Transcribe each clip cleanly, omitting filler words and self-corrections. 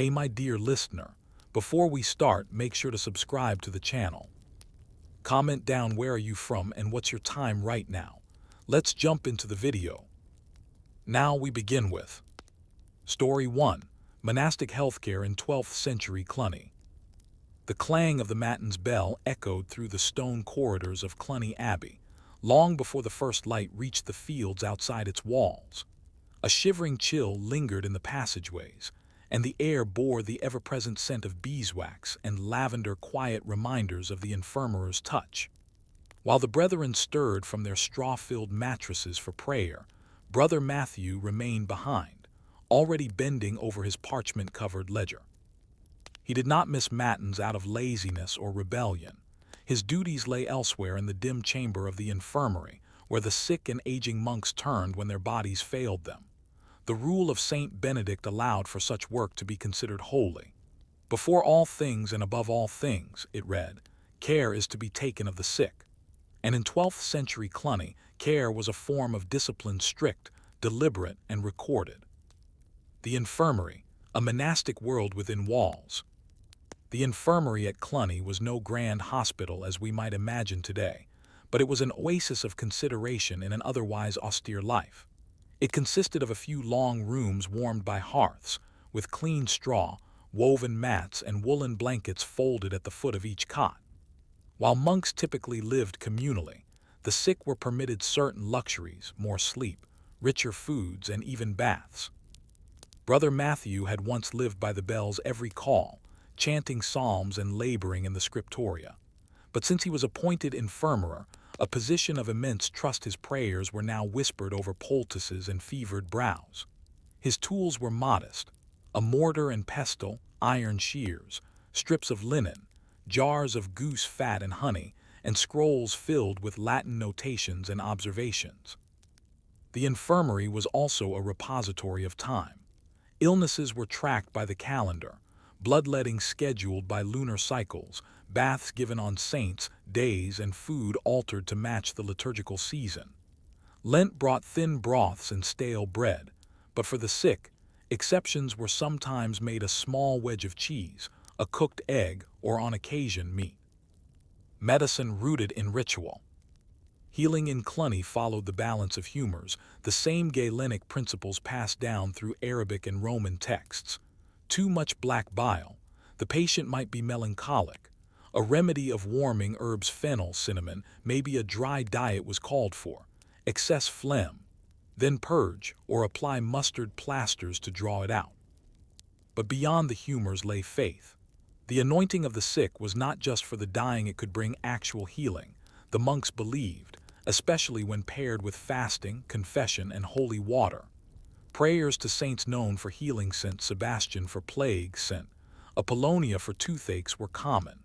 Hey my dear listener, before we start, make sure to subscribe to the channel. Comment down where are you from and what's your time right now. Let's jump into the video. Now we begin with Story 1. Monastic Healthcare in 12th Century Cluny. The clang of the matins bell echoed through the stone corridors of Cluny Abbey, long before the first light reached the fields outside its walls. A shivering chill lingered in the passageways, and the air bore the ever-present scent of beeswax and lavender, quiet reminders of the infirmarer's touch. While the brethren stirred from their straw-filled mattresses for prayer, Brother Matthew remained behind, already bending over his parchment-covered ledger. He did not miss matins out of laziness or rebellion. His duties lay elsewhere in the dim chamber of the infirmary, where the sick and aging monks turned when their bodies failed them. The rule of Saint Benedict allowed for such work to be considered holy. Before all things and above all things, it read, care is to be taken of the sick. And in 12th century Cluny, care was a form of discipline strict, deliberate, and recorded. The infirmary, a monastic world within walls. The infirmary at Cluny was no grand hospital as we might imagine today, but it was an oasis of consideration in an otherwise austere life. It consisted of a few long rooms warmed by hearths, with clean straw, woven mats, and woolen blankets folded at the foot of each cot. While monks typically lived communally, the sick were permitted certain luxuries, more sleep, richer foods, and even baths. Brother Matthew had once lived by the bell's every call, chanting psalms and laboring in the scriptoria. But since he was appointed infirmarer, a position of immense trust, his prayers were now whispered over poultices and fevered brows. His tools were modest: a mortar and pestle, iron shears, strips of linen, jars of goose fat and honey, and scrolls filled with Latin notations and observations. The infirmary was also a repository of time. Illnesses were tracked by the calendar, bloodletting scheduled by lunar cycles, baths given on saints' days, and food altered to match the liturgical season. Lent brought thin broths and stale bread, but for the sick, exceptions were sometimes made: a small wedge of cheese, a cooked egg, or on occasion meat. Medicine rooted in ritual. Healing in Cluny followed the balance of humors, the same Galenic principles passed down through Arabic and Roman texts. Too much black bile, the patient might be melancholic. A remedy of warming herbs, fennel, cinnamon, maybe a dry diet was called for. Excess phlegm, then purge or apply mustard plasters to draw it out. But beyond the humors lay faith. The anointing of the sick was not just for the dying, it could bring actual healing. The monks believed, especially when paired with fasting, confession, and holy water. Prayers to saints known for healing, Saint Sebastian for plague, Saint Apollonia for toothaches, were common.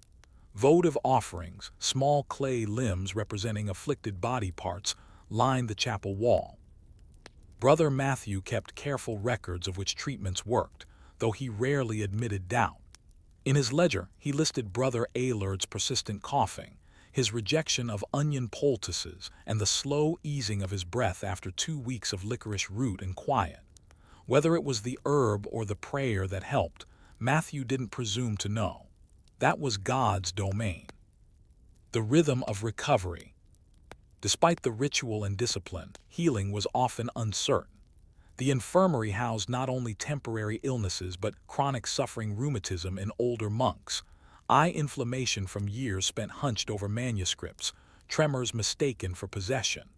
Votive offerings, small clay limbs representing afflicted body parts, lined the chapel wall. Brother Matthew kept careful records of which treatments worked, though he rarely admitted doubt. In his ledger, he listed Brother Alard's persistent coughing, his rejection of onion poultices, and the slow easing of his breath after 2 weeks of licorice root and quiet. Whether it was the herb or the prayer that helped, Matthew didn't presume to know. That was God's domain. The rhythm of recovery. Despite the ritual and discipline, healing was often uncertain. The infirmary housed not only temporary illnesses but chronic suffering, rheumatism in older monks, eye inflammation from years spent hunched over manuscripts, tremors mistaken for possession.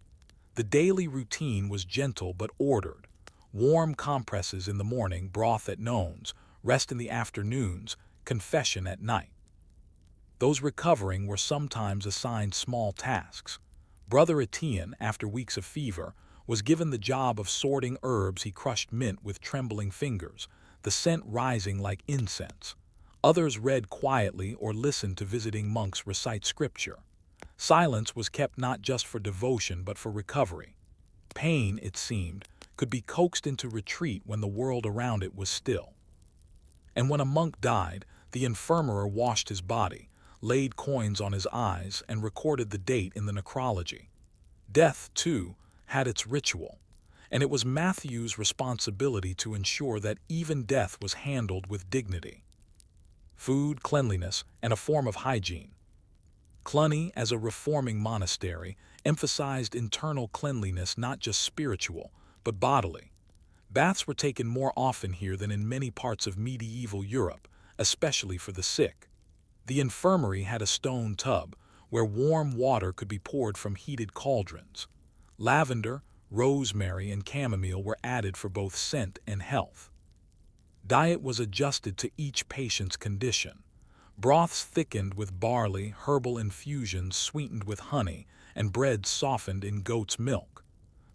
The daily routine was gentle but ordered: warm compresses in the morning, broth at noons, rest in the afternoons, confession at night. Those recovering were sometimes assigned small tasks. Brother Etienne, after weeks of fever, was given the job of sorting herbs. He crushed mint with trembling fingers, the scent rising like incense. Others read quietly or listened to visiting monks recite scripture. Silence was kept not just for devotion but for recovery. Pain, it seemed, could be coaxed into retreat when the world around it was still. And when a monk died, the infirmarer washed his body, laid coins on his eyes, and recorded the date in the necrology. Death, too, had its ritual. and it was Matthew's responsibility to ensure that even death was handled with dignity. Food, cleanliness, and a form of hygiene. Cluny, as a reforming monastery, emphasized internal cleanliness, not just spiritual, but bodily. Baths were taken more often here than in many parts of medieval Europe, especially for the sick. The infirmary had a stone tub, where warm water could be poured from heated cauldrons. Lavender, rosemary, and chamomile were added for both scent and health. Diet was adjusted to each patient's condition. Broths thickened with barley, herbal infusions sweetened with honey, and bread softened in goat's milk.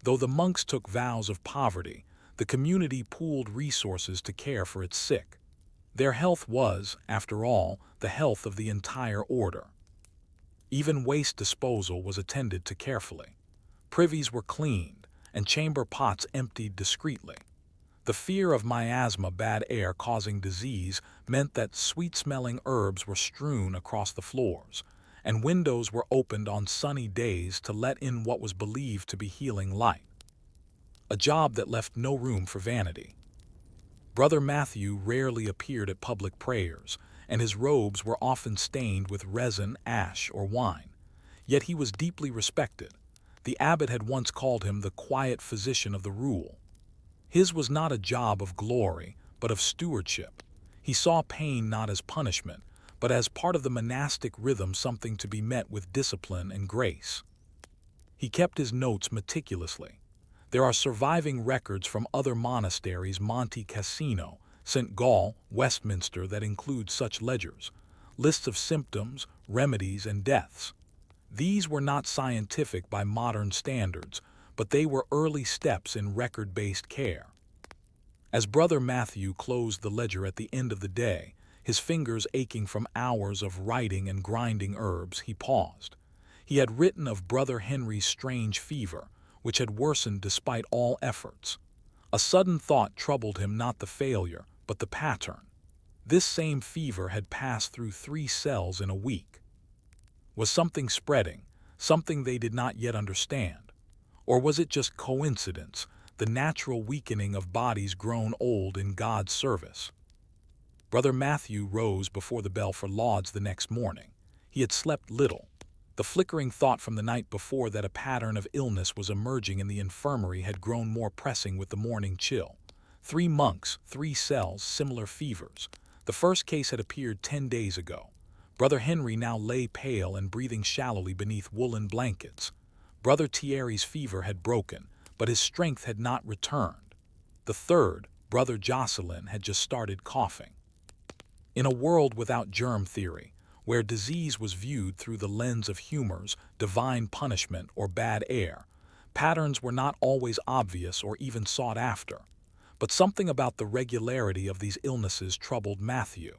Though the monks took vows of poverty, the community pooled resources to care for its sick. Their health was, after all, the health of the entire order. Even waste disposal was attended to carefully. Privies were cleaned, and chamber pots emptied discreetly. The fear of miasma, bad air causing disease, meant that sweet-smelling herbs were strewn across the floors, and windows were opened on sunny days to let in what was believed to be healing light. A job that left no room for vanity. Brother Matthew rarely appeared at public prayers, and his robes were often stained with resin, ash, or wine. Yet he was deeply respected. The abbot had once called him the quiet physician of the rule. His was not a job of glory, but of stewardship. He saw pain not as punishment, but as part of the monastic rhythm, something to be met with discipline and grace. He kept his notes meticulously. There are surviving records from other monasteries, Monte Cassino, St. Gall, Westminster, that include such ledgers, lists of symptoms, remedies, and deaths. These were not scientific by modern standards, but they were early steps in record-based care. As Brother Matthew closed the ledger at the end of the day, his fingers aching from hours of writing and grinding herbs, he paused. He had written of Brother Henry's strange fever, which had worsened despite all efforts. A sudden thought troubled him, not the failure, but the pattern. This same fever had passed through 3 cells in a week. Was something spreading, something they did not yet understand? Or was it just coincidence, the natural weakening of bodies grown old in God's service? Brother Matthew rose before the bell for lauds the next morning. He had slept little. The flickering thought from the night before that a pattern of illness was emerging in the infirmary had grown more pressing with the morning chill. 3 monks, 3 cells, similar fevers. The first case had appeared 10 days ago. Brother Henry now lay pale and breathing shallowly beneath woolen blankets. Brother Thierry's fever had broken, but his strength had not returned. The third, Brother Jocelyn, had just started coughing. In a world without germ theory, where disease was viewed through the lens of humors, divine punishment, or bad air, patterns were not always obvious or even sought after. But something about the regularity of these illnesses troubled Matthew.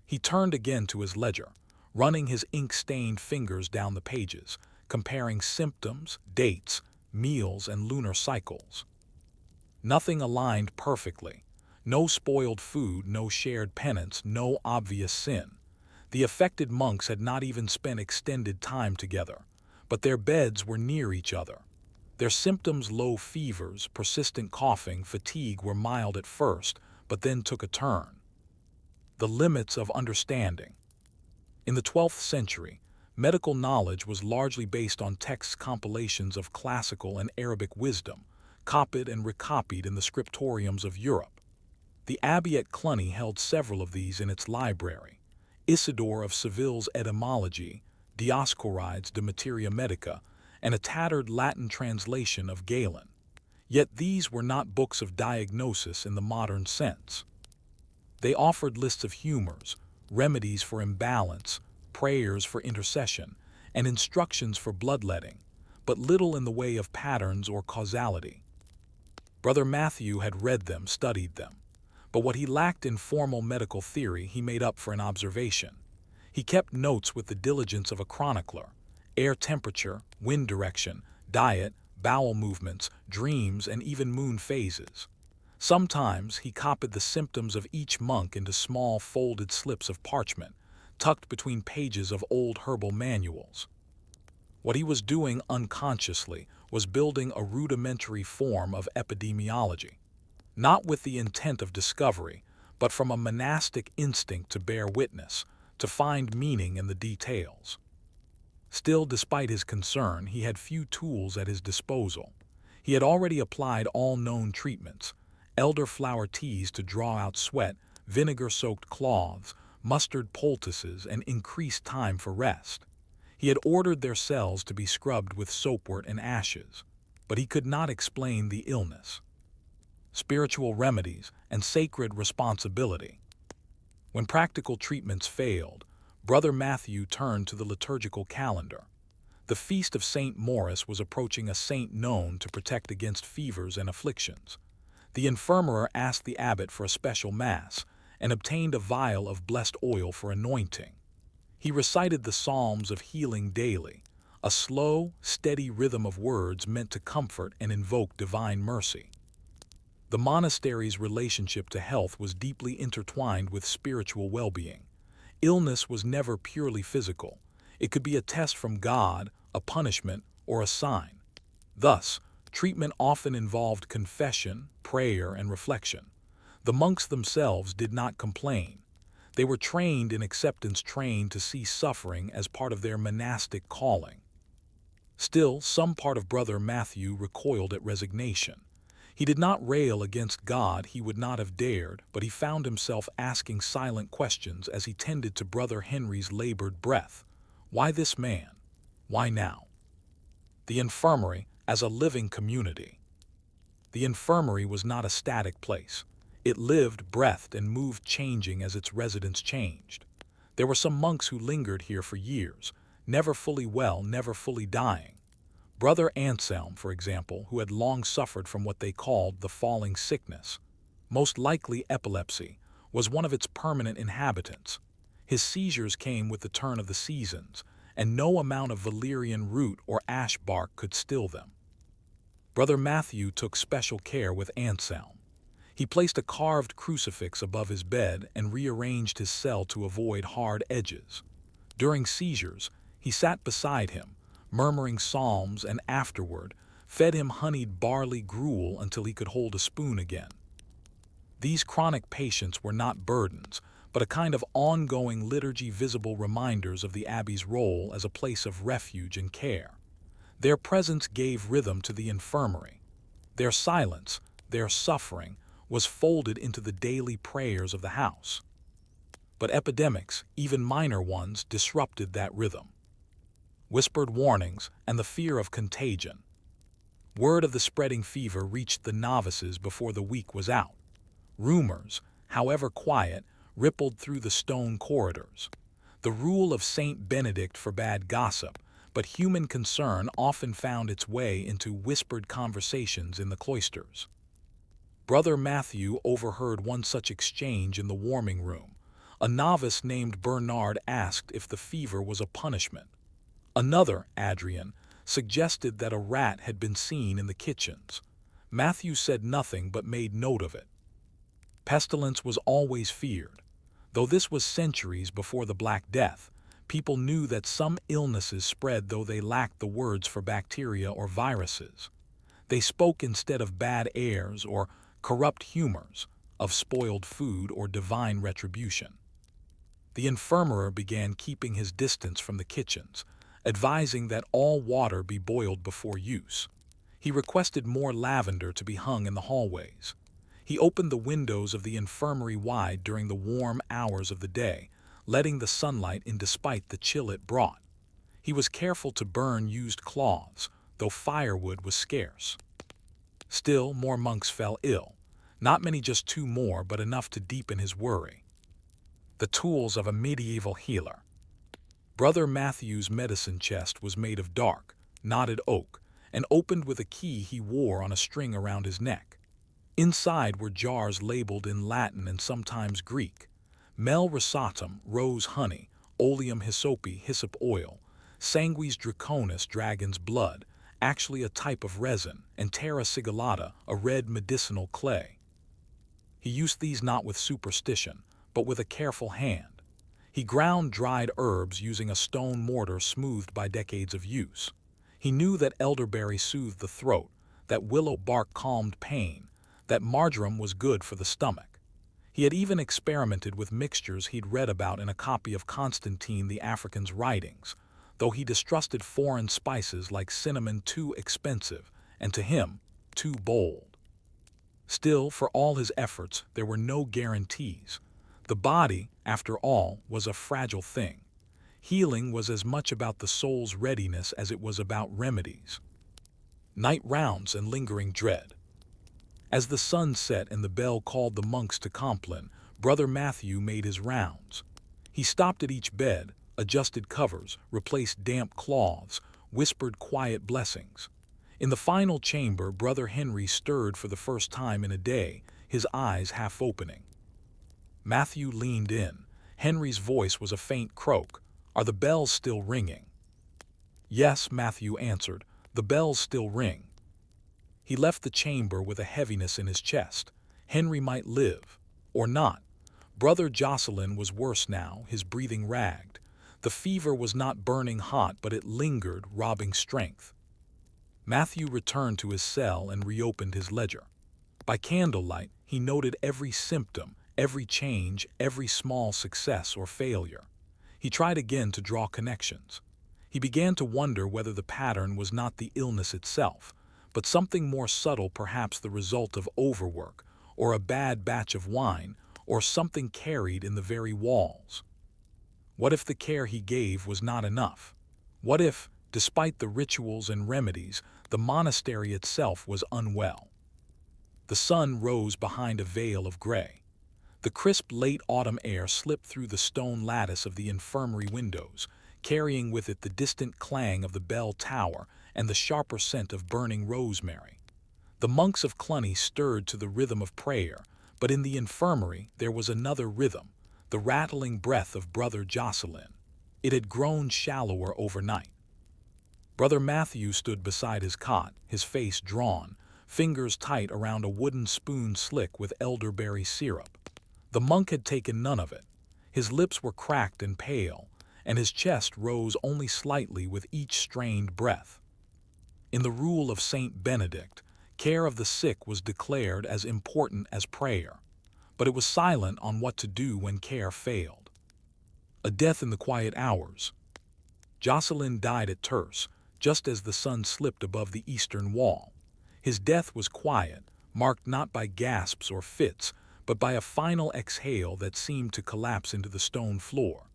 He turned again to his ledger, running his ink-stained fingers down the pages, comparing symptoms, dates, meals, and lunar cycles. Nothing aligned perfectly. No spoiled food, no shared penance, no obvious sin. The affected monks had not even spent extended time together, but their beds were near each other. Their symptoms, low fevers, persistent coughing, fatigue, were mild at first, but then took a turn. The limits of understanding. In the 12th century, medical knowledge was largely based on text compilations of classical and Arabic wisdom, copied and recopied in the scriptoriums of Europe. The abbey at Cluny held several of these in its library. Isidore of Seville's Etymology, Dioscorides de Materia Medica, and a tattered Latin translation of Galen. Yet these were not books of diagnosis in the modern sense. They offered lists of humors, remedies for imbalance, prayers for intercession, and instructions for bloodletting, but little in the way of patterns or causality. Brother Matthew had read them, studied them, but what he lacked in formal medical theory he made up for in observation. He kept notes with the diligence of a chronicler: air temperature, wind direction, diet, bowel movements, dreams, and even moon phases. Sometimes he copied the symptoms of each monk into small folded slips of parchment, tucked between pages of old herbal manuals. What he was doing unconsciously was building a rudimentary form of epidemiology, not with the intent of discovery, but from a monastic instinct to bear witness, to find meaning in the details. Still, despite his concern, he had few tools at his disposal. He had already applied all known treatments: elderflower teas to draw out sweat, vinegar-soaked cloths, mustard poultices, and increased time for rest. He had ordered their cells to be scrubbed with soapwort and ashes, but he could not explain the illness. Spiritual remedies and sacred responsibility. When practical treatments failed, Brother Matthew turned to the liturgical calendar. The feast of St. Maurice was approaching, a saint known to protect against fevers and afflictions. The infirmary asked the abbot for a special mass and obtained a vial of blessed oil for anointing. He recited the Psalms of healing daily, a slow, steady rhythm of words meant to comfort and invoke divine mercy. The monastery's relationship to health was deeply intertwined with spiritual well-being. Illness was never purely physical. It could be a test from God, a punishment, or a sign. Thus, treatment often involved confession, prayer, and reflection. The monks themselves did not complain. They were trained in acceptance, trained to see suffering as part of their monastic calling. Still, some part of Brother Matthew recoiled at resignation. He did not rail against God, he would not have dared, but he found himself asking silent questions as he tended to Brother Henry's labored breath. Why this man? Why now? The infirmary as a living community. The infirmary was not a static place. It lived, breathed, and moved, changing as its residents changed. There were some monks who lingered here for years, never fully well, never fully dying. Brother Anselm, for example, who had long suffered from what they called the falling sickness, most likely epilepsy, was one of its permanent inhabitants. His seizures came with the turn of the seasons, and no amount of valerian root or ash bark could still them. Brother Matthew took special care with Anselm. He placed a carved crucifix above his bed and rearranged his cell to avoid hard edges. During seizures, he sat beside him, murmuring psalms, and afterward fed him honeyed barley gruel until he could hold a spoon again. These chronic patients were not burdens, but a kind of ongoing liturgy, visible reminders of the abbey's role as a place of refuge and care. Their presence gave rhythm to the infirmary. Their silence, their suffering, was folded into the daily prayers of the house. But epidemics, even minor ones, disrupted that rhythm. Whispered warnings and the fear of contagion. Word of the spreading fever reached the novices before the week was out. Rumors, however quiet, rippled through the stone corridors. The rule of Saint Benedict forbade gossip, but human concern often found its way into whispered conversations in the cloisters. Brother Matthew overheard one such exchange in the warming room. A novice named Bernard asked if the fever was a punishment. Another, Adrian, suggested that a rat had been seen in the kitchens. Matthew said nothing but made note of it. Pestilence was always feared. Though this was centuries before the Black Death, people knew that some illnesses spread though they lacked the words for bacteria or viruses. They spoke instead of bad airs or corrupt humors, of spoiled food or divine retribution. The infirmary began keeping his distance from the kitchens, advising that all water be boiled before use. He requested more lavender to be hung in the hallways. He opened the windows of the infirmary wide during the warm hours of the day, letting the sunlight in despite the chill it brought. He was careful to burn used cloths, though firewood was scarce. Still, more monks fell ill. Not many, just 2 more, but enough to deepen his worry. The tools of a medieval healer. Brother Matthew's medicine chest was made of dark, knotted oak, and opened with a key he wore on a string around his neck. Inside were jars labeled in Latin and sometimes Greek: mel rosatum, rose honey; oleum hyssopi, hyssop oil; sanguis draconis, dragon's blood, actually a type of resin; and terra sigillata, a red medicinal clay. He used these not with superstition, but with a careful hand. He ground dried herbs using a stone mortar smoothed by decades of use. He knew that elderberry soothed the throat, that willow bark calmed pain, that marjoram was good for the stomach. He had even experimented with mixtures he'd read about in a copy of Constantine the African's writings, though he distrusted foreign spices like cinnamon too expensive, and to him, too bold. Still, for all his efforts, there were no guarantees. The body, after all, was a fragile thing. Healing was as much about the soul's readiness as it was about remedies. Night rounds and lingering dread. As the sun set and the bell called the monks to Compline, Brother Matthew made his rounds. He stopped at each bed, adjusted covers, replaced damp cloths, whispered quiet blessings. In the final chamber, Brother Henry stirred for the first time in a day, his eyes half opening. Matthew leaned in. Henry's voice was a faint croak. "Are the bells still ringing?" "Yes," Matthew answered, "the bells still ring." He left the chamber with a heaviness in his chest. Henry might live, or not. Brother Jocelyn was worse now, his breathing ragged. The fever was not burning hot, but it lingered, robbing strength. Matthew returned to his cell and reopened his ledger. By candlelight, he noted every symptom, every change, every small success or failure. He tried again to draw connections. He began to wonder whether the pattern was not the illness itself, but something more subtle, perhaps the result of overwork, or a bad batch of wine, or something carried in the very walls. What if the care he gave was not enough? What if, despite the rituals and remedies, the monastery itself was unwell? The sun rose behind a veil of gray. The crisp late autumn air slipped through the stone lattice of the infirmary windows, carrying with it the distant clang of the bell tower and the sharper scent of burning rosemary. The monks of Cluny stirred to the rhythm of prayer, but in the infirmary there was another rhythm, the rattling breath of Brother Jocelyn. It had grown shallower overnight. Brother Matthew stood beside his cot, his face drawn, fingers tight around a wooden spoon slick with elderberry syrup. The monk had taken none of it. His lips were cracked and pale, and his chest rose only slightly with each strained breath. In the rule of Saint Benedict, care of the sick was declared as important as prayer, but it was silent on what to do when care failed. A death in the quiet hours. Jocelyn died at Tours, just as the sun slipped above the eastern wall. His death was quiet, marked not by gasps or fits, but by a final exhale that seemed to collapse into the stone floor.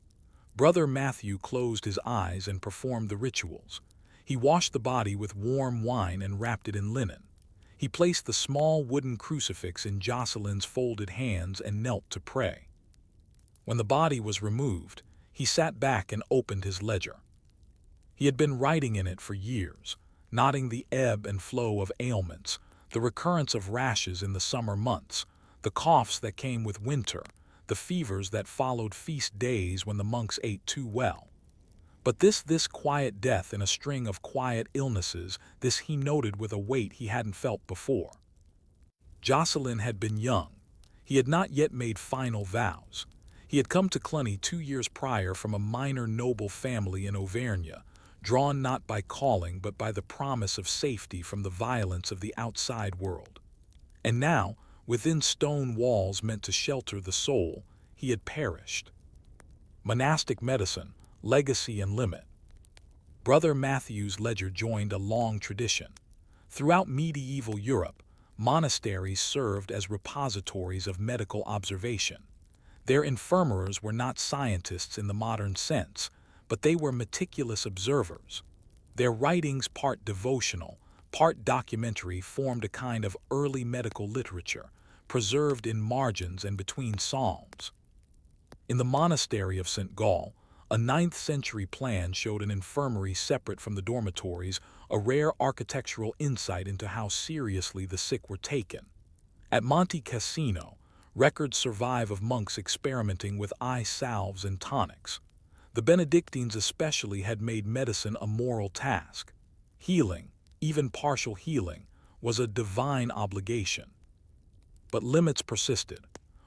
Brother Matthew closed his eyes and performed the rituals. He washed the body with warm wine and wrapped it in linen. He placed the small wooden crucifix in Jocelyn's folded hands and knelt to pray. When the body was removed, he sat back and opened his ledger. He had been writing in it for years, noting the ebb and flow of ailments, the recurrence of rashes in the summer months, the coughs that came with winter, the fevers that followed feast days when the monks ate too well. But this quiet death in a string of quiet illnesses, this he noted with a weight he hadn't felt before. Jocelyn had been young. He had not yet made final vows. He had come to Cluny 2 years prior from a minor noble family in Auvergne, drawn not by calling but by the promise of safety from the violence of the outside world. And now, within stone walls meant to shelter the soul, he had perished. Monastic medicine, legacy and limit. Brother Matthew's ledger joined a long tradition. Throughout medieval Europe, monasteries served as repositories of medical observation. Their infirmers were not scientists in the modern sense, but they were meticulous observers. Their writings, part devotional, part documentary, formed a kind of early medical literature, preserved in margins and between psalms. In the monastery of St. Gall, a 9th-century plan showed an infirmary separate from the dormitories, a rare architectural insight into how seriously the sick were taken. At Monte Cassino, records survive of monks experimenting with eye salves and tonics. The Benedictines especially had made medicine a moral task. Healing, even partial healing, was a divine obligation. But limits persisted.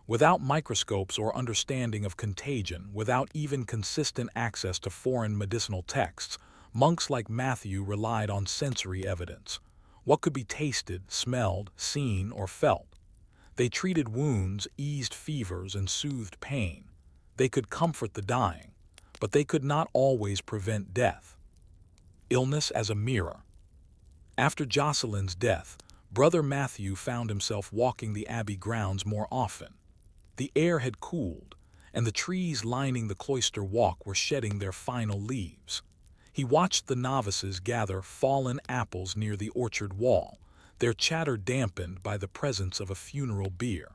Without microscopes or understanding of contagion, without even consistent access to foreign medicinal texts, Monks like Matthew relied on sensory evidence. What could be tasted, smelled, seen, or felt? They treated wounds, eased fevers, and soothed pain. They could comfort the dying, but they could not always prevent death. Illness as a mirror. After Jocelyn's death, Brother Matthew found himself walking the abbey grounds more often. The air had cooled, and the trees lining the cloister walk were shedding their final leaves. He watched the novices gather fallen apples near the orchard wall, their chatter dampened by the presence of a funeral bier.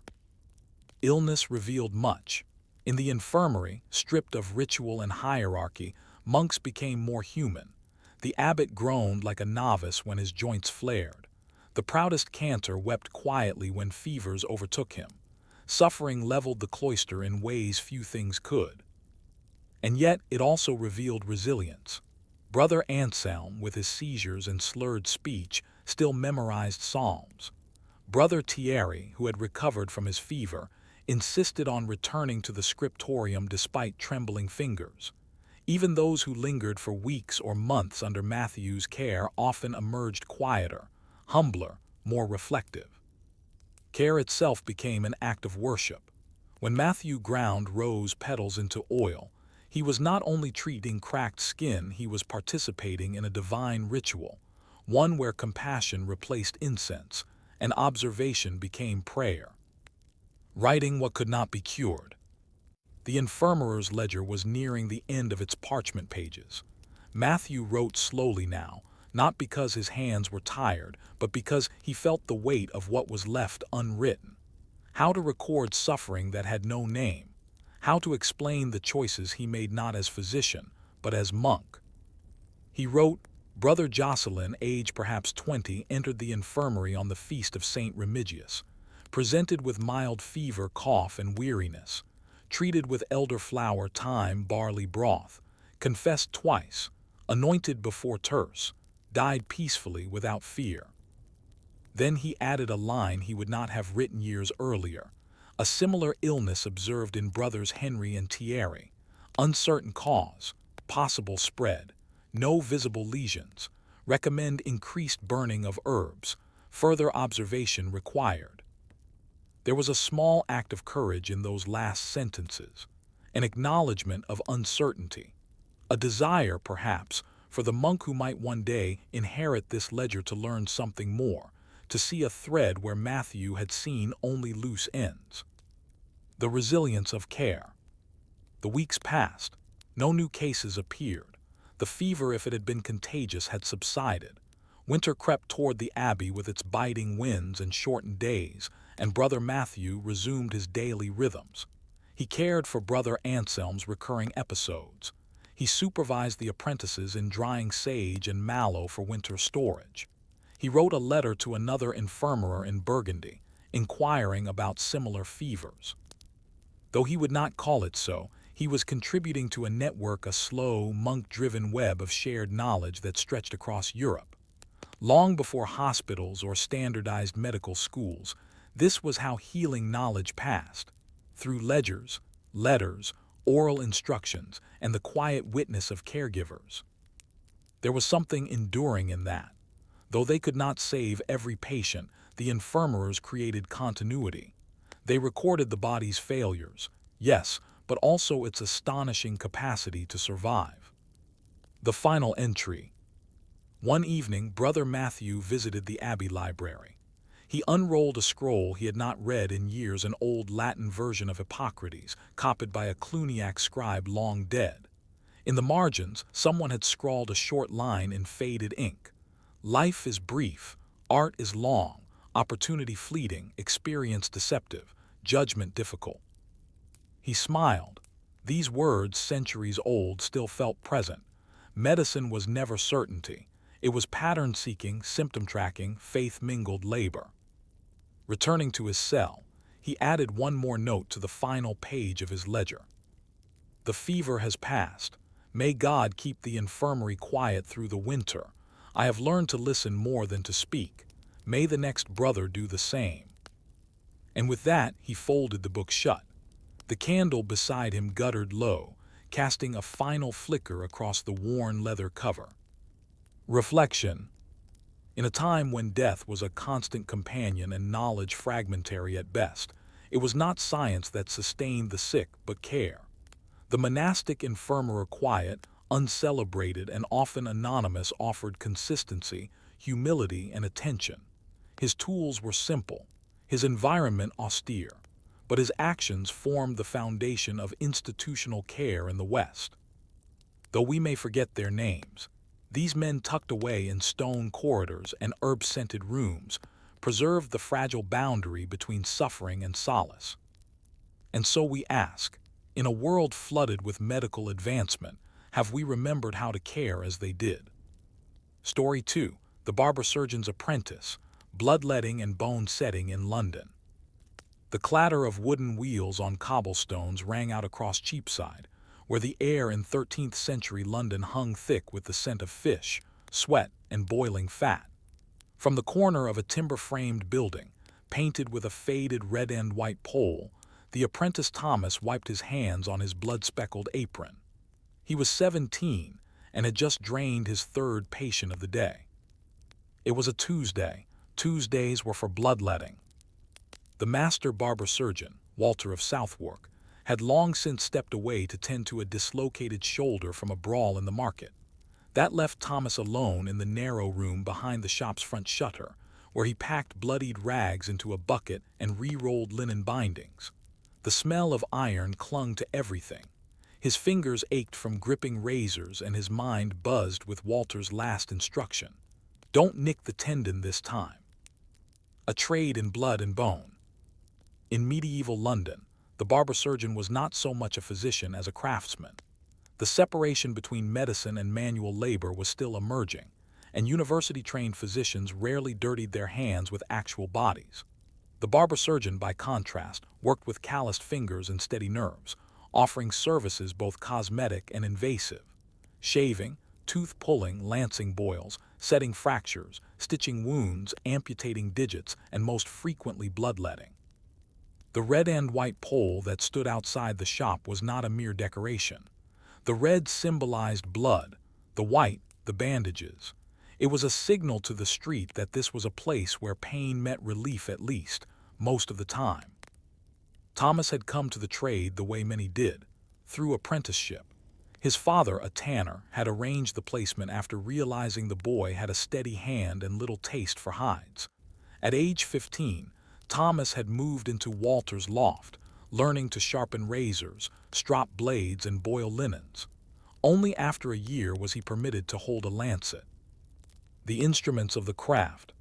Illness revealed much. In the infirmary, stripped of ritual and hierarchy, monks became more human. The abbot groaned like a novice when his joints flared. The proudest cantor wept quietly when fevers overtook him. Suffering leveled the cloister in ways few things could. And yet it also revealed resilience. Brother Anselm, with his seizures and slurred speech, still memorized psalms. Brother Thierry, who had recovered from his fever, insisted on returning to the scriptorium despite trembling fingers. Even those who lingered for weeks or months under Matthew's care often emerged quieter, humbler, more reflective. Care itself became an act of worship. When Matthew ground rose petals into oil, he was not only treating cracked skin, he was participating in a divine ritual, one where compassion replaced incense, and observation became prayer. Writing what could not be cured. The infirmarer's ledger was nearing the end of its parchment pages. Matthew wrote slowly now, not because his hands were tired, but because he felt the weight of what was left unwritten. How to record suffering that had no name. How to explain the choices he made not as physician, but as monk. He wrote, Brother Jocelyn, age perhaps 20, entered the infirmary on the feast of St. Remigius, presented with mild fever, cough, and weariness, treated with elderflower, thyme, barley broth, confessed twice, anointed before terse, died peacefully without fear. Then he added a line he would not have written years earlier. A similar illness observed in brothers Henry and Thierry. Uncertain cause, possible spread, no visible lesions. Recommend increased burning of herbs. Further observation required. There was a small act of courage in those last sentences, an acknowledgement of uncertainty, a desire, perhaps, for the monk who might one day inherit this ledger to learn something more, to see a thread where Matthew had seen only loose ends. The resilience of care. The weeks passed. No new cases appeared. The fever, if it had been contagious, had subsided. Winter crept toward the abbey with its biting winds and shortened days, and Brother Matthew resumed his daily rhythms. He cared for Brother Anselm's recurring episodes. He supervised the apprentices in drying sage and mallow for winter storage. He wrote a letter to another infirmarer in Burgundy, inquiring about similar fevers. Though he would not call it so, he was contributing to a network, a slow, monk-driven web of shared knowledge that stretched across Europe. Long before hospitals or standardized medical schools, this was how healing knowledge passed, through ledgers, letters, oral instructions, and the quiet witness of caregivers. There was something enduring in that. Though they could not save every patient, the infirmarers created continuity. They recorded the body's failures, yes, but also its astonishing capacity to survive. The final entry. One evening, Brother Matthew visited the abbey library. He unrolled a scroll he had not read in years, an old Latin version of Hippocrates, copied by a Cluniac scribe long dead. In the margins, someone had scrawled a short line in faded ink. Life is brief, art is long, opportunity fleeting, experience deceptive, judgment difficult. He smiled. These words, centuries old, still felt present. Medicine was never certainty. It was pattern-seeking, symptom-tracking, faith-mingled labor. Returning to his cell, he added one more note to the final page of his ledger. The fever has passed. May God keep the infirmary quiet through the winter. I have learned to listen more than to speak. May the next brother do the same. And with that, he folded the book shut. The candle beside him guttered low, casting a final flicker across the worn leather cover. Reflection. In a time when death was a constant companion and knowledge fragmentary at best, it was not science that sustained the sick but care. The monastic infirmary, quiet, uncelebrated, and often anonymous, offered consistency, humility, and attention. His tools were simple, his environment austere, but his actions formed the foundation of institutional care in the West. Though we may forget their names, these men, tucked away in stone corridors and herb-scented rooms, preserved the fragile boundary between suffering and solace. And so we ask, in a world flooded with medical advancement, have we remembered how to care as they did? Story 2. The Barber Surgeon's Apprentice, Bloodletting and Bone Setting in London. The clatter of wooden wheels on cobblestones rang out across Cheapside, where the air in 13th century London hung thick with the scent of fish, sweat, and boiling fat. From the corner of a timber-framed building, painted with a faded red and white pole, the apprentice Thomas wiped his hands on his blood-speckled apron. He was 17 and had just drained his third patient of the day. It was a Tuesday. Tuesdays were for bloodletting. The master barber surgeon, Walter of Southwark, had long since stepped away to tend to a dislocated shoulder from a brawl in the market. That left Thomas alone in the narrow room behind the shop's front shutter, where he packed bloodied rags into a bucket and re-rolled linen bindings. The smell of iron clung to everything. His fingers ached from gripping razors and his mind buzzed with Walter's last instruction. Don't nick the tendon this time. A trade in blood and bone. In medieval London, the barber surgeon was not so much a physician as a craftsman. The separation between medicine and manual labor was still emerging, and university-trained physicians rarely dirtied their hands with actual bodies. The barber surgeon, by contrast, worked with calloused fingers and steady nerves, offering services both cosmetic and invasive. Shaving, tooth-pulling, lancing boils, setting fractures, stitching wounds, amputating digits, and most frequently bloodletting. The red and white pole that stood outside the shop was not a mere decoration. The red symbolized blood, the white, the bandages. It was a signal to the street that this was a place where pain met relief, at least, most of the time. Thomas had come to the trade the way many did, through apprenticeship. His father, a tanner, had arranged the placement after realizing the boy had a steady hand and little taste for hides. At age 15, Thomas had moved into Walter's loft, learning to sharpen razors, strop blades, and boil linens. Only after a year was he permitted to hold a lancet. The instruments of the craft.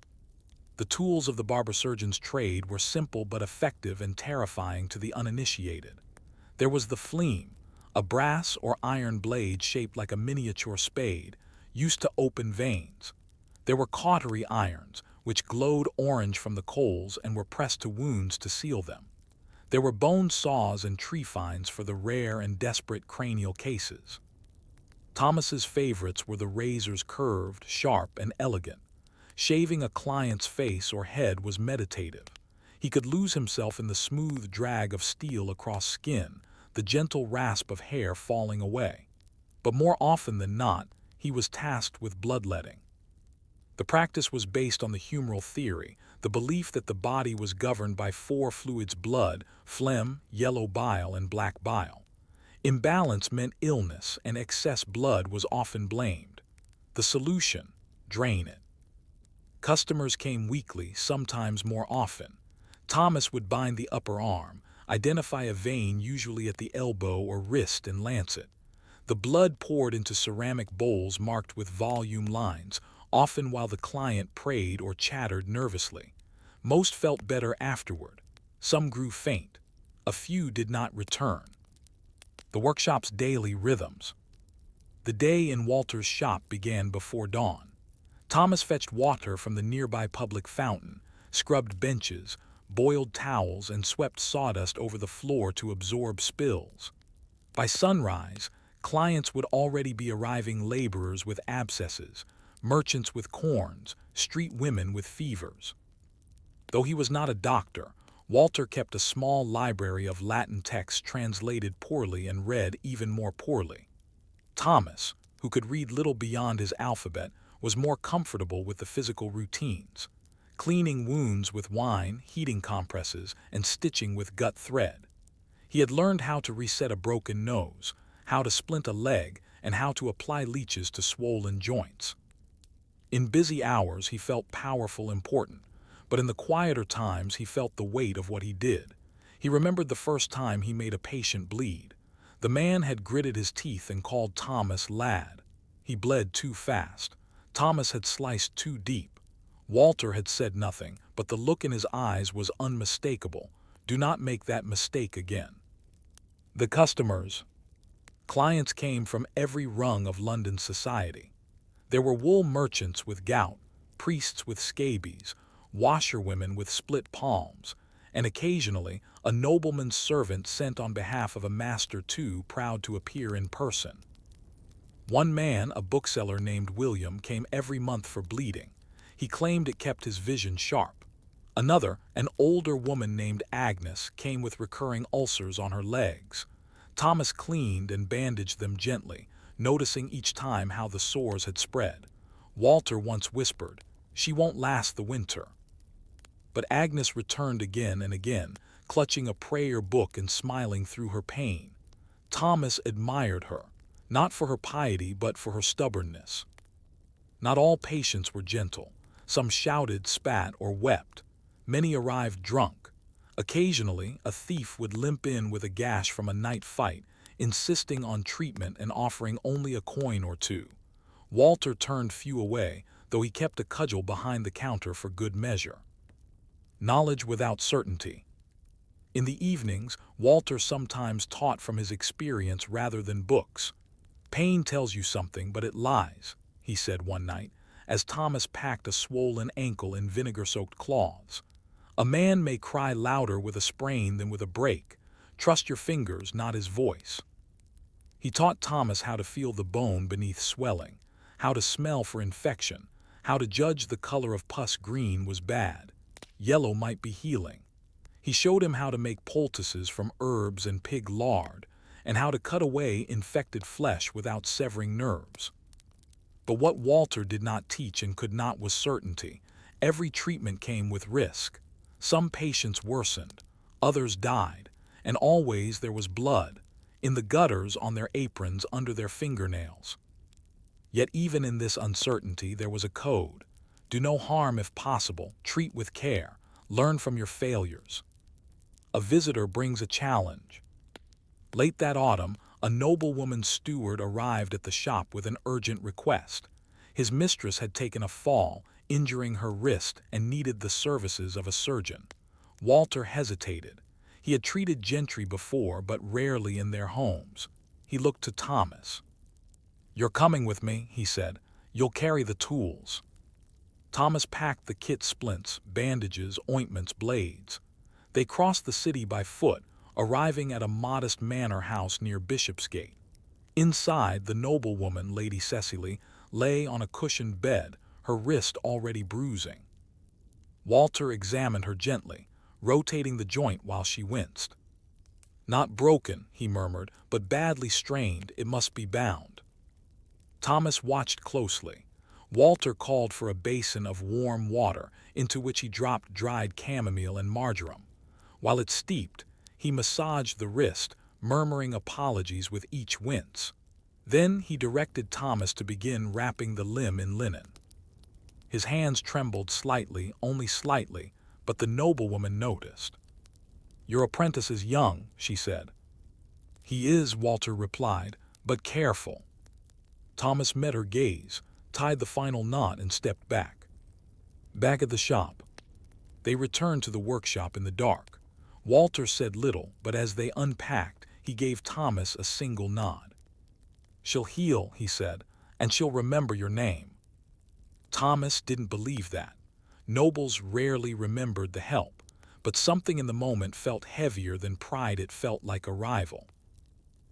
The tools of the barber surgeon's trade were simple but effective and terrifying to the uninitiated. There was the fleam, a brass or iron blade shaped like a miniature spade, used to open veins. There were cautery irons, which glowed orange from the coals and were pressed to wounds to seal them. There were bone saws and trephines for the rare and desperate cranial cases. Thomas's favorites were the razors, curved, sharp, and elegant. Shaving a client's face or head was meditative. He could lose himself in the smooth drag of steel across skin, the gentle rasp of hair falling away. But more often than not, he was tasked with bloodletting. The practice was based on the humoral theory, the belief that the body was governed by four fluids: blood, phlegm, yellow bile, and black bile. Imbalance meant illness, and excess blood was often blamed. The solution: drain it. Customers came weekly, sometimes more often. Thomas would bind the upper arm, identify a vein usually at the elbow or wrist, and lance it. The blood poured into ceramic bowls marked with volume lines, often while the client prayed or chattered nervously. Most felt better afterward. Some grew faint. A few did not return. The workshop's daily rhythms. The day in Walter's shop began before dawn. Thomas fetched water from the nearby public fountain, scrubbed benches, boiled towels, and swept sawdust over the floor to absorb spills. By sunrise, clients would already be arriving: laborers with abscesses, merchants with corns, street women with fevers. Though he was not a doctor, Walter kept a small library of Latin texts translated poorly and read even more poorly. Thomas, who could read little beyond his alphabet, was more comfortable with the physical routines, cleaning wounds with wine, heating compresses, and stitching with gut thread. He had learned how to reset a broken nose, how to splint a leg, and how to apply leeches to swollen joints. In busy hours, he felt powerful, important, but in the quieter times, he felt the weight of what he did. He remembered the first time he made a patient bleed. The man had gritted his teeth and called Thomas lad. He bled too fast. Thomas had sliced too deep. Walter had said nothing, but the look in his eyes was unmistakable. Do not make that mistake again. The customers. Clients came from every rung of London society. There were wool merchants with gout, priests with scabies, washerwomen with split palms, and occasionally a nobleman's servant sent on behalf of a master too proud to appear in person. One man, a bookseller named William, came every month for bleeding. He claimed it kept his vision sharp. Another, an older woman named Agnes, came with recurring ulcers on her legs. Thomas cleaned and bandaged them gently, noticing each time how the sores had spread. Walter once whispered, "She won't last the winter." But Agnes returned again and again, clutching a prayer book and smiling through her pain. Thomas admired her, not for her piety but for her stubbornness. Not all patients were gentle. Some shouted, spat, or wept. Many arrived drunk. Occasionally, a thief would limp in with a gash from a night fight, insisting on treatment and offering only a coin or two. Walter turned few away, though he kept a cudgel behind the counter for good measure. Knowledge without certainty. In the evenings, Walter sometimes taught from his experience rather than books. "Pain tells you something, but it lies," he said one night, as Thomas packed a swollen ankle in vinegar-soaked cloths. "A man may cry louder with a sprain than with a break. Trust your fingers, not his voice." He taught Thomas how to feel the bone beneath swelling, how to smell for infection, how to judge the color of pus. Green was bad. Yellow might be healing. He showed him how to make poultices from herbs and pig lard, and how to cut away infected flesh without severing nerves. But what Walter did not teach and could not was certainty. Every treatment came with risk. Some patients worsened, others died, and always there was blood, in the gutters, on their aprons, under their fingernails. Yet even in this uncertainty there was a code. Do no harm if possible, treat with care, learn from your failures. A visitor brings a challenge. Late that autumn, a noblewoman's steward arrived at the shop with an urgent request. His mistress had taken a fall, injuring her wrist, and needed the services of a surgeon. Walter hesitated. He had treated gentry before, but rarely in their homes. He looked to Thomas. "You're coming with me," he said. "You'll carry the tools." Thomas packed the kit: splints, bandages, ointments, blades. They crossed the city by foot, arriving at a modest manor house near Bishopsgate. Inside, the noblewoman, Lady Cecily, lay on a cushioned bed, her wrist already bruising. Walter examined her gently, rotating the joint while she winced. "Not broken," he murmured, "but badly strained. It must be bound." Thomas watched closely. Walter called for a basin of warm water, into which he dropped dried chamomile and marjoram. While it steeped, he massaged the wrist, murmuring apologies with each wince. Then he directed Thomas to begin wrapping the limb in linen. His hands trembled slightly, only slightly, but the noblewoman noticed. "Your apprentice is young," she said. "He is," Walter replied, "but careful." Thomas met her gaze, tied the final knot, and stepped back. Back at the shop, they returned to the workshop in the dark. Walter said little, but as they unpacked, he gave Thomas a single nod. "She'll heal," he said, "and she'll remember your name." Thomas didn't believe that. Nobles rarely remembered the help, but something in the moment felt heavier than pride. It felt like a rival.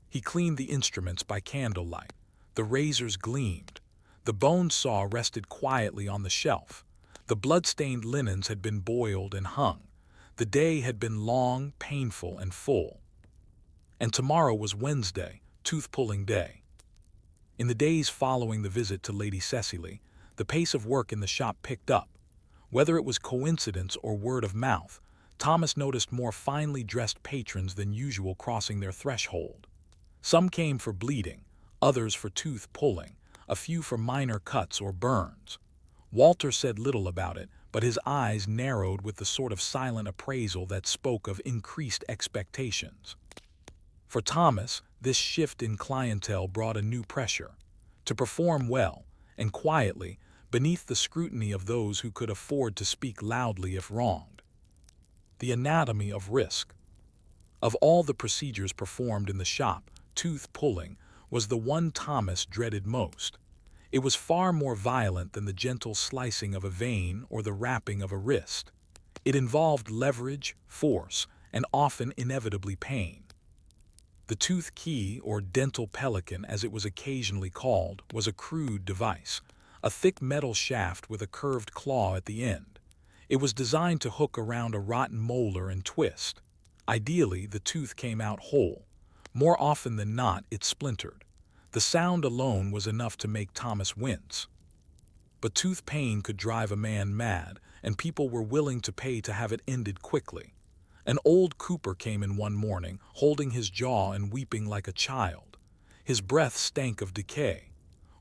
He cleaned the instruments by candlelight. The razors gleamed. The bone saw rested quietly on the shelf. The blood-stained linens had been boiled and hung. The day had been long, painful, and full. And tomorrow was Wednesday, tooth-pulling day. In the days following the visit to Lady Cecily, The pace of work in the shop picked up. Whether it was coincidence or word of mouth, Thomas noticed more finely dressed patrons than usual crossing their threshold. Some came for bleeding, others for tooth pulling, a few for minor cuts or burns. Walter said little about it, but his eyes narrowed with the sort of silent appraisal that spoke of increased expectations. For Thomas, this shift in clientele brought a new pressure to perform well and quietly beneath the scrutiny of those who could afford to speak loudly if wronged. The anatomy of risk. Of all the procedures performed in the shop, tooth pulling was the one Thomas dreaded most. It was far more violent than the gentle slicing of a vein or the wrapping of a wrist. It involved leverage, force, and often inevitably pain. The tooth key, or dental pelican as it was occasionally called, was a crude device, a thick metal shaft with a curved claw at the end. It was designed to hook around a rotten molar and twist. Ideally, the tooth came out whole. More often than not, it splintered. The sound alone was enough to make Thomas wince. But tooth pain could drive a man mad, and people were willing to pay to have it ended quickly. An old cooper came in one morning, holding his jaw and weeping like a child. His breath stank of decay.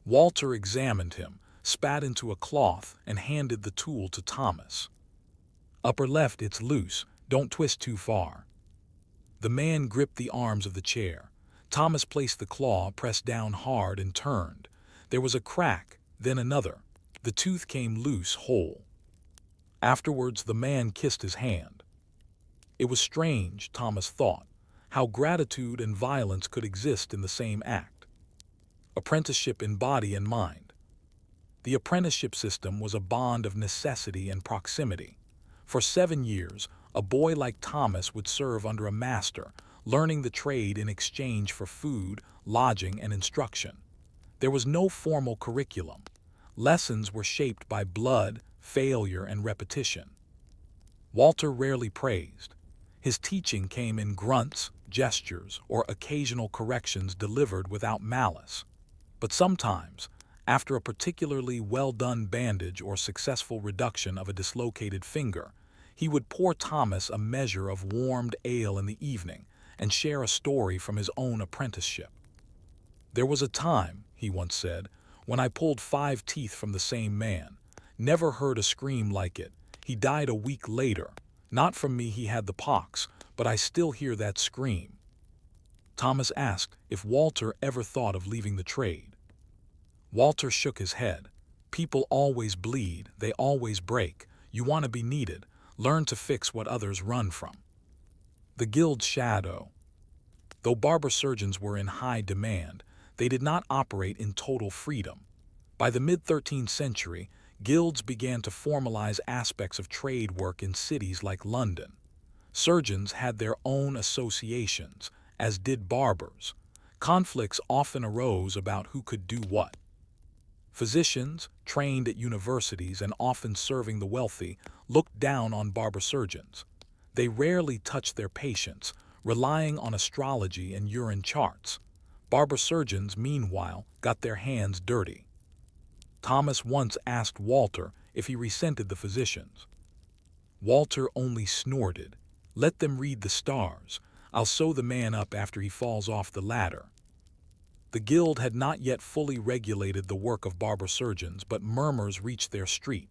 Walter examined him, spat into a cloth, and handed the tool to Thomas. "Upper left, it's loose. Don't twist too far." The man gripped the arms of the chair. Thomas placed the claw, pressed down hard, and turned. There was a crack, then another. The tooth came loose whole. Afterwards, the man kissed his hand. It was strange, Thomas thought, how gratitude and violence could exist in the same act. Apprenticeship in body and mind. The apprenticeship system was a bond of necessity and proximity. For 7 years, a boy like Thomas would serve under a master, learning the trade in exchange for food, lodging, and instruction. There was no formal curriculum. Lessons were shaped by blood, failure, and repetition. Walter rarely praised. His teaching came in grunts, gestures, or occasional corrections delivered without malice. But sometimes, after a particularly well-done bandage or successful reduction of a dislocated finger, he would pour Thomas a measure of warmed ale in the evening and share a story from his own apprenticeship. "There was a time," he once said, "when I pulled 5 teeth from the same man. Never heard a scream like it. He died a week later. Not from me, he had the pox, but I still hear that scream." Thomas asked if Walter ever thought of leaving the trade. Walter shook his head. "People always bleed, they always break. You want to be needed. Learn to fix what others run from." The guild's shadow. Though barber surgeons were in high demand, they did not operate in total freedom. By the mid-13th century, guilds began to formalize aspects of trade work in cities like London. Surgeons had their own associations, as did barbers. Conflicts often arose about who could do what. Physicians, trained at universities and often serving the wealthy, looked down on barber surgeons. They rarely touched their patients, relying on astrology and urine charts. Barber surgeons, meanwhile, got their hands dirty. Thomas once asked Walter if he resented the physicians. Walter only snorted. "Let them read the stars. I'll sew the man up after he falls off the ladder." The guild had not yet fully regulated the work of barber surgeons, but murmurs reached their street.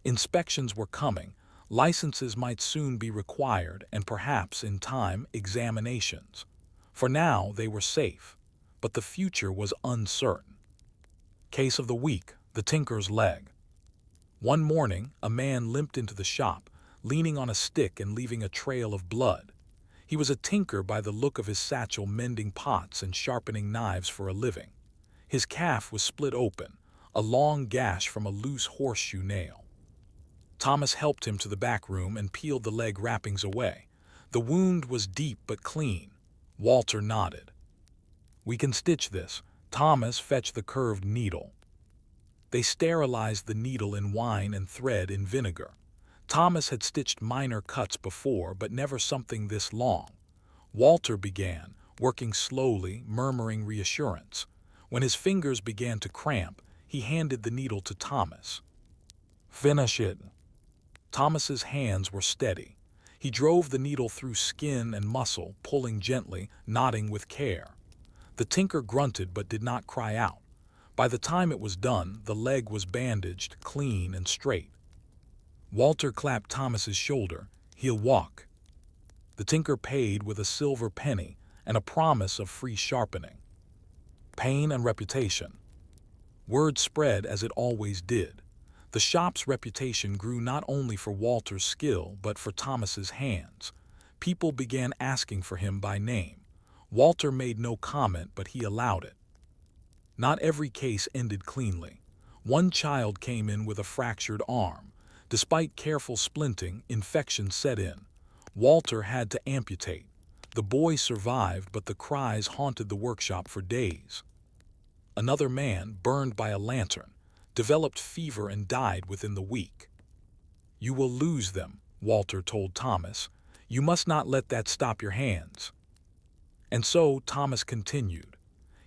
Inspections were coming, licenses might soon be required, and perhaps, in time, examinations. For now, they were safe, but the future was uncertain. Case of the week: the tinker's leg. One morning, a man limped into the shop, leaning on a stick and leaving a trail of blood. He was a tinker by the look of his satchel, mending pots and sharpening knives for a living. His calf was split open, a long gash from a loose horseshoe nail. Thomas helped him to the back room and peeled the leg wrappings away. The wound was deep but clean. Walter nodded. "We can stitch this." Thomas fetched the curved needle. They sterilized the needle in wine and thread in vinegar. Thomas had stitched minor cuts before, but never something this long. Walter began, working slowly, murmuring reassurance. When his fingers began to cramp, He handed the needle to Thomas. "Finish it." Thomas's hands were steady. He drove the needle through skin and muscle, pulling gently, nodding with care. The tinker grunted but did not cry out. By the time it was done, the leg was bandaged, clean and straight. Walter clapped Thomas's shoulder. "He'll walk." The tinker paid with a silver penny and a promise of free sharpening. Pain and reputation. Word spread as it always did. The shop's reputation grew not only for Walter's skill but for Thomas's hands. People began asking for him by name. Walter made no comment, but he allowed it. Not every case ended cleanly. One child came in with a fractured arm. Despite careful splinting, infection set in. Walter had to amputate. The boy survived, but the cries haunted the workshop for days. Another man, burned by a lantern, developed fever and died within the week. "You will lose them," Walter told Thomas. "You must not let that stop your hands." And so Thomas continued.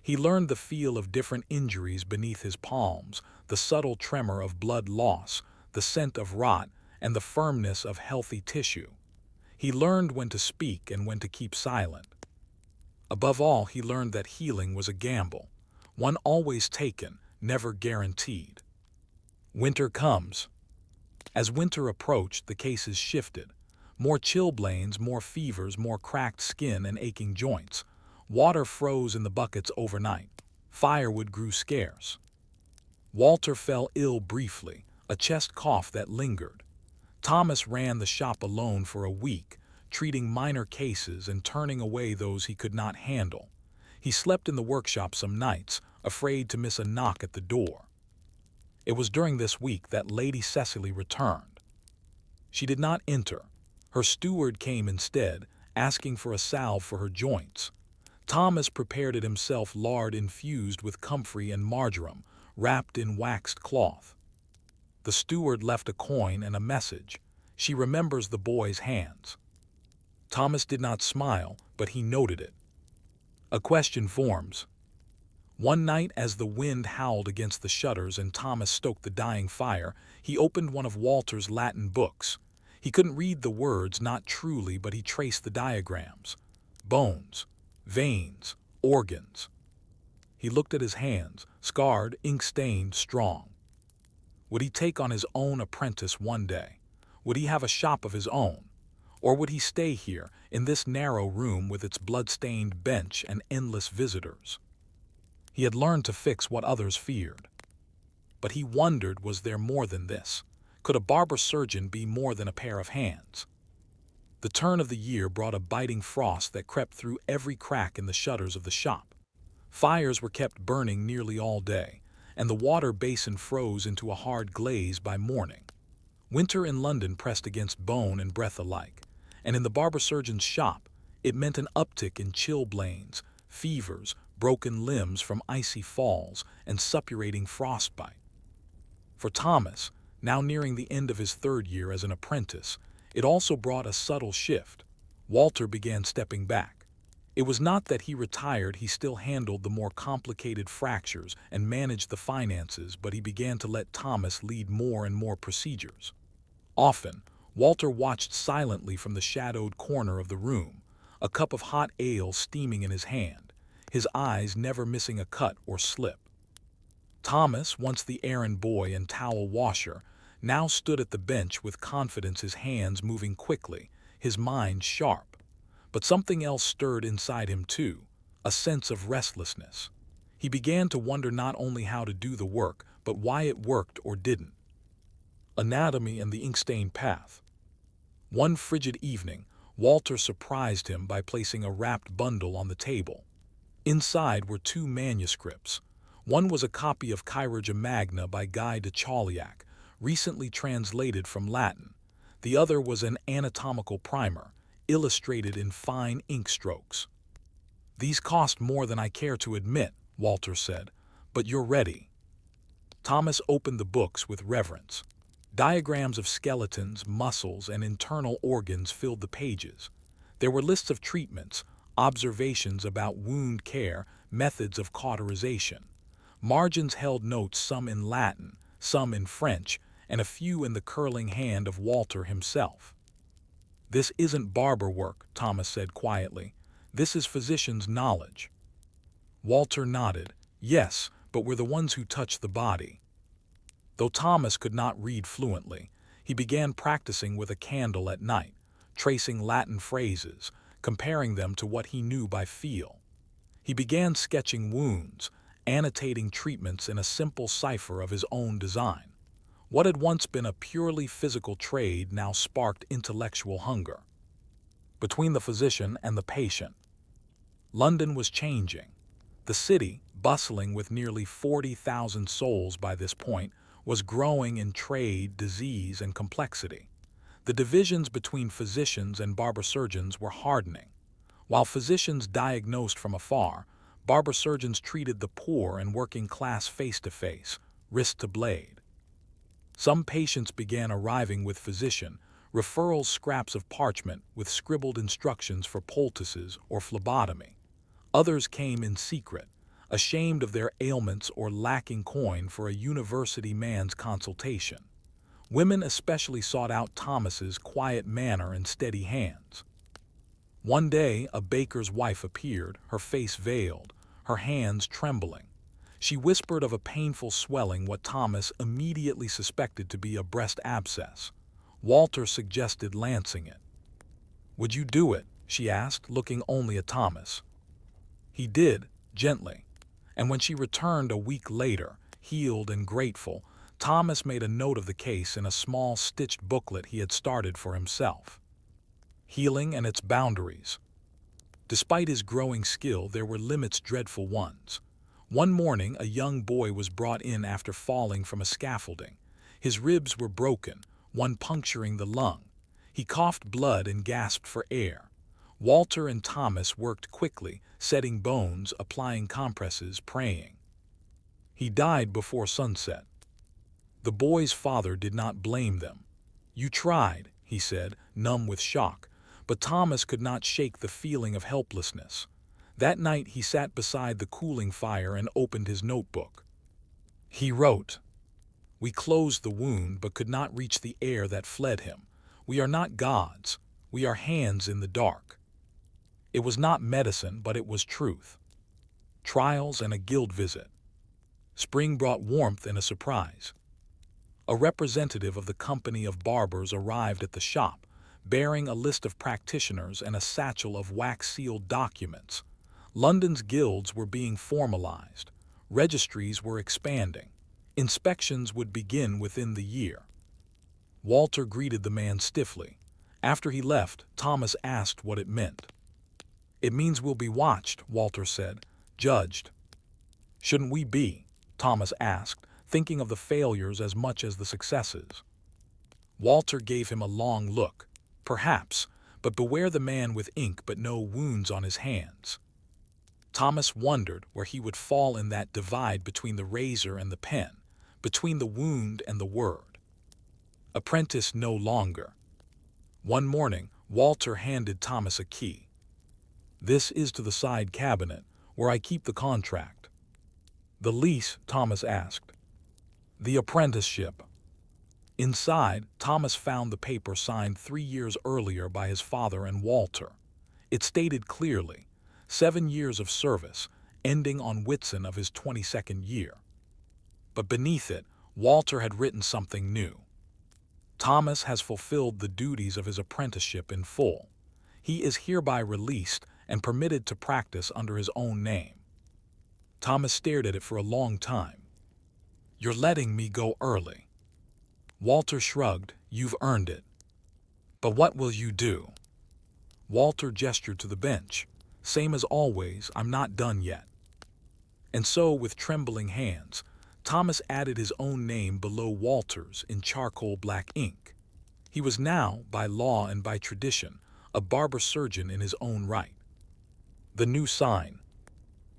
He learned the feel of different injuries beneath his palms, the subtle tremor of blood loss, the scent of rot, and the firmness of healthy tissue. He learned when to speak and when to keep silent. Above all, he learned that healing was a gamble, one always taken, never guaranteed. Winter comes. As winter approached, the cases shifted. More chilblains, more fevers, more cracked skin and aching joints. Water froze in the buckets overnight. Firewood grew scarce. Walter fell ill briefly, a chest cough that lingered. Thomas ran the shop alone for a week, treating minor cases and turning away those he could not handle. He slept in the workshop some nights, afraid to miss a knock at the door. It was during this week that Lady Cecily returned. She did not enter. Her steward came instead, asking for a salve for her joints. Thomas prepared it himself, lard infused with comfrey and marjoram, wrapped in waxed cloth. The steward left a coin and a message. "She remembers the boy's hands." Thomas did not smile, but he noted it. A question forms. One night, as the wind howled against the shutters and Thomas stoked the dying fire, he opened one of Walter's Latin books. He couldn't read the words, not truly, but he traced the diagrams. Bones, veins, organs. He looked at his hands, scarred, ink-stained, strong. Would he take on his own apprentice one day? Would he have a shop of his own? Or would he stay here, in this narrow room with its blood-stained bench and endless visitors? He had learned to fix what others feared. But he wondered, was there more than this? Could a barber-surgeon be more than a pair of hands? The turn of the year brought a biting frost that crept through every crack in the shutters of the shop. Fires were kept burning nearly all day, and the water basin froze into a hard glaze by morning. Winter in London pressed against bone and breath alike, and in the barber-surgeon's shop, it meant an uptick in chilblains, fevers, broken limbs from icy falls, and suppurating frostbite. For Thomas, now nearing the end of his third year as an apprentice, it also brought a subtle shift. Walter began stepping back. It was not that he retired, he still handled the more complicated fractures and managed the finances, but he began to let Thomas lead more and more procedures. Often, Walter watched silently from the shadowed corner of the room, a cup of hot ale steaming in his hand, his eyes never missing a cut or slip. Thomas, once the errand boy and towel washer, now stood at the bench with confidence, his hands moving quickly, his mind sharp. But something else stirred inside him too, a sense of restlessness. He began to wonder not only how to do the work, but why it worked or didn't. Anatomy and the ink-stained path. One frigid evening, Walter surprised him by placing a wrapped bundle on the table. Inside were two manuscripts. One was a copy of Chirurgia Magna by Guy de Chauliac, recently translated from Latin. The other was an anatomical primer, illustrated in fine ink strokes. "These cost more than I care to admit," Walter said, "but you're ready." Thomas opened the books with reverence. Diagrams of skeletons, muscles, and internal organs filled the pages. There were lists of treatments, observations about wound care, methods of cauterization. Margins held notes, some in Latin, some in French, and a few in the curling hand of Walter himself. "This isn't barber work," Thomas said quietly. "This is physician's knowledge." Walter nodded. "Yes, but we're the ones who touch the body." Though Thomas could not read fluently, he began practicing with a candle at night, tracing Latin phrases, comparing them to what he knew by feel. He began sketching wounds, annotating treatments in a simple cipher of his own design. What had once been a purely physical trade now sparked intellectual hunger. Between the physician and the patient, London was changing. The city, bustling with nearly 40,000 souls by this point, was growing in trade, disease, and complexity. The divisions between physicians and barber surgeons were hardening. While physicians diagnosed from afar, barber surgeons treated the poor and working class face to face, wrist to blade. Some patients began arriving with physician referrals, scraps of parchment with scribbled instructions for poultices or phlebotomy. Others came in secret, ashamed of their ailments or lacking coin for a university man's consultation. Women especially sought out Thomas's quiet manner and steady hands. One day, a baker's wife appeared, her face veiled, her hands trembling. She whispered of a painful swelling, what Thomas immediately suspected to be a breast abscess. Walter suggested lancing it. "Would you do it?" she asked, looking only at Thomas. He did, gently, and when she returned a week later, healed and grateful, Thomas made a note of the case in a small stitched booklet he had started for himself. Healing and its boundaries. Despite his growing skill, there were limits, dreadful ones. One morning, a young boy was brought in after falling from a scaffolding. His ribs were broken, one puncturing the lung. He coughed blood and gasped for air. Walter and Thomas worked quickly, setting bones, applying compresses, praying. He died before sunset. The boy's father did not blame them. "You tried," he said, numb with shock, but Thomas could not shake the feeling of helplessness. That night he sat beside the cooling fire and opened his notebook. He wrote, "We closed the wound but could not reach the air that fled him. We are not gods. We are hands in the dark." It was not medicine, but it was truth. Trials and a guild visit. Spring brought warmth and a surprise. A representative of the company of barbers arrived at the shop, bearing a list of practitioners and a satchel of wax-sealed documents. London's guilds were being formalized. Registries were expanding. Inspections would begin within the year. Walter greeted the man stiffly. After he left, Thomas asked what it meant. "It means we'll be watched," Walter said, "judged." "Shouldn't we be?" Thomas asked, thinking of the failures as much as the successes. Walter gave him a long look. "Perhaps, but beware the man with ink but no wounds on his hands." Thomas wondered where he would fall in that divide between the razor and the pen, between the wound and the word. Apprentice no longer. One morning, Walter handed Thomas a key. "This is to the side cabinet, where I keep the contract." "The lease?" Thomas asked. "The apprenticeship." Inside, Thomas found the paper signed 3 years earlier by his father and Walter. It stated clearly, 7 years of service, ending on Whitsun of his 22nd year. But beneath it, Walter had written something new. "Thomas has fulfilled the duties of his apprenticeship in full. He is hereby released and permitted to practice under his own name." Thomas stared at it for a long time. "You're letting me go early." Walter shrugged. "You've earned it." "But what will you do?" Walter gestured to the bench. "Same as always, I'm not done yet." And so, with trembling hands, Thomas added his own name below Walter's in charcoal black ink. He was now, by law and by tradition, a barber surgeon in his own right. The new sign.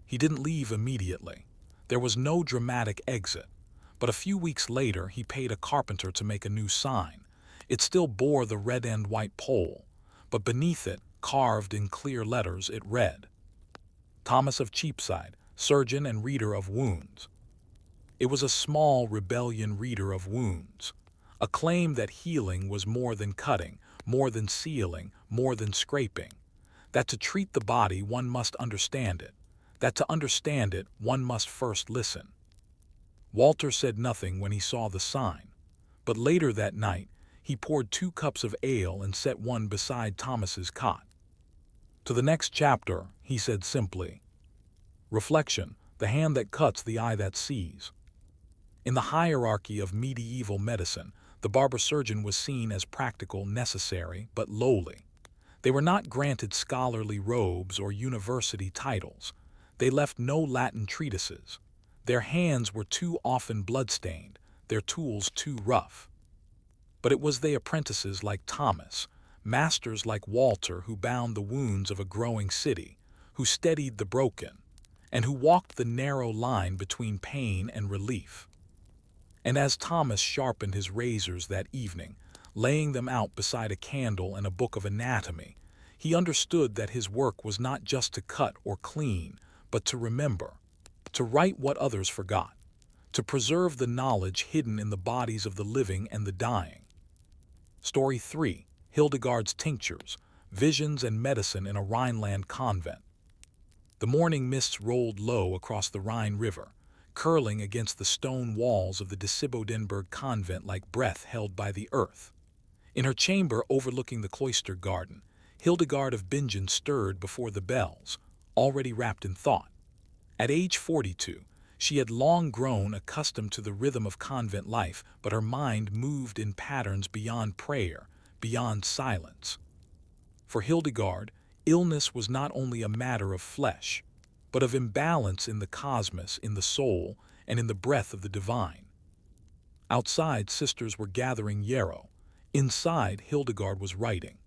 He didn't leave immediately. There was no dramatic exit. But a few weeks later, he paid a carpenter to make a new sign. It still bore the red and white pole, but beneath it, carved in clear letters, it read, "Thomas of Cheapside, surgeon and reader of wounds." It was a small rebellion reader of wounds, a claim that healing was more than cutting, more than sealing, more than scraping, that to treat the body one must understand it, that to understand it one must first listen. Walter said nothing when he saw the sign, but later that night he poured 2 cups of ale and set one beside Thomas's cot. To the next chapter, he said simply, "Reflection, the hand that cuts, the eye that sees." In the hierarchy of medieval medicine, the barber surgeon was seen as practical, necessary, but lowly. They were not granted scholarly robes or university titles. They left no Latin treatises. Their hands were too often bloodstained, their tools too rough. But it was they apprentices like Thomas, masters like Walter, who bound the wounds of a growing city, who steadied the broken, and who walked the narrow line between pain and relief. And as Thomas sharpened his razors that evening, laying them out beside a candle and a book of anatomy, he understood that his work was not just to cut or clean, but to remember, to write what others forgot, to preserve the knowledge hidden in the bodies of the living and the dying. Story 3. Hildegard's Tinctures, Visions and Medicine in a Rhineland Convent. The morning mists rolled low across the Rhine River, curling against the stone walls of the Disibodenberg convent like breath held by the earth. In her chamber overlooking the cloister garden, Hildegard of Bingen stirred before the bells, already wrapped in thought. At age 42, she had long grown accustomed to the rhythm of convent life, but her mind moved in patterns beyond prayer, beyond silence. For Hildegard, illness was not only a matter of flesh, but of imbalance in the cosmos, in the soul, and in the breath of the divine. Outside, sisters were gathering yarrow. Inside, Hildegard was writing.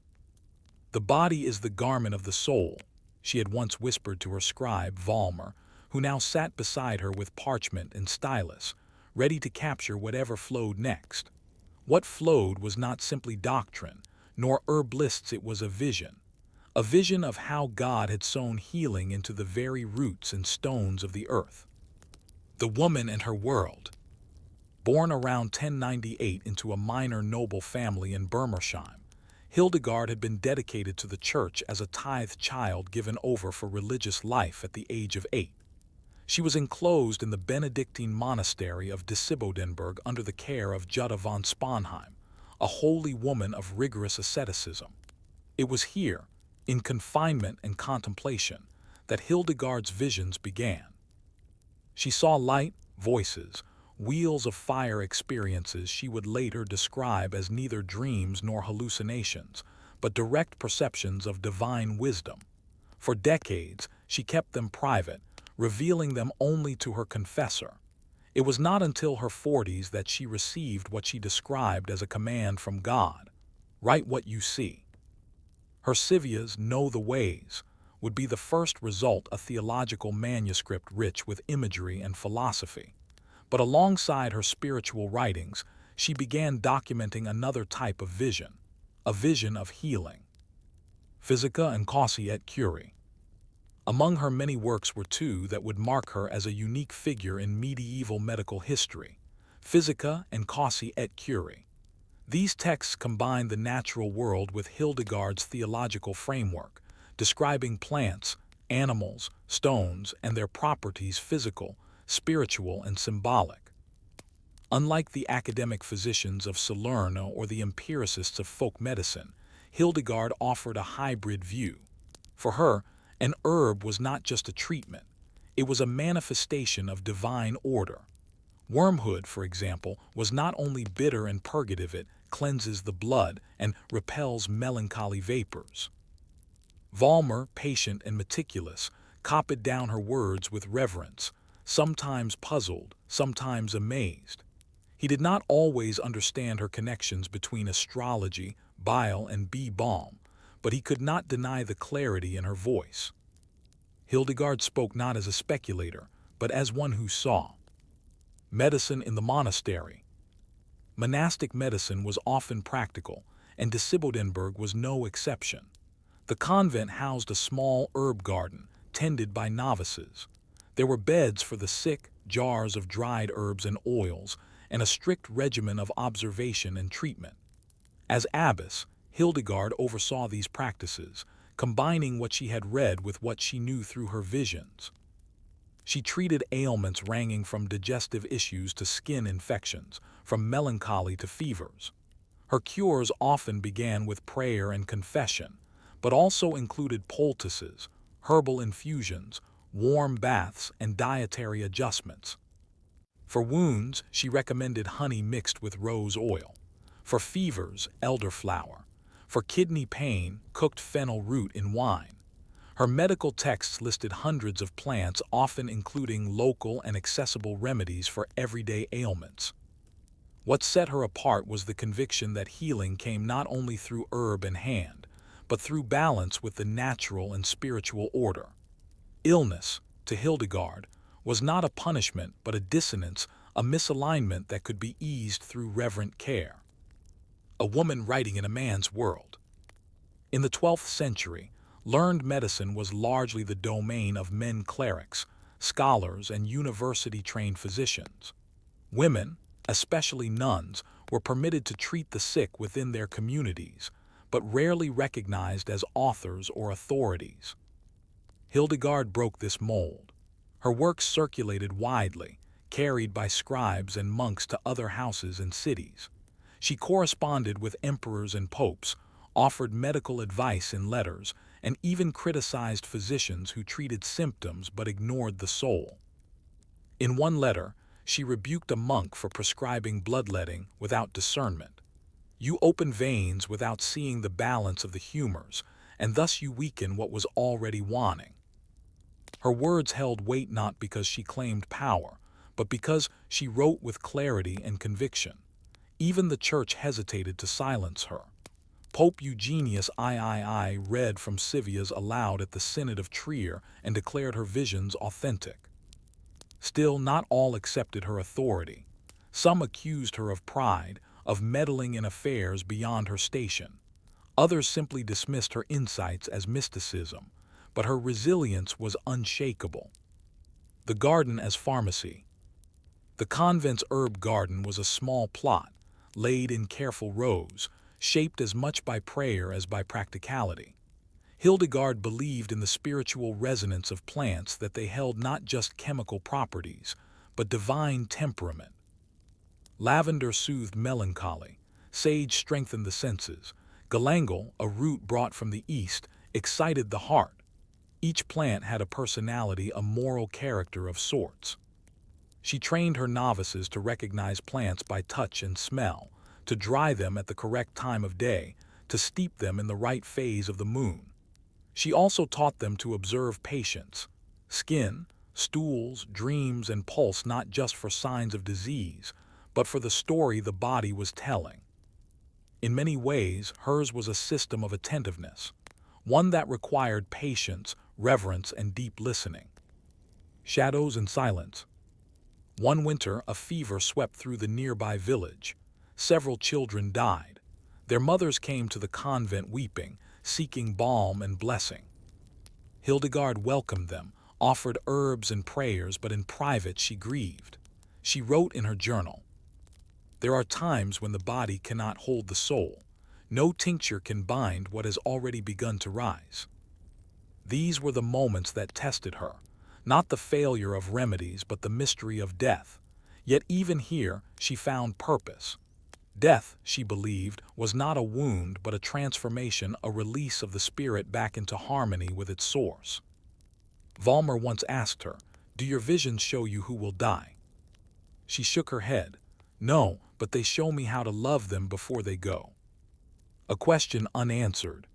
"The body is the garment of the soul," she had once whispered to her scribe, Valmer, who now sat beside her with parchment and stylus, ready to capture whatever flowed next. What flowed was not simply doctrine, nor herb lists, it was a vision of how God had sown healing into the very roots and stones of the earth. The woman and her world. Born around 1098 into a minor noble family in Bermersheim, Hildegard had been dedicated to the church as a tithe child given over for religious life at the age of 8. She was enclosed in the Benedictine monastery of Disibodenberg under the care of Jutta von Sponheim, a holy woman of rigorous asceticism. It was here, in confinement and contemplation, that Hildegard's visions began. She saw light, voices, wheels of fire, experiences she would later describe as neither dreams nor hallucinations, but direct perceptions of divine wisdom. For decades, she kept them private, revealing them only to her confessor. It was not until her 40s that she received what she described as a command from God: "Write what you see." Her Civias, Know the Ways, would be the first result, a theological manuscript rich with imagery and philosophy. But alongside her spiritual writings, she began documenting another type of vision, a vision of healing. Physica and Causae et Curie. Among her many works were 2 that would mark her as a unique figure in medieval medical history: Physica and Causae et Curie. These texts combine the natural world with Hildegard's theological framework, describing plants, animals, stones, and their properties, physical, spiritual, and symbolic. Unlike the academic physicians of Salerno or the empiricists of folk medicine, Hildegard offered a hybrid view. For her, an herb was not just a treatment, it was a manifestation of divine order. Wormwood, for example, was not only bitter and purgative, it cleanses the blood and repels melancholy vapors. Valmer, patient and meticulous, copied down her words with reverence, sometimes puzzled, sometimes amazed. He did not always understand her connections between astrology, bile, and bee balm, but he could not deny the clarity in her voice. Hildegard spoke not as a speculator, but as one who saw. Medicine in the monastery. Monastic medicine was often practical, and Disibodenberg was no exception. The convent housed a small herb garden, tended by novices. There were beds for the sick, jars of dried herbs and oils, and a strict regimen of observation and treatment. As abbess, Hildegard oversaw these practices, combining what she had read with what she knew through her visions. She treated ailments ranging from digestive issues to skin infections, from melancholy to fevers. Her cures often began with prayer and confession, but also included poultices, herbal infusions, warm baths, and dietary adjustments. For wounds, she recommended honey mixed with rose oil. For fevers, elderflower. For kidney pain, cooked fennel root in wine. Her medical texts listed hundreds of plants, often including local and accessible remedies for everyday ailments. What set her apart was the conviction that healing came not only through herb and hand, but through balance with the natural and spiritual order. Illness, to Hildegard, was not a punishment but a dissonance, a misalignment that could be eased through reverent care. A woman writing in a man's world. In the 12th century, learned medicine was largely the domain of men clerics, scholars, and university-trained physicians. Women, especially nuns, were permitted to treat the sick within their communities, but rarely recognized as authors or authorities. Hildegard broke this mold. Her works circulated widely, carried by scribes and monks to other houses and cities. She corresponded with emperors and popes, offered medical advice in letters, and even criticized physicians who treated symptoms but ignored the soul. In one letter, she rebuked a monk for prescribing bloodletting without discernment. You open veins without seeing the balance of the humors, and thus you weaken what was already waning. Her words held weight not because she claimed power, but because she wrote with clarity and conviction. Even the church hesitated to silence her. Pope Eugenius III read from Scivias aloud at the Synod of Trier and declared her visions authentic. Still, not all accepted her authority. Some accused her of pride, of meddling in affairs beyond her station. Others simply dismissed her insights as mysticism, but her resilience was unshakable. The garden as pharmacy. The convent's herb garden was a small plot, laid in careful rows, shaped as much by prayer as by practicality. Hildegard believed in the spiritual resonance of plants, that they held not just chemical properties, but divine temperament. Lavender soothed melancholy, sage strengthened the senses, galangal, a root brought from the east, excited the heart. Each plant had a personality, a moral character of sorts. She trained her novices to recognize plants by touch and smell, to dry them at the correct time of day, to steep them in the right phase of the moon. She also taught them to observe patients, skin, stools, dreams, and pulse, not just for signs of disease, but for the story the body was telling. In many ways, hers was a system of attentiveness, one that required patience, reverence, and deep listening. Shadows and silence. One winter, a fever swept through the nearby village. Several children died. Their mothers came to the convent weeping, seeking balm and blessing. Hildegard welcomed them, offered herbs and prayers, but in private she grieved. She wrote in her journal, "There are times when the body cannot hold the soul. No tincture can bind what has already begun to rise." These were the moments that tested her, not the failure of remedies, but the mystery of death. Yet even here, she found purpose. Death, she believed, was not a wound but a transformation, a release of the spirit back into harmony with its source. Valmer once asked her, "Do your visions show you who will die?" She shook her head. "No, but they show me how to love them before they go." A question unanswered.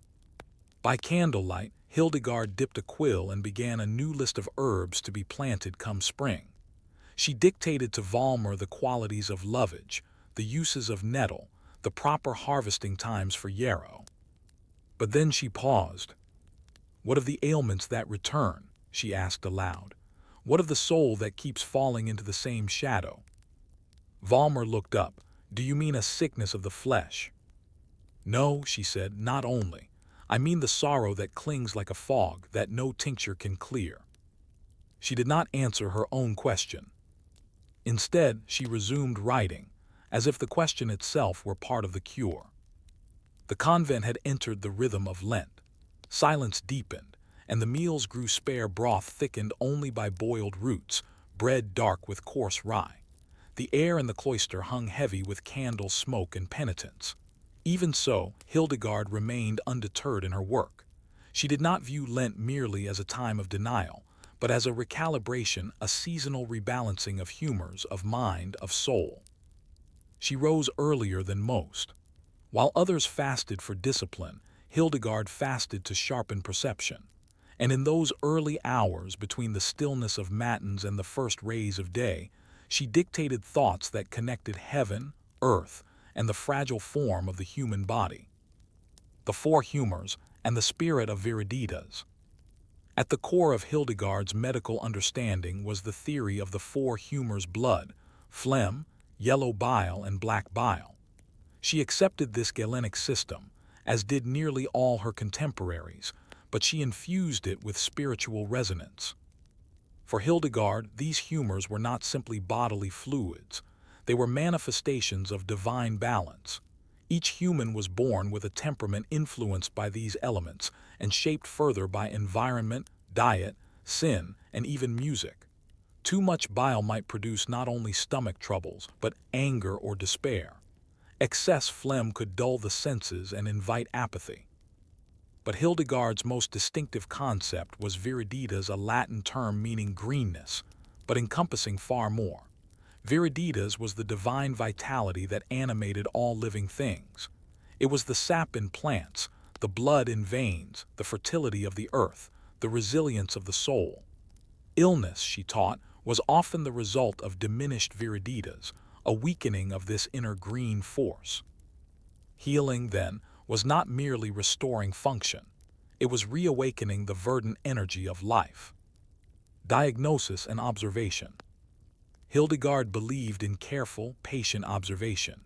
By candlelight, Hildegard dipped a quill and began a new list of herbs to be planted come spring. She dictated to Valmer the qualities of lovage, the uses of nettle, the proper harvesting times for yarrow. But then she paused. "What of the ailments that return?" she asked aloud. "What of the soul that keeps falling into the same shadow?" Valmer looked up. "Do you mean a sickness of the flesh?" "No," she said, "not only. I mean the sorrow that clings like a fog that no tincture can clear." She did not answer her own question. Instead, she resumed writing, as if the question itself were part of the cure. The convent had entered the rhythm of Lent. Silence deepened, and the meals grew spare, broth thickened only by boiled roots, bread dark with coarse rye. The air in the cloister hung heavy with candle smoke and penitence. Even so, Hildegard remained undeterred in her work. She did not view Lent merely as a time of denial, but as a recalibration, a seasonal rebalancing of humors, of mind, of soul. She rose earlier than most. While others fasted for discipline, Hildegard fasted to sharpen perception. And in those early hours between the stillness of matins and the first rays of day, she dictated thoughts that connected heaven, earth, and the fragile form of the human body. The four humors and the spirit of Viriditas. At the core of Hildegard's medical understanding was the theory of the four humors: blood, phlegm, yellow bile, and black bile. She accepted this Galenic system, as did nearly all her contemporaries, but she infused it with spiritual resonance. For Hildegard, these humors were not simply bodily fluids. They were manifestations of divine balance. Each human was born with a temperament influenced by these elements and shaped further by environment, diet, sin, and even music. Too much bile might produce not only stomach troubles, but anger or despair. Excess phlegm could dull the senses and invite apathy. But Hildegard's most distinctive concept was viriditas, a Latin term meaning greenness, but encompassing far more. Viriditas was the divine vitality that animated all living things. It was the sap in plants, the blood in veins, the fertility of the earth, the resilience of the soul. Illness, she taught, was often the result of diminished viriditas, a weakening of this inner green force. Healing, then, was not merely restoring function. It was reawakening the verdant energy of life. Diagnosis and observation. Hildegard believed in careful, patient observation.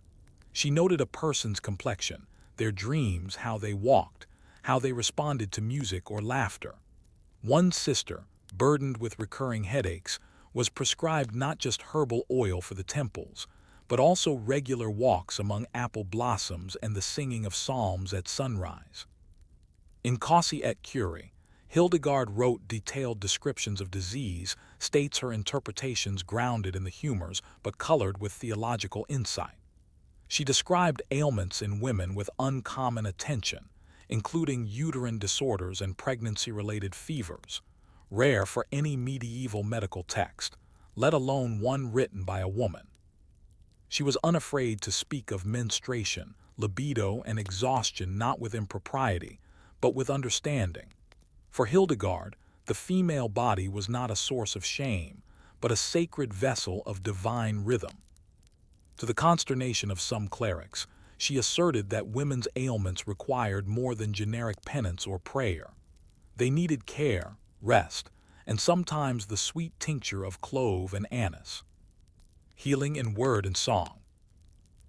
She noted a person's complexion, their dreams, how they walked, how they responded to music or laughter. One sister, burdened with recurring headaches, was prescribed not just herbal oil for the temples, but also regular walks among apple blossoms and the singing of psalms at sunrise. In Causae et Curae, Hildegard wrote detailed descriptions of disease, states her interpretations grounded in the humors but colored with theological insight. She described ailments in women with uncommon attention, including uterine disorders and pregnancy-related fevers, rare for any medieval medical text, let alone one written by a woman. She was unafraid to speak of menstruation, libido, and exhaustion not with impropriety, but with understanding. For Hildegard, the female body was not a source of shame, but a sacred vessel of divine rhythm. To the consternation of some clerics, she asserted that women's ailments required more than generic penance or prayer. They needed care, rest, and sometimes the sweet tincture of clove and anise. Healing in word and song.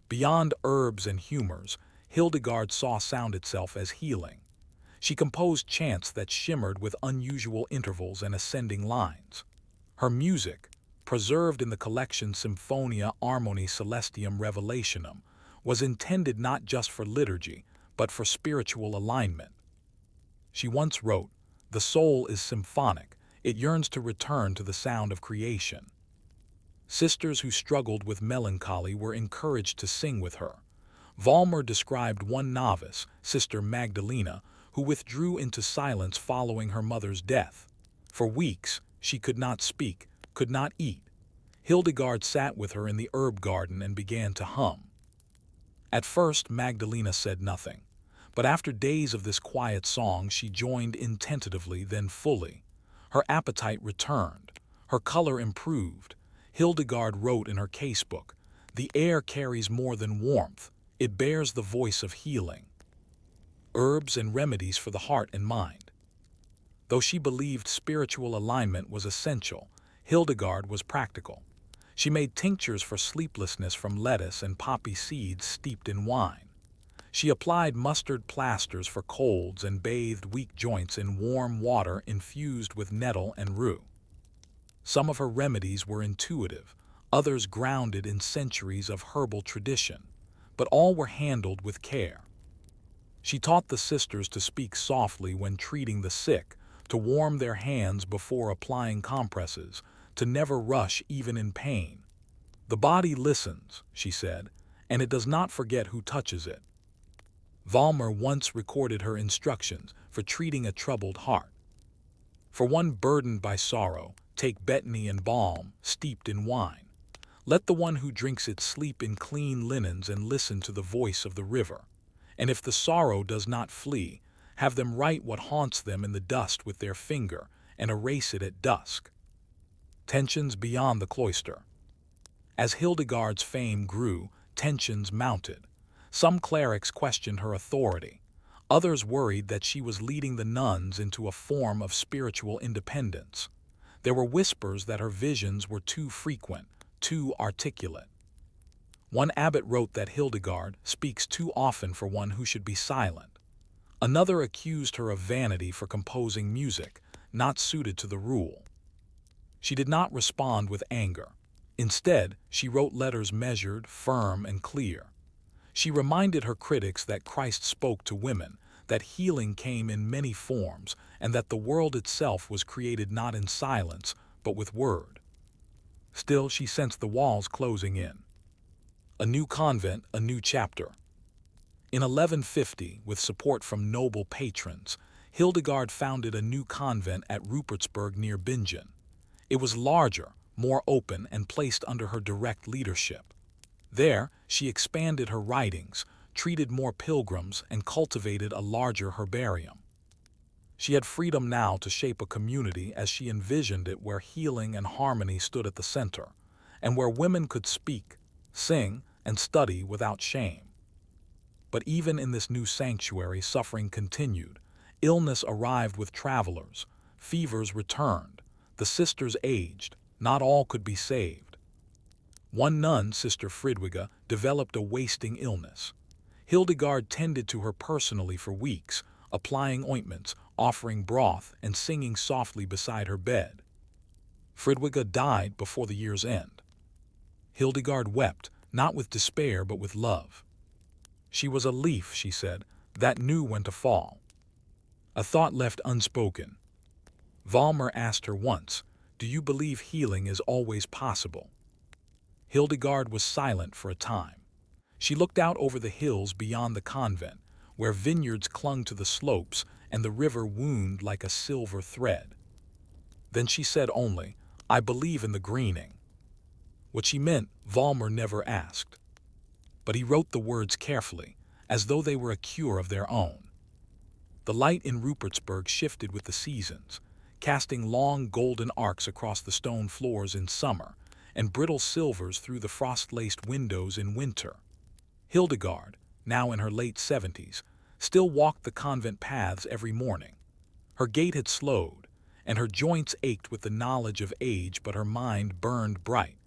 Beyond herbs and humors, Hildegard saw sound itself as healing. She composed chants that shimmered with unusual intervals and ascending lines. Her music, preserved in the collection Symphonia Harmoni Celestium Revelationum, was intended not just for liturgy, but for spiritual alignment. She once wrote, "The soul is symphonic, it yearns to return to the sound of creation." Sisters who struggled with melancholy were encouraged to sing with her. Vollmer described one novice, Sister Magdalena, who withdrew into silence following her mother's death. For weeks, she could not speak, could not eat. Hildegard sat with her in the herb garden and began to hum. At first, Magdalena said nothing, but after days of this quiet song, she joined in tentatively, then fully. Her appetite returned, her color improved. Hildegard wrote in her casebook, "The air carries more than warmth, it bears the voice of healing." Herbs and remedies for the heart and mind. Though she believed spiritual alignment was essential, Hildegard was practical. She made tinctures for sleeplessness from lettuce and poppy seeds steeped in wine. She applied mustard plasters for colds and bathed weak joints in warm water infused with nettle and rue. Some of her remedies were intuitive, others grounded in centuries of herbal tradition, but all were handled with care. She taught the sisters to speak softly when treating the sick, to warm their hands before applying compresses, to never rush even in pain. The body listens, she said, and it does not forget who touches it. Valmer once recorded her instructions for treating a troubled heart. For one burdened by sorrow, take betony and balm, steeped in wine. Let the one who drinks it sleep in clean linens and listen to the voice of the river. And if the sorrow does not flee, have them write what haunts them in the dust with their finger and erase it at dusk. Tensions beyond the cloister. As Hildegard's fame grew, tensions mounted. Some clerics questioned her authority. Others worried that she was leading the nuns into a form of spiritual independence. There were whispers that her visions were too frequent, too articulate. One abbot wrote that Hildegard speaks too often for one who should be silent. Another accused her of vanity for composing music, not suited to the rule. She did not respond with anger. Instead, she wrote letters measured, firm, and clear. She reminded her critics that Christ spoke to women, that healing came in many forms, and that the world itself was created not in silence, but with word. Still, she sensed the walls closing in. A new convent, a new chapter. In 1150, with support from noble patrons, Hildegard founded a new convent at Rupertsberg near Bingen. It was larger, more open, and placed under her direct leadership. There, she expanded her writings, treated more pilgrims, and cultivated a larger herbarium. She had freedom now to shape a community as she envisioned it, where healing and harmony stood at the center, and where women could speak, sing, and study without shame. But even in this new sanctuary, suffering continued. Illness arrived with travelers, fevers returned, the sisters aged, not all could be saved. One nun, Sister Fridwiga, developed a wasting illness. Hildegard tended to her personally for weeks, applying ointments, offering broth, and singing softly beside her bed. Fridwiga died before the year's end. Hildegard wept, not with despair but with love. She was a leaf, she said, that knew when to fall. A thought left unspoken. Valmer asked her once, "Do you believe healing is always possible?" Hildegard was silent for a time. She looked out over the hills beyond the convent, where vineyards clung to the slopes and the river wound like a silver thread. Then she said only, "I believe in the greening." What she meant, Valmer never asked. But he wrote the words carefully, as though they were a cure of their own. The light in Rupertsberg shifted with the seasons, casting long golden arcs across the stone floors in summer, and brittle silvers through the frost-laced windows in winter. Hildegard, now in her late 70s, still walked the convent paths every morning. Her gait had slowed, and her joints ached with the knowledge of age, but her mind burned bright,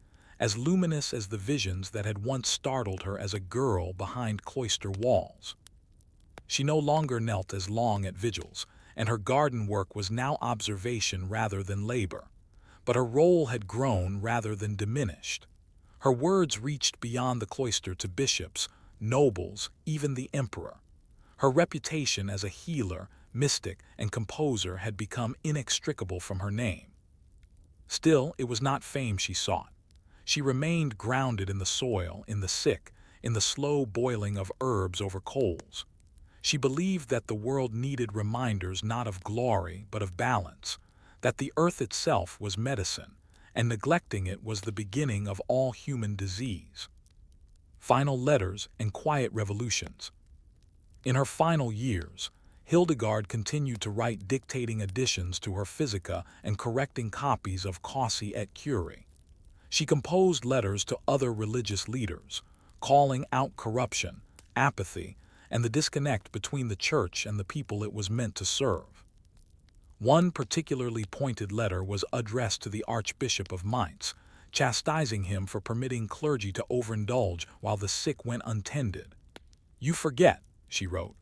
as luminous as the visions that had once startled her as a girl behind cloister walls. She no longer knelt as long at vigils, and her garden work was now observation rather than labor. But her role had grown rather than diminished. Her words reached beyond the cloister to bishops, nobles, even the emperor. Her reputation as a healer, mystic, and composer had become inextricable from her name. Still, it was not fame she sought. She remained grounded in the soil, in the sick, in the slow boiling of herbs over coals. She believed that the world needed reminders not of glory but of balance, that the earth itself was medicine, and neglecting it was the beginning of all human disease. Final letters and quiet revolutions. In her final years, Hildegard continued to write dictating additions to her Physica and correcting copies of Causae et Curae. She composed letters to other religious leaders, calling out corruption, apathy, and the disconnect between the church and the people it was meant to serve. One particularly pointed letter was addressed to the Archbishop of Mainz, chastising him for permitting clergy to overindulge while the sick went untended. "You forget," she wrote,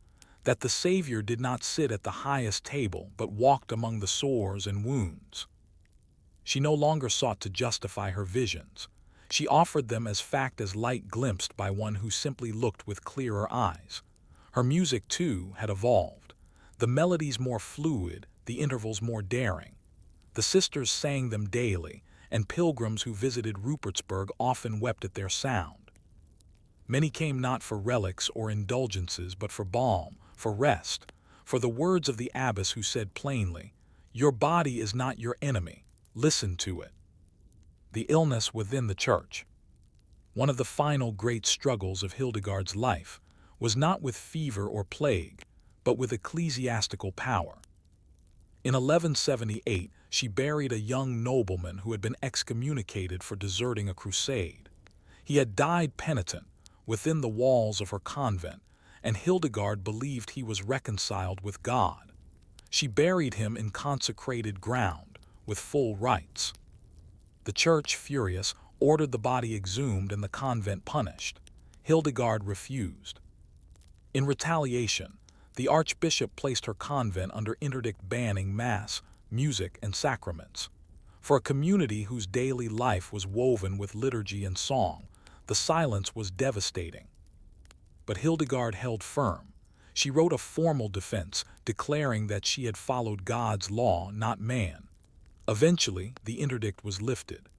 "that the Savior did not sit at the highest table but walked among the sores and wounds." She no longer sought to justify her visions. She offered them as fact as light glimpsed by one who simply looked with clearer eyes. Her music, too, had evolved. The melodies more fluid, the intervals more daring. The sisters sang them daily, and pilgrims who visited Rupertsburg often wept at their sound. Many came not for relics or indulgences, but for balm, for rest, for the words of the abbess who said plainly, "Your body is not your enemy. Listen to it." The illness within the church. One of the final great struggles of Hildegard's life was not with fever or plague, but with ecclesiastical power. In 1178, she buried a young nobleman who had been excommunicated for deserting a crusade. He had died penitent within the walls of her convent, and Hildegard believed he was reconciled with God. She buried him in consecrated ground, with full rites. The church, furious, ordered the body exhumed and the convent punished. Hildegard refused. In retaliation, the archbishop placed her convent under interdict banning mass, music, and sacraments. For a community whose daily life was woven with liturgy and song, the silence was devastating. But Hildegard held firm. She wrote a formal defense, declaring that she had followed God's law, not man. Eventually, the interdict was lifted.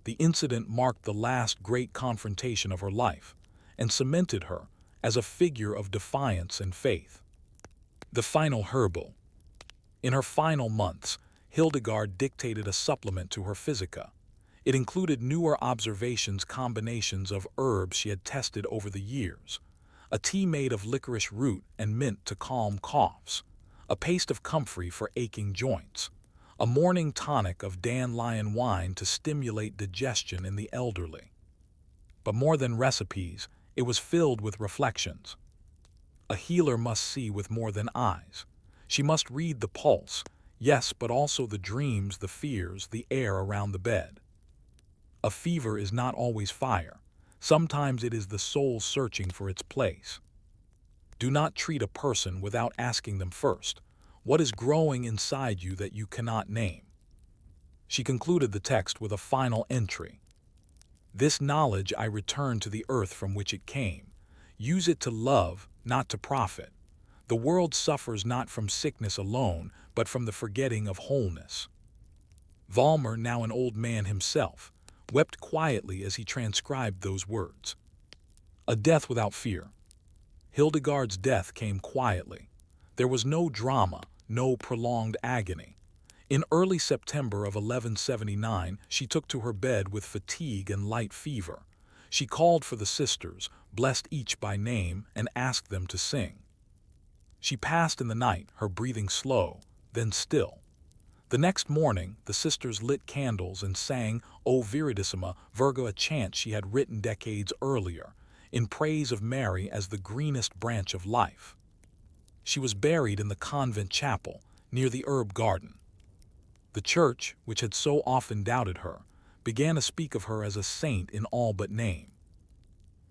The incident marked the last great confrontation of her life, and cemented her as a figure of defiance and faith. The final herbal. In her final months, Hildegard dictated a supplement to her Physica. It included newer observations, combinations of herbs she had tested over the years, a tea made of licorice root and mint to calm coughs, a paste of comfrey for aching joints, a morning tonic of dandelion wine to stimulate digestion in the elderly. But more than recipes, it was filled with reflections. A healer must see with more than eyes. She must read the pulse, yes, but also the dreams, the fears, the air around the bed. A fever is not always fire. Sometimes it is the soul searching for its place. Do not treat a person without asking them first, what is growing inside you that you cannot name? She concluded the text with a final entry. This knowledge I return to the earth from which it came. Use it to love, not to profit. The world suffers not from sickness alone, but from the forgetting of wholeness. Valmer, now an old man himself, wept quietly as he transcribed those words. A death without fear. Hildegard's death came quietly. There was no drama, no prolonged agony. In early September of 1179, she took to her bed with fatigue and light fever. She called for the sisters, blessed each by name, and asked them to sing. She passed in the night, her breathing slow, then still. The next morning, the sisters lit candles and sang O Viridissima Virgo, a chant she had written decades earlier, in praise of Mary as the greenest branch of life. She was buried in the convent chapel, near the herb garden. The church, which had so often doubted her, began to speak of her as a saint in all but name.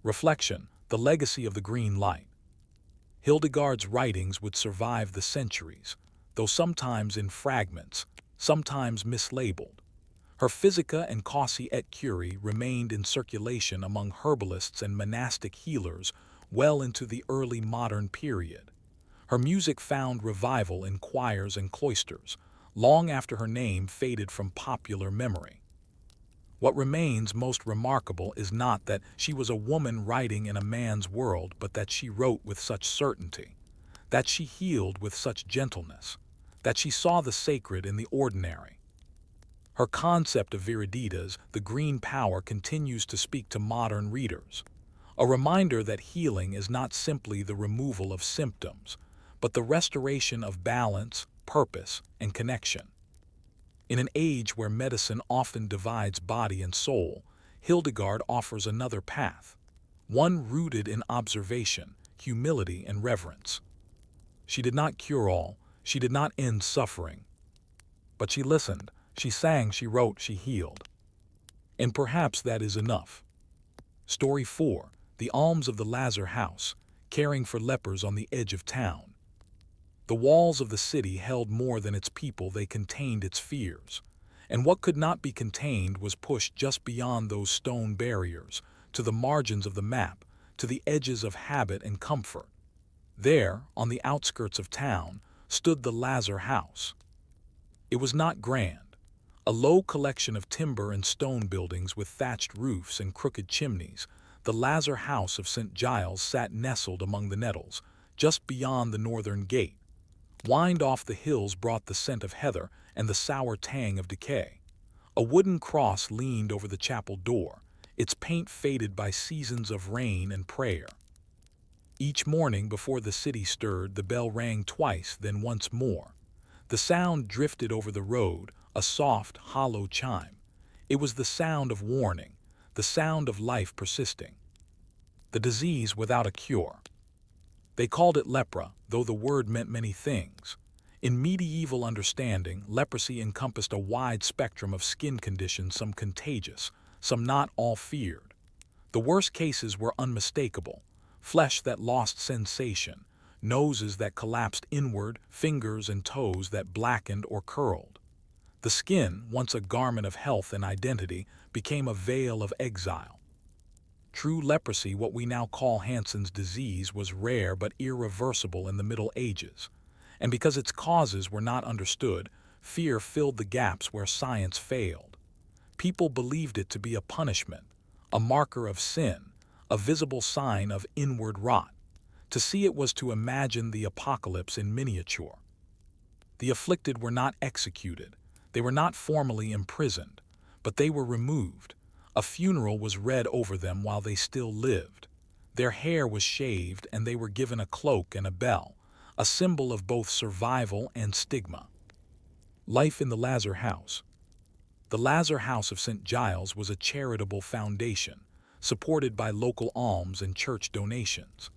Reflection, the legacy of the green light. Hildegard's writings would survive the centuries, though sometimes in fragments, sometimes mislabeled. Her Physica and Causae et Curae remained in circulation among herbalists and monastic healers well into the early modern period. Her music found revival in choirs and cloisters, long after her name faded from popular memory. What remains most remarkable is not that she was a woman writing in a man's world, but that she wrote with such certainty, that she healed with such gentleness, that she saw the sacred in the ordinary. Her concept of viriditas, the green power, continues to speak to modern readers, a reminder that healing is not simply the removal of symptoms, but the restoration of balance, purpose, and connection. In an age where medicine often divides body and soul, Hildegard offers another path, one rooted in observation, humility, and reverence. She did not cure all, she did not end suffering, but she listened, she sang, she wrote, she healed. And perhaps that is enough. Story 4. The Alms of the Lazar House, caring for lepers on the edge of town. The walls of the city held more than its people, they contained its fears. and what could not be contained was pushed just beyond those stone barriers, to the margins of the map, to the edges of habit and comfort. There, on the outskirts of town, stood the Lazar House. It was not grand. A low collection of timber and stone buildings with thatched roofs and crooked chimneys, the Lazar House of St. Giles sat nestled among the nettles, just beyond the northern gate. Wind off the hills brought the scent of heather and the sour tang of decay. A wooden cross leaned over the chapel door, its paint faded by seasons of rain and prayer. Each morning before the city stirred, the bell rang twice, then once more. The sound drifted over the road, a soft, hollow chime. It was the sound of warning, the sound of life persisting. The disease without a cure. They called it lepra, though the word meant many things. In medieval understanding, leprosy encompassed a wide spectrum of skin conditions, some contagious, some not, all feared. The worst cases were unmistakable: flesh that lost sensation, noses that collapsed inward, fingers and toes that blackened or curled. The skin, once a garment of health and identity, became a veil of exile. True leprosy, what we now call Hansen's disease, was rare but irreversible in the Middle Ages. And because its causes were not understood, fear filled the gaps where science failed. People believed it to be a punishment, a marker of sin, a visible sign of inward rot. To see it was to imagine the apocalypse in miniature. The afflicted were not executed. They were not formally imprisoned, but they were removed. A funeral was read over them while they still lived. Their hair was shaved and they were given a cloak and a bell, a symbol of both survival and stigma. Life in the Lazar House. The Lazar House of St. Giles was a charitable foundation, supported by local alms and church donations.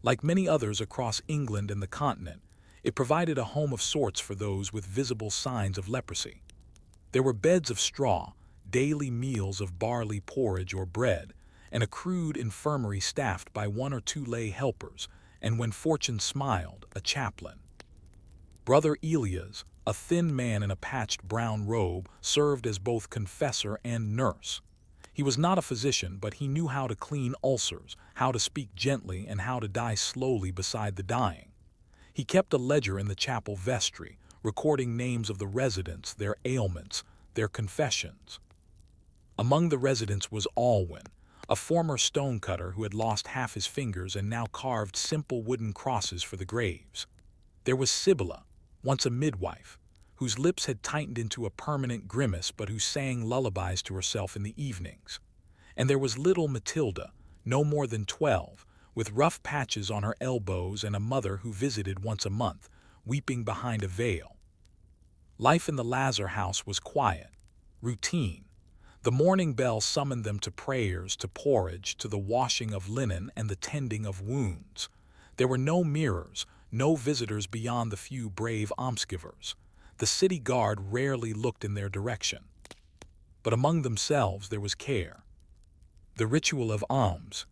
Like many others across England and the continent, it provided a home of sorts for those with visible signs of leprosy. There were beds of straw, daily meals of barley porridge or bread, and a crude infirmary staffed by 1 or 2 lay helpers, and when fortune smiled, a chaplain. Brother Elias, a thin man in a patched brown robe, served as both confessor and nurse. He was not a physician, but he knew how to clean ulcers, how to speak gently, and how to die slowly beside the dying. He kept a ledger in the chapel vestry, recording names of the residents, their ailments, their confessions. Among the residents was Alwyn, a former stonecutter who had lost half his fingers and now carved simple wooden crosses for the graves. There was Sibylla, once a midwife, whose lips had tightened into a permanent grimace but who sang lullabies to herself in the evenings. And there was little Matilda, no more than 12, with rough patches on her elbows and a mother who visited once a month, weeping behind a veil. Life in the Lazar House was quiet, routine. The morning bell summoned them to prayers, to porridge, to the washing of linen and the tending of wounds. There were no mirrors, no visitors beyond the few brave almsgivers. The city guard rarely looked in their direction. But among themselves there was care. The ritual of alms.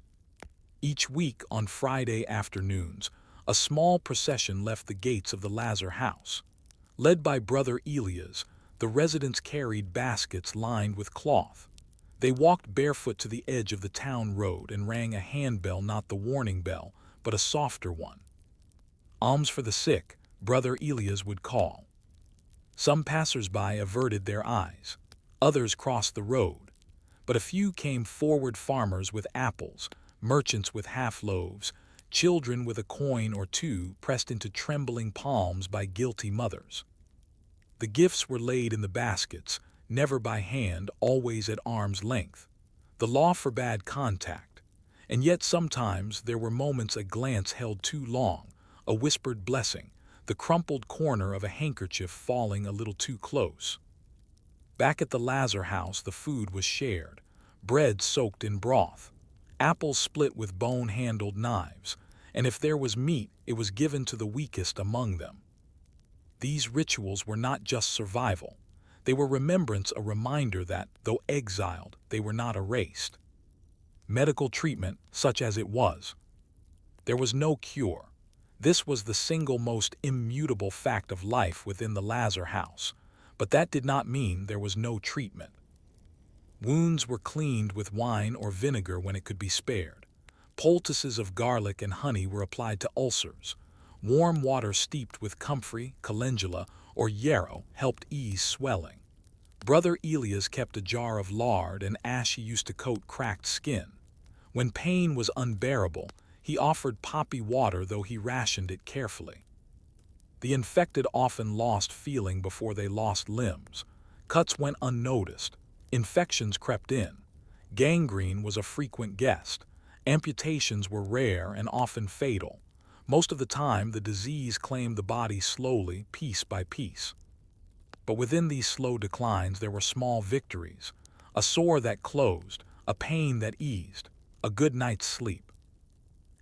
Each week on Friday afternoons, a small procession left the gates of the Lazar House. Led by Brother Elias, the residents carried baskets lined with cloth. They walked barefoot to the edge of the town road and rang a handbell, not the warning bell, but a softer one. Alms for the sick, Brother Elias would call. Some passers-by averted their eyes. Others crossed the road. But a few came forward, farmers with apples, merchants with half-loaves, children with a coin or two pressed into trembling palms by guilty mothers. The gifts were laid in the baskets, never by hand, always at arm's length. The law forbade contact, and yet sometimes there were moments a glance held too long, a whispered blessing, the crumpled corner of a handkerchief falling a little too close. Back at the Lazar House, the food was shared, bread soaked in broth, apples split with bone-handled knives, and if there was meat, it was given to the weakest among them. These rituals were not just survival. They were remembrance, a reminder that, though exiled, they were not erased. Medical treatment, such as it was. There was no cure. This was the single most immutable fact of life within the Lazar House. But that did not mean there was no treatment. Wounds were cleaned with wine or vinegar when it could be spared. Poultices of garlic and honey were applied to ulcers. Warm water steeped with comfrey, calendula, or yarrow helped ease swelling. Brother Elias kept a jar of lard and ash he used to coat cracked skin. When pain was unbearable, he offered poppy water, though he rationed it carefully. The infected often lost feeling before they lost limbs. Cuts went unnoticed. Infections crept in. Gangrene was a frequent guest. Amputations were rare and often fatal. Most of the time, the disease claimed the body slowly, piece by piece. But within these slow declines, there were small victories. A sore that closed, a pain that eased, a good night's sleep.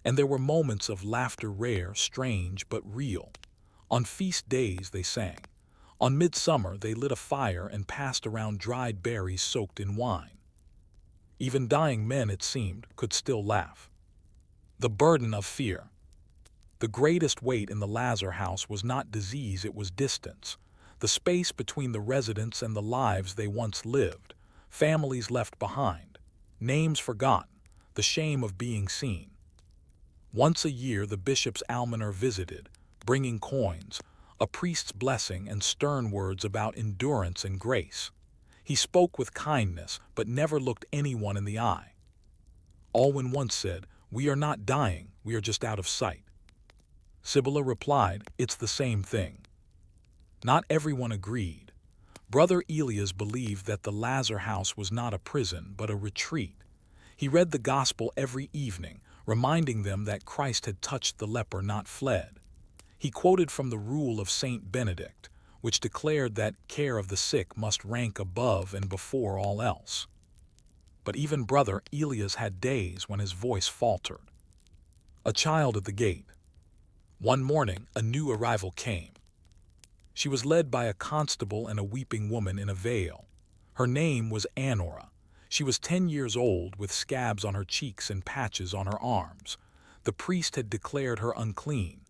And there were moments of laughter, rare, strange, but real. On feast days they sang. On midsummer they lit a fire and passed around dried berries soaked in wine. Even dying men, it seemed, could still laugh. The burden of fear. The greatest weight in the Lazar house was not disease, it was distance. The space between the residents and the lives they once lived. Families left behind. Names forgotten. The shame of being seen. Once a year the bishop's almoner visited, bringing coins, a priest's blessing, and stern words about endurance and grace. He spoke with kindness, but never looked anyone in the eye. Alwyn once said, "We are not dying, we are just out of sight." Sibylla replied, "It's the same thing." Not everyone agreed. Brother Elias believed that the Lazar house was not a prison, but a retreat. He read the gospel every evening, reminding them that Christ had touched the leper, not fled. He quoted from the rule of Saint Benedict, which declared that care of the sick must rank above and before all else. But even Brother Elias had days when his voice faltered. A child at the gate. One morning, a new arrival came. She was led by a constable and a weeping woman in a veil. Her name was Anora. She was 10 years old, with scabs on her cheeks and patches on her arms. The priest had declared her unclean.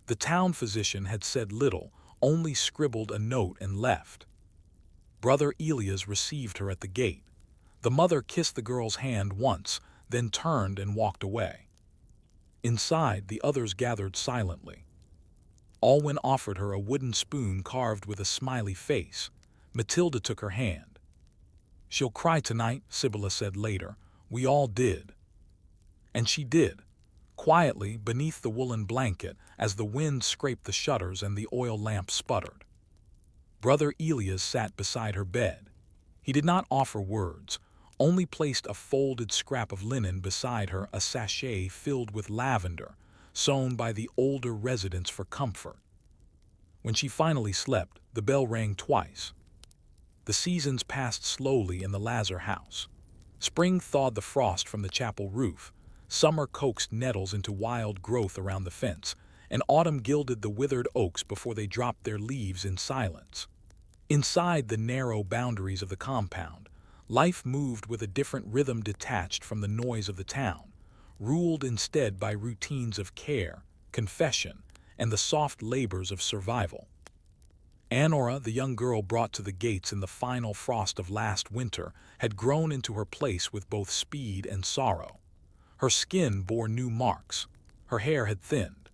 The town physician had said little, only scribbled a note and left. Brother Elias received her at the gate. The mother kissed the girl's hand once, then turned and walked away. Inside, the others gathered silently. Alwyn offered her a wooden spoon carved with a smiley face. Matilda took her hand. "She'll cry tonight," Sibylla said later. "We all did." And she did, quietly beneath the woolen blanket, as the wind scraped the shutters and the oil lamp sputtered. Brother Elias sat beside her bed. He did not offer words, only placed a folded scrap of linen beside her, a sachet filled with lavender, sewn by the older residents for comfort. When she finally slept, the bell rang twice. The seasons passed slowly in the Lazar house. Spring thawed the frost from the chapel roof. Summer coaxed nettles into wild growth around the fence, and autumn gilded the withered oaks before they dropped their leaves in silence. Inside the narrow boundaries of the compound, life moved with a different rhythm, detached from the noise of the town, ruled instead by routines of care, confession, and the soft labors of survival. Anora, the young girl brought to the gates in the final frost of last winter, had grown into her place with both speed and sorrow. Her skin bore new marks. Her hair had thinned.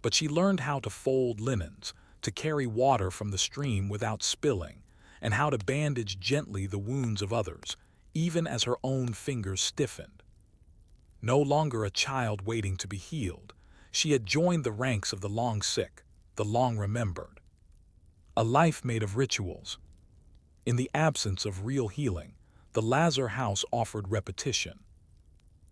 But she learned how to fold linens, to carry water from the stream without spilling, and how to bandage gently the wounds of others, even as her own fingers stiffened. No longer a child waiting to be healed, she had joined the ranks of the long sick, the long remembered. A life made of rituals. In the absence of real healing, the Lazar house offered repetition.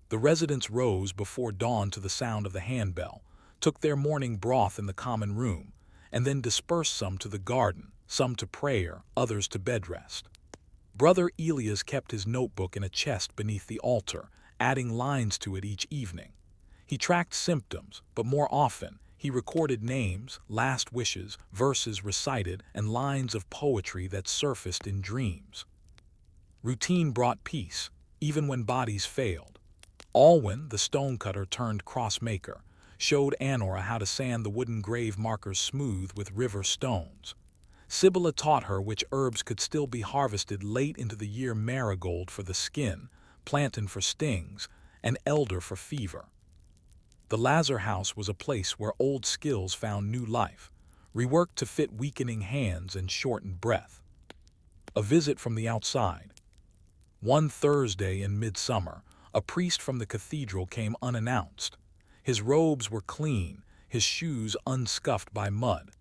The residents rose before dawn to the sound of the handbell, took their morning broth in the common room, and then dispersed, some to the garden, some to prayer, others to bed rest. Brother Elias kept his notebook in a chest beneath the altar, adding lines to it each evening. He tracked symptoms, but more often, he recorded names, last wishes, verses recited, and lines of poetry that surfaced in dreams. Routine brought peace, even when bodies failed. Alwyn, the stonecutter turned cross-maker, showed Anora how to sand the wooden grave markers smooth with river stones. Sibylla taught her which herbs could still be harvested late into the year: marigold for the skin, plantain for stings, and elder for fever. The Lazar House was a place where old skills found new life, reworked to fit weakening hands and shortened breath. A visit from the outside. One Thursday in midsummer, a priest from the cathedral came unannounced. His robes were clean, his shoes unscuffed by mud.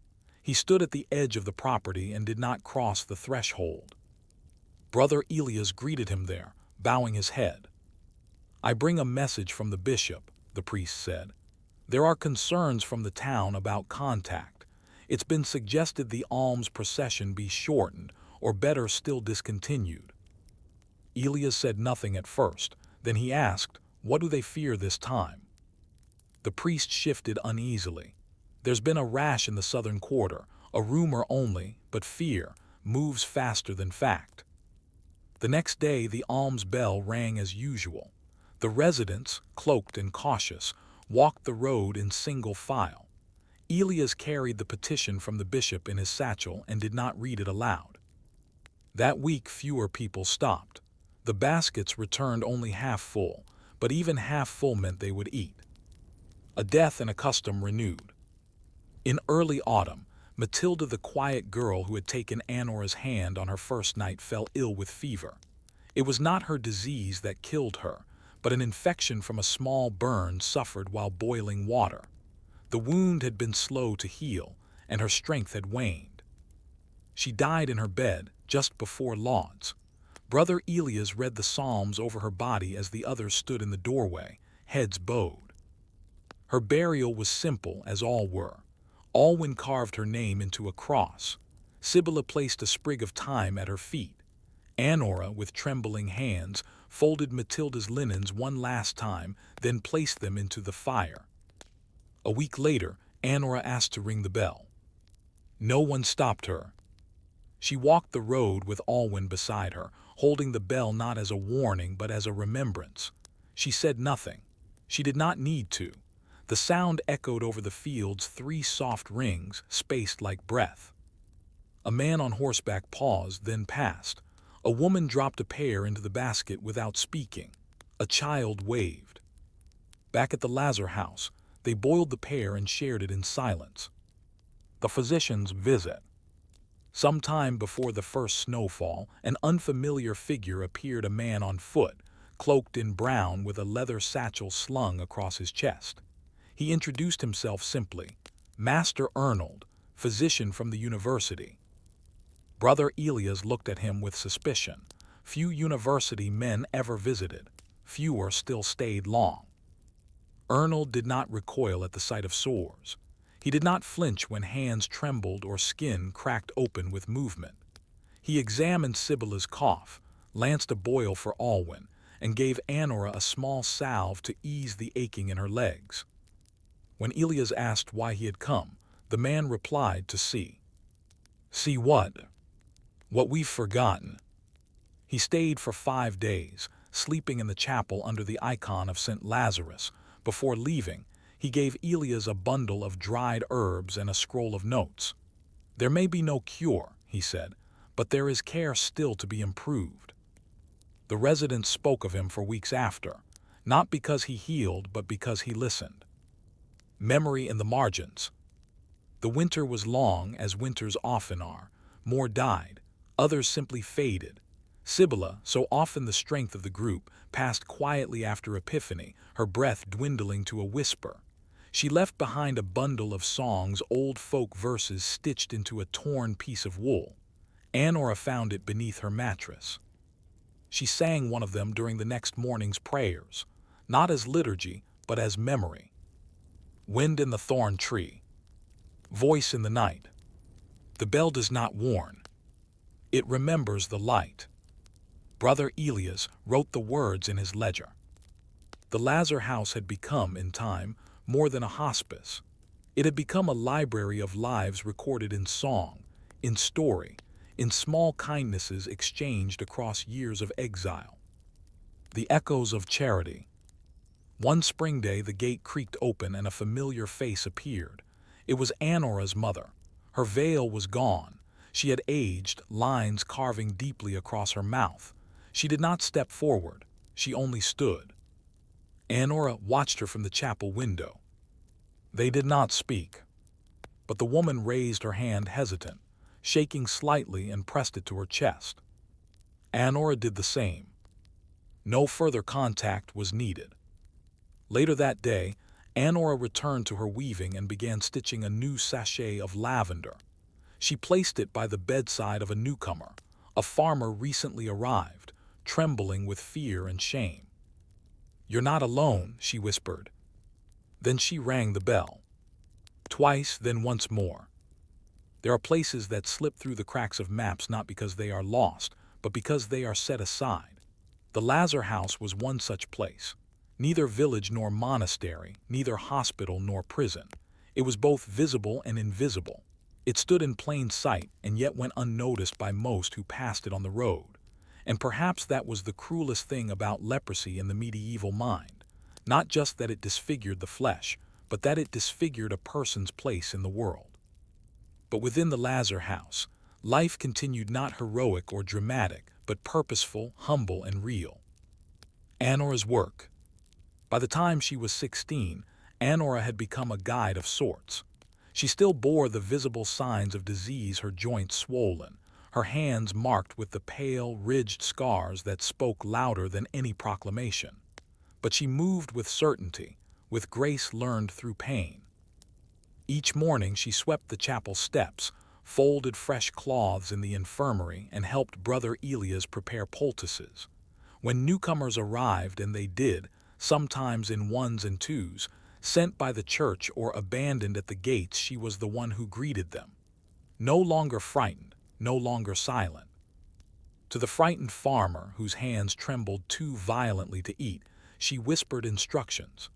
He stood at the edge of the property and did not cross the threshold. Brother Elias greeted him there, bowing his head. "I bring a message from the bishop," the priest said. "There are concerns from the town about contact. It's been suggested the alms procession be shortened, or better still discontinued." Elias said nothing at first. Then he asked, "What do they fear this time?" The priest shifted uneasily. "There's been a rash in the southern quarter, a rumor only, but fear moves faster than fact." The next day the alms bell rang as usual. The residents, cloaked and cautious, walked the road in single file. Elias carried the petition from the bishop in his satchel and did not read it aloud. That week fewer people stopped. The baskets returned only half full, but even half full meant they would eat. A death and a custom renewed. In early autumn, Matilda, the quiet girl who had taken Anora's hand on her first night, fell ill with fever. It was not her disease that killed her, but an infection from a small burn suffered while boiling water. The wound had been slow to heal, and her strength had waned. She died in her bed just before lauds. Brother Elias read the psalms over her body as the others stood in the doorway, heads bowed. Her burial was simple, as all were. Alwyn carved her name into a cross. Sibylla placed a sprig of thyme at her feet. Anora, with trembling hands, folded Matilda's linens one last time, then placed them into the fire. A week later, Anora asked to ring the bell. No one stopped her. She walked the road with Alwyn beside her, holding the bell not as a warning but as a remembrance. She said nothing. She did not need to. The sound echoed over the fields, 3 soft rings, spaced like breath. A man on horseback paused, then passed. A woman dropped a pear into the basket without speaking. A child waved. Back at the Lazar House, they boiled the pear and shared it in silence. The physician's visit. Some time before the first snowfall, an unfamiliar figure appeared, a man on foot, cloaked in brown with a leather satchel slung across his chest. He introduced himself simply, "Master Arnold, physician from the university." Brother Elias looked at him with suspicion. Few university men ever visited. Fewer still stayed long. Arnold did not recoil at the sight of sores. He did not flinch when hands trembled or skin cracked open with movement. He examined Sibylla's cough, lanced a boil for Alwyn, and gave Anora a small salve to ease the aching in her legs. When Elias asked why he had come, the man replied to see. "See what?" "What we've forgotten." He stayed for 5 days, sleeping in the chapel under the icon of St. Lazarus. Before leaving, he gave Elias a bundle of dried herbs and a scroll of notes. "There may be no cure," he said, "but there is care still to be improved." The residents spoke of him for weeks after, not because he healed, but because he listened. Memory in the margins. The winter was long, as winters often are. More died. Others simply faded. Sibylla, so often the strength of the group, passed quietly after Epiphany, her breath dwindling to a whisper. She left behind a bundle of songs, old folk verses stitched into a torn piece of wool. Anora found it beneath her mattress. She sang one of them during the next morning's prayers, not as liturgy, but as memory. Wind in the thorn tree. Voice in the night. The bell does not warn. It remembers the light. Brother Elias wrote the words in his ledger. The Lazar House had become, in time, more than a hospice. It had become a library of lives recorded in song, in story, in small kindnesses exchanged across years of exile. The echoes of charity. One spring day the gate creaked open and a familiar face appeared. It was Anora's mother. Her veil was gone. She had aged, lines carving deeply across her mouth. She did not step forward. She only stood. Anora watched her from the chapel window. They did not speak, but the woman raised her hand hesitant, shaking slightly, and pressed it to her chest. Anora did the same. No further contact was needed. Later that day, Anora returned to her weaving and began stitching a new sachet of lavender. She placed it by the bedside of a newcomer, a farmer recently arrived, trembling with fear and shame. "You're not alone," she whispered. Then she rang the bell. Twice, then once more. There are places that slip through the cracks of maps not because they are lost, but because they are set aside. The Lazar House was one such place. Neither village nor monastery, neither hospital nor prison. It was both visible and invisible. It stood in plain sight and yet went unnoticed by most who passed it on the road. And perhaps that was the cruelest thing about leprosy in the medieval mind. Not just that it disfigured the flesh, but that it disfigured a person's place in the world. But within the Lazar House, life continued not heroic or dramatic, but purposeful, humble, and real. Anora's work. By the time she was 16, Anora had become a guide of sorts. She still bore the visible signs of disease, her joints swollen, her hands marked with the pale, ridged scars that spoke louder than any proclamation. But she moved with certainty, with grace learned through pain. Each morning she swept the chapel steps, folded fresh cloths in the infirmary, and helped Brother Elias prepare poultices. When newcomers arrived, and they did, sometimes in ones and twos, sent by the church or abandoned at the gates, she was the one who greeted them. No longer frightened, no longer silent. To the frightened farmer, whose hands trembled too violently to eat, she whispered instructions.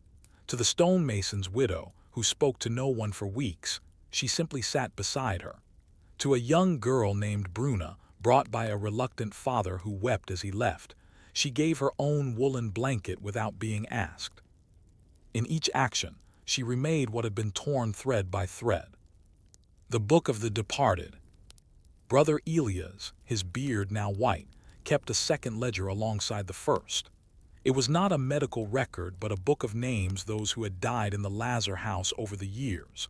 To the stonemason's widow, who spoke to no one for weeks, she simply sat beside her. To a young girl named Bruna, brought by a reluctant father who wept as he left, she gave her own woolen blanket without being asked. In each action, she remade what had been torn thread by thread. The Book of the Departed. Brother Elias, his beard now white, kept a second ledger alongside the first. It was not a medical record, but a book of names, those who had died in the Lazar House over the years.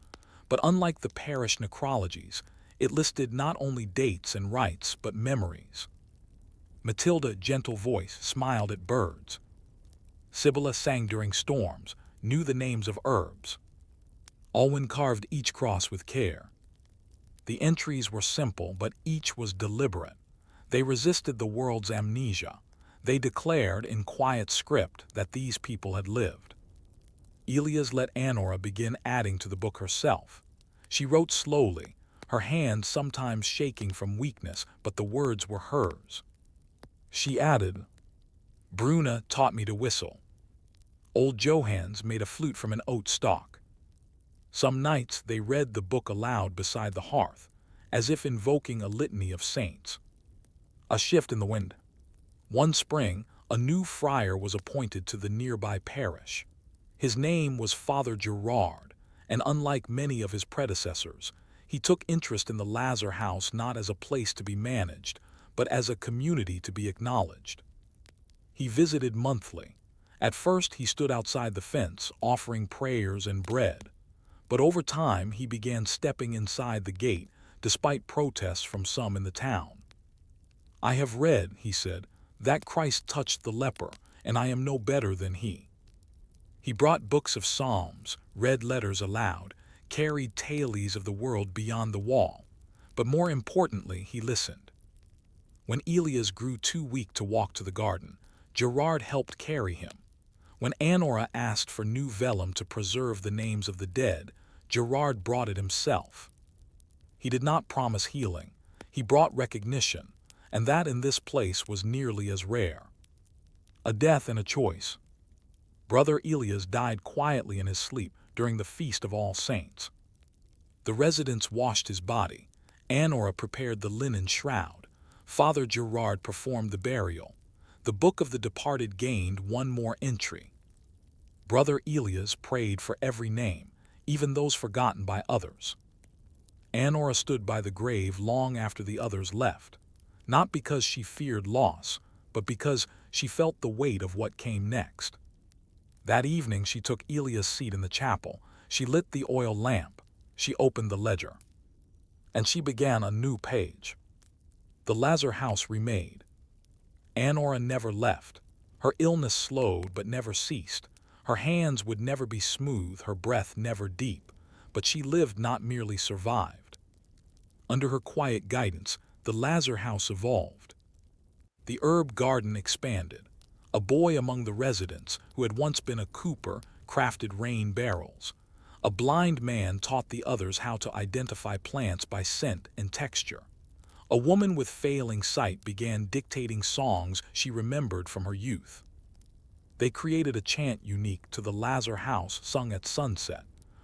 But unlike the parish necrologies, it listed not only dates and rites, but memories. Matilda, gentle voice, smiled at birds. Sibylla sang during storms, knew the names of herbs. Alwyn carved each cross with care. The entries were simple, but each was deliberate. They resisted the world's amnesia. They declared in quiet script that these people had lived. Elias let Anora begin adding to the book herself. She wrote slowly, her hand sometimes shaking from weakness, but the words were hers. She added, "Bruna taught me to whistle. Old Johans made a flute from an oat stalk." Some nights they read the book aloud beside the hearth, as if invoking a litany of saints. A shift in the wind. One spring, a new friar was appointed to the nearby parish. His name was Father Gerard, and unlike many of his predecessors, he took interest in the Lazar House not as a place to be managed, but as a community to be acknowledged. He visited monthly. At first he stood outside the fence, offering prayers and bread. But over time he began stepping inside the gate, despite protests from some in the town. "I have read," he said, "that Christ touched the leper, and I am no better than he." He brought books of psalms, read letters aloud, carried tales of the world beyond the wall. But more importantly, he listened. When Elias grew too weak to walk to the garden, Gerard helped carry him. When Anora asked for new vellum to preserve the names of the dead, Gerard brought it himself. He did not promise healing. He brought recognition, and that in this place was nearly as rare. A death and a choice. Brother Elias died quietly in his sleep during the Feast of All Saints. The residents washed his body. Anora prepared the linen shroud. Father Gerard performed the burial. The Book of the Departed gained one more entry. Brother Elias prayed for every name, even those forgotten by others. Anora stood by the grave long after the others left, not because she feared loss, but because she felt the weight of what came next. That evening she took Elia's seat in the chapel, she lit the oil lamp, she opened the ledger. And she began a new page. The Lazar house remade. Anora never left. Her illness slowed but never ceased. Her hands would never be smooth, her breath never deep, but she lived, not merely survived. Under her quiet guidance, the Lazar house evolved. The herb garden expanded. A boy among the residents, who had once been a cooper, crafted rain barrels. A blind man taught the others how to identify plants by scent and texture. A woman with failing sight began dictating songs she remembered from her youth. They created a chant unique to the Lazar house, sung at sunset,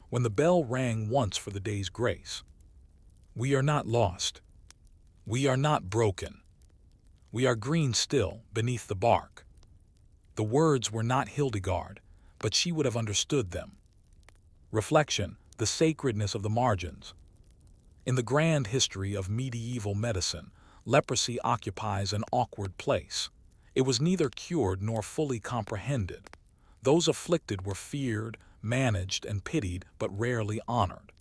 when the bell rang once for the day's grace. We are not lost. We are not broken. We are green still, beneath the bark. The words were not Hildegard, but she would have understood them. Reflection, the sacredness of the margins. In the grand history of medieval medicine, leprosy occupies an awkward place. It was neither cured nor fully comprehended. Those afflicted were feared, managed, and pitied, but rarely honored.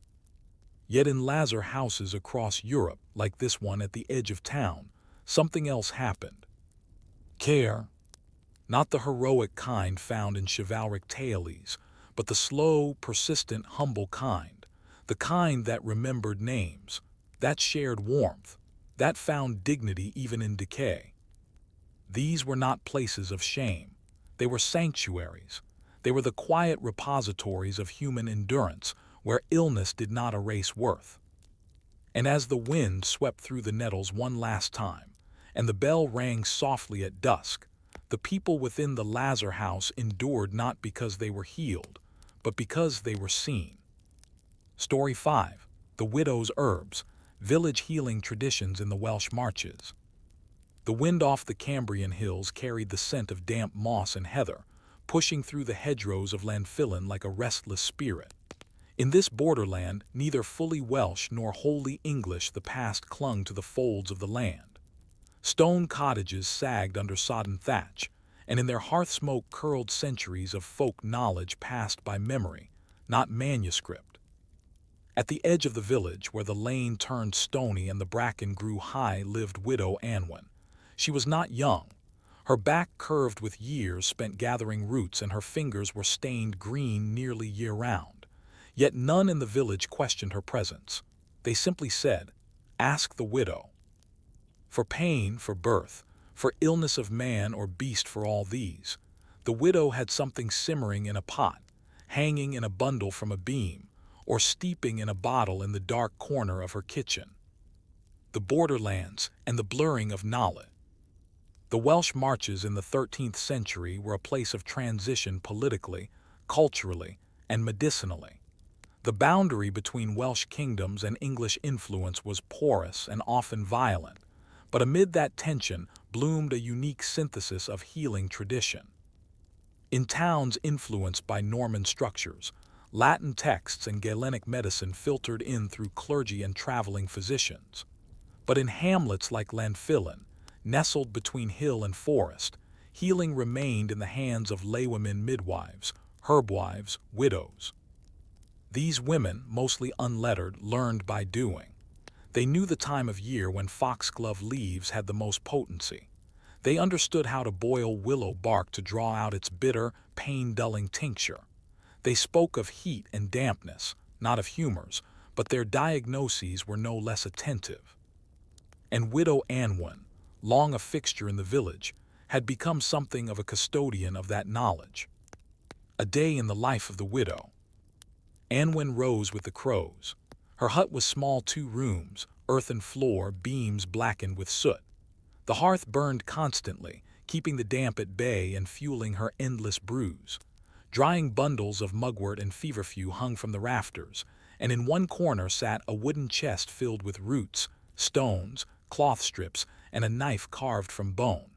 Yet in Lazar houses across Europe, like this one at the edge of town, something else happened. Care. Not the heroic kind found in chivalric tales, but the slow, persistent, humble kind. The kind that remembered names, that shared warmth, that found dignity even in decay. These were not places of shame. They were sanctuaries. They were the quiet repositories of human endurance, where illness did not erase worth. And as the wind swept through the nettles one last time, and the bell rang softly at dusk, the people within the Lazar house endured not because they were healed, but because they were seen. Story 5. The Widow's Herbs, Village Healing Traditions in the Welsh Marches. The wind off the Cambrian hills carried the scent of damp moss and heather, pushing through the hedgerows of Llanfillan like a restless spirit. In this borderland, neither fully Welsh nor wholly English, the past clung to the folds of the land. Stone cottages sagged under sodden thatch, and in their hearth smoke curled centuries of folk knowledge passed by memory, not manuscript. At the edge of the village, where the lane turned stony and the bracken grew high, lived widow Anwen. She was not young. Her back curved with years spent gathering roots, and her fingers were stained green nearly year-round. Yet none in the village questioned her presence. They simply said, "Ask the widow." For pain, for birth, for illness of man or beast, for all these, the widow had something simmering in a pot, hanging in a bundle from a beam, or steeping in a bottle in the dark corner of her kitchen. The borderlands and the blurring of knowledge. The Welsh Marches in the 13th century were a place of transition politically, culturally, and medicinally. The boundary between Welsh kingdoms and English influence was porous and often violent, but amid that tension bloomed a unique synthesis of healing tradition. In towns influenced by Norman structures, Latin texts and Galenic medicine filtered in through clergy and traveling physicians. But in hamlets like Llanfillan, nestled between hill and forest, healing remained in the hands of laywomen, midwives, herbwives, widows. These women, mostly unlettered, learned by doing. They knew the time of year when foxglove leaves had the most potency. They understood how to boil willow bark to draw out its bitter, pain-dulling tincture. They spoke of heat and dampness, not of humors, but their diagnoses were no less attentive. And widow Anwen, long a fixture in the village, had become something of a custodian of that knowledge. A day in the life of the widow. Anwen rose with the crows. Her hut was small, 2 rooms, earthen floor, beams blackened with soot. The hearth burned constantly, keeping the damp at bay and fueling her endless brews. Drying bundles of mugwort and feverfew hung from the rafters, and in one corner sat a wooden chest filled with roots, stones, cloth strips, and a knife carved from bone.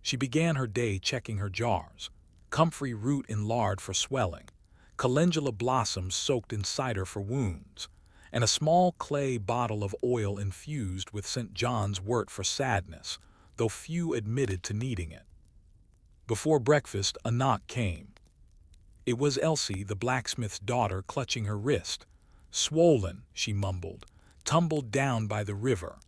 She began her day checking her jars. Comfrey root in lard for swelling, calendula blossoms soaked in cider for wounds, and a small clay bottle of oil infused with St. John's wort for sadness, though few admitted to needing it. Before breakfast, a knock came. It was Elsie, the blacksmith's daughter, clutching her wrist. "Swollen," she mumbled, "tumbled down by the river."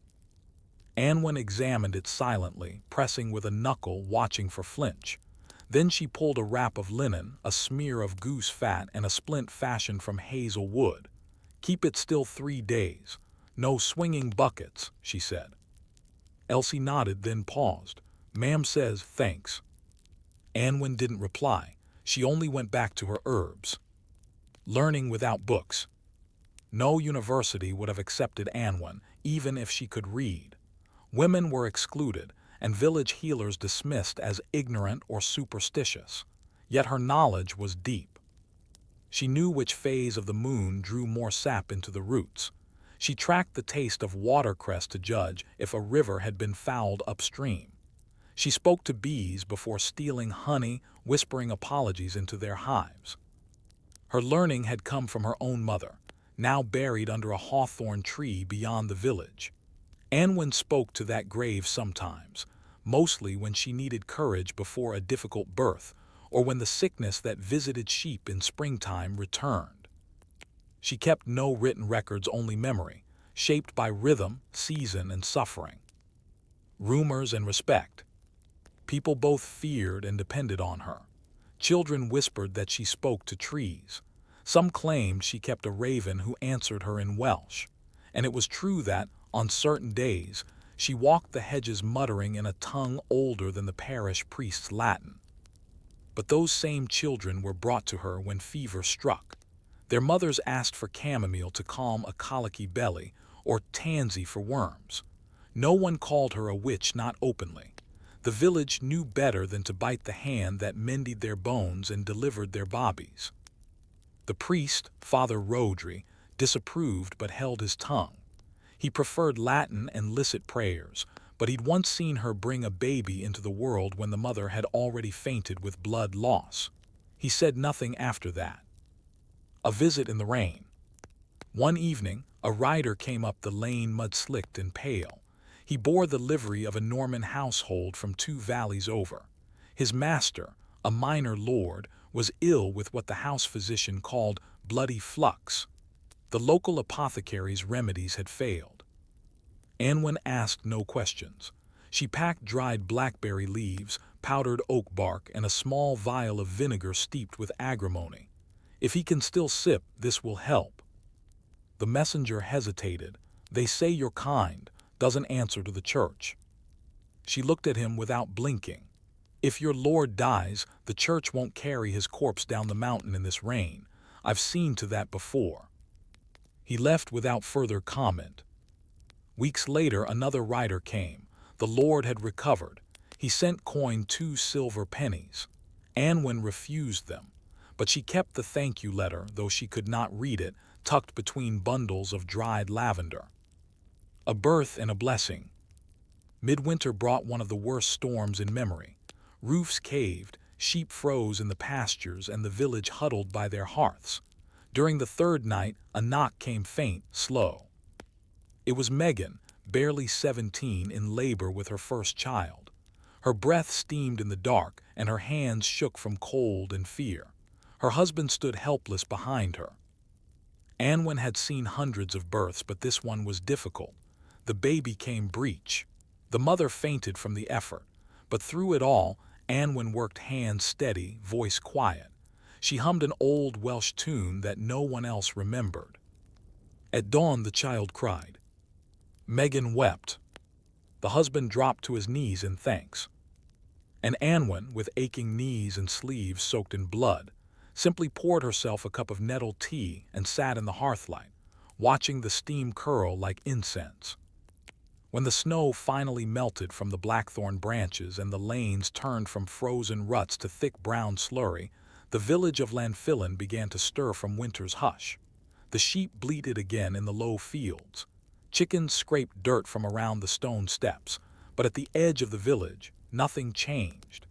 Anwen examined it silently, pressing with a knuckle, watching for flinch. Then she pulled a wrap of linen, a smear of goose fat, and a splint fashioned from hazel wood. "Keep it still 3 days. No swinging buckets," she said. Elsie nodded, then paused. "Ma'am says thanks." Anwen didn't reply. She only went back to her herbs. Learning without books. No university would have accepted Anwen, even if she could read. Women were excluded, and village healers dismissed as ignorant or superstitious. Yet her knowledge was deep. She knew which phase of the moon drew more sap into the roots. She tracked the taste of watercress to judge if a river had been fouled upstream. She spoke to bees before stealing honey, whispering apologies into their hives. Her learning had come from her own mother, now buried under a hawthorn tree beyond the village. Anwen spoke to that grave sometimes, mostly when she needed courage before a difficult birth, or when the sickness that visited sheep in springtime returned. She kept no written records, only memory, shaped by rhythm, season, and suffering. Rumors and respect. People both feared and depended on her. Children whispered that she spoke to trees. Some claimed she kept a raven who answered her in Welsh. And it was true that, on certain days, she walked the hedges muttering in a tongue older than the parish priest's Latin. But those same children were brought to her when fever struck. Their mothers asked for chamomile to calm a colicky belly, or tansy for worms. No one called her a witch, not openly. The village knew better than to bite the hand that mended their bones and delivered their bobbies. The priest, Father Rodri, disapproved but held his tongue. He preferred Latin and licit prayers, but he'd once seen her bring a baby into the world when the mother had already fainted with blood loss. He said nothing after that. A visit in the rain. One evening, a rider came up the lane, mud-slicked and pale. He bore the livery of a Norman household from 2 valleys over. His master, a minor lord, was ill with what the house physician called bloody flux. The local apothecary's remedies had failed. Anwen asked no questions. She packed dried blackberry leaves, powdered oak bark, and a small vial of vinegar steeped with agrimony. "If he can still sip, this will help." The messenger hesitated. "They say you're kind, doesn't answer to the church." She looked at him without blinking. "If your lord dies, the church won't carry his corpse down the mountain in this rain. I've seen to that before." He left without further comment. Weeks later, another rider came. The lord had recovered. He sent coin 2 silver pennies. Anwen refused them, but she kept the thank you letter, though she could not read it, tucked between bundles of dried lavender. A birth and a blessing. Midwinter brought one of the worst storms in memory. Roofs caved, sheep froze in the pastures, and the village huddled by their hearths. During the 3rd night, a knock came, faint, slow. It was Megan, barely 17, in labor with her first child. Her breath steamed in the dark, and her hands shook from cold and fear. Her husband stood helpless behind her. Anwen had seen hundreds of births, but this one was difficult. The baby came breech. The mother fainted from the effort. But through it all, Anwen worked, hands steady, voice quiet. She hummed an old Welsh tune that no one else remembered. At dawn, the child cried. Megan wept. The husband dropped to his knees in thanks. And Anwen, with aching knees and sleeves soaked in blood, simply poured herself a cup of nettle tea and sat in the hearthlight, watching the steam curl like incense. When the snow finally melted from the blackthorn branches and the lanes turned from frozen ruts to thick brown slurry, the village of Llanfillin began to stir from winter's hush. The sheep bleated again in the low fields. Chickens scraped dirt from around the stone steps, but at the edge of the village, nothing changed.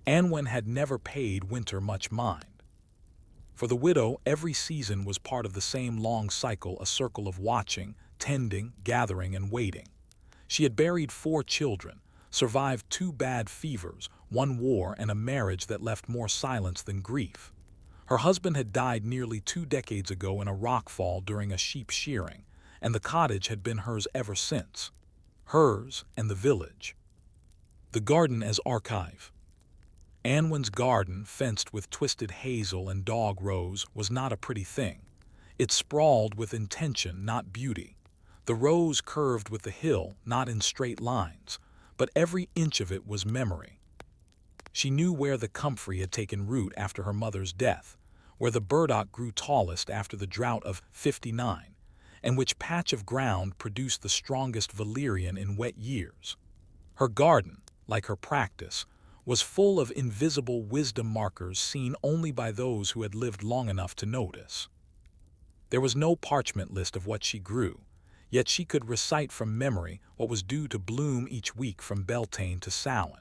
Anwen had never paid winter much mind. For the widow, every season was part of the same long cycle, a circle of watching, tending, gathering, and waiting. She had buried 4 children, survived 2 bad fevers, 1 war, and a marriage that left more silence than grief. Her husband had died nearly 2 decades ago in a rockfall during a sheep shearing, and the cottage had been hers ever since. Hers and the village. The garden as archive. Anwen's garden, fenced with twisted hazel and dog rose, was not a pretty thing. It sprawled with intention, not beauty. The rows curved with the hill, not in straight lines, but every inch of it was memory. She knew where the comfrey had taken root after her mother's death, where the burdock grew tallest after the drought of '59, and which patch of ground produced the strongest valerian in wet years. Her garden, like her practice, was full of invisible wisdom markers seen only by those who had lived long enough to notice. There was no parchment list of what she grew, yet she could recite from memory what was due to bloom each week from Beltane to Samhain.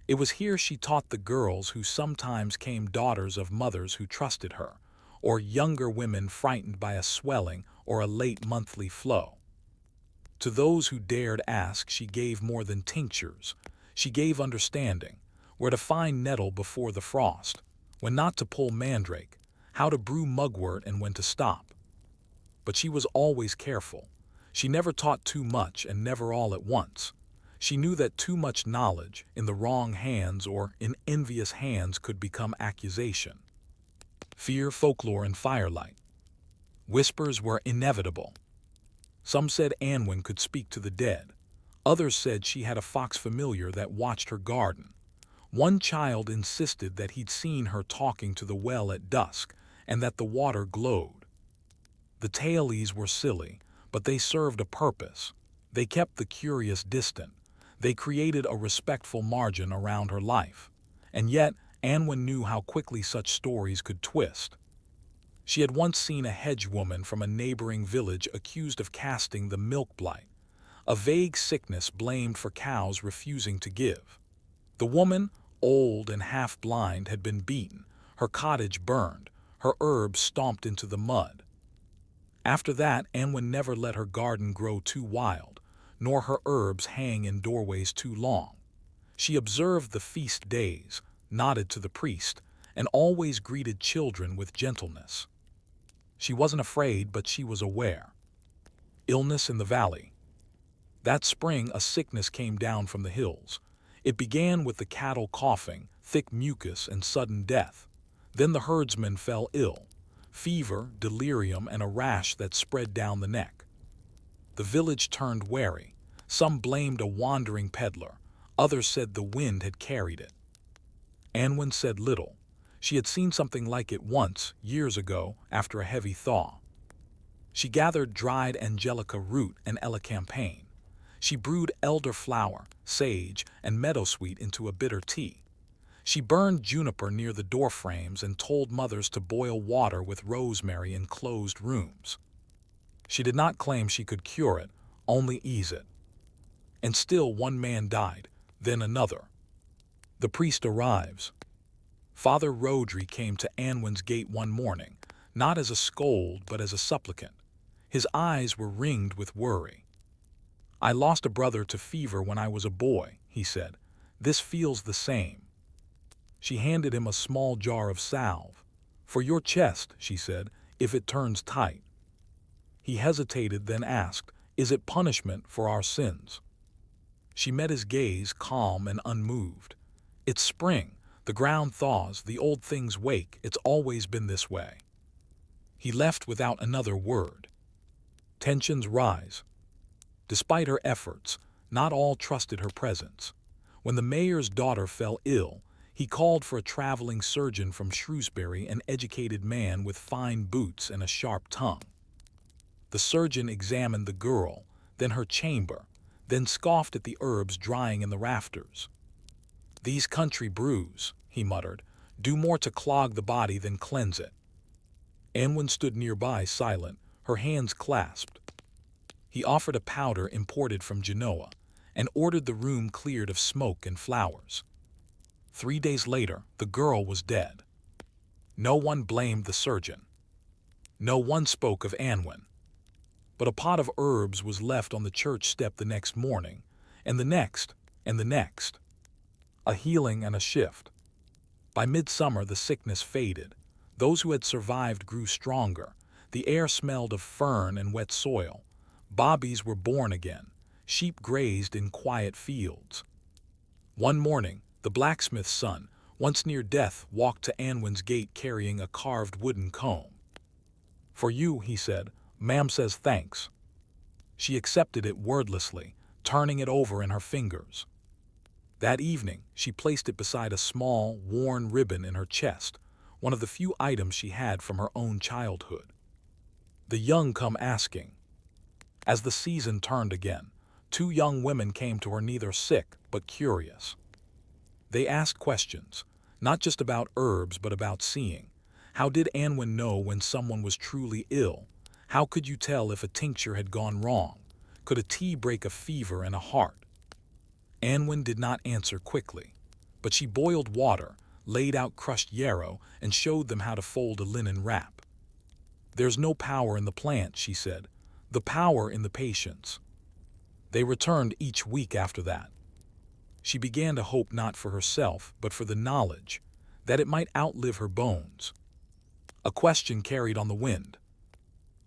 It was here she taught the girls who sometimes came daughters of mothers who trusted her, or younger women frightened by a swelling or a late monthly flow. To those who dared ask, she gave more than tinctures. She gave understanding, where to find nettle before the frost, when not to pull mandrake, how to brew mugwort and when to stop. But she was always careful. She never taught too much and never all at once. She knew that too much knowledge, in the wrong hands or in envious hands, could become accusation. Fear, folklore, and firelight. Whispers were inevitable. Some said Anwen could speak to the dead. Others said she had a fox familiar that watched her garden. One child insisted that he'd seen her talking to the well at dusk and that the water glowed. The tales were silly, but they served a purpose. They kept the curious distant. They created a respectful margin around her life. And yet, Anwen knew how quickly such stories could twist. She had once seen a hedgewoman from a neighboring village accused of casting the milk blight, a vague sickness blamed for cows refusing to give. The woman, old and half-blind, had been beaten, her cottage burned, her herbs stomped into the mud. After that, Anwen never let her garden grow too wild, nor her herbs hang in doorways too long. She observed the feast days, nodded to the priest, and always greeted children with gentleness. She wasn't afraid, but she was aware. Illness in the valley. That spring, a sickness came down from the hills. It began with the cattle coughing, thick mucus, and sudden death. Then the herdsmen fell ill. Fever, delirium, and a rash that spread down the neck. The village turned wary. Some blamed a wandering peddler. Others said the wind had carried it. Anwen said little. She had seen something like it once, years ago, after a heavy thaw. She gathered dried angelica root and elecampane. She brewed elderflower, sage, and meadowsweet into a bitter tea. She burned juniper near the doorframes and told mothers to boil water with rosemary in closed rooms. She did not claim she could cure it, only ease it. And still one man died, then another. The priest arrives. Father Rodri came to Anwen's gate one morning, not as a scold but as a supplicant. His eyes were ringed with worry. "I lost a brother to fever when I was a boy," he said. "This feels the same." She handed him a small jar of salve. "For your chest," she said, "if it turns tight." He hesitated, then asked, "Is it punishment for our sins?" She met his gaze, calm and unmoved. "It's spring. The ground thaws, the old things wake. It's always been this way." He left without another word. Tensions rise. Despite her efforts, not all trusted her presence. When the mayor's daughter fell ill, he called for a traveling surgeon from Shrewsbury, an educated man with fine boots and a sharp tongue. The surgeon examined the girl, then her chamber, then scoffed at the herbs drying in the rafters. "These country brews," he muttered, "do more to clog the body than cleanse it." Anwen stood nearby, silent, her hands clasped. He offered a powder imported from Genoa, and ordered the room cleared of smoke and flowers. 3 days later, the girl was dead. No one blamed the surgeon. No one spoke of Anwen. But a pot of herbs was left on the church step the next morning, and the next, and the next. A healing and a shift. By midsummer the sickness faded. Those who had survived grew stronger. The air smelled of fern and wet soil. Bobbies were born again. Sheep grazed in quiet fields. One morning, the blacksmith's son, once near death, walked to Anwen's gate carrying a carved wooden comb. "For you," he said. "Ma'am says thanks." She accepted it wordlessly, turning it over in her fingers. That evening, she placed it beside a small, worn ribbon in her chest, one of the few items she had from her own childhood. The young come asking. As the season turned again, 2 young women came to her, neither sick but curious. They asked questions, not just about herbs but about seeing. How did Anwen know when someone was truly ill? How could you tell if a tincture had gone wrong? Could a tea break a fever and a heart? Anwen did not answer quickly, but she boiled water, laid out crushed yarrow, and showed them how to fold a linen wrap. "There's no power in the plant," she said. "The power in the patients." They returned each week after that. She began to hope not for herself, but for the knowledge that it might outlive her bones. A question carried on the wind.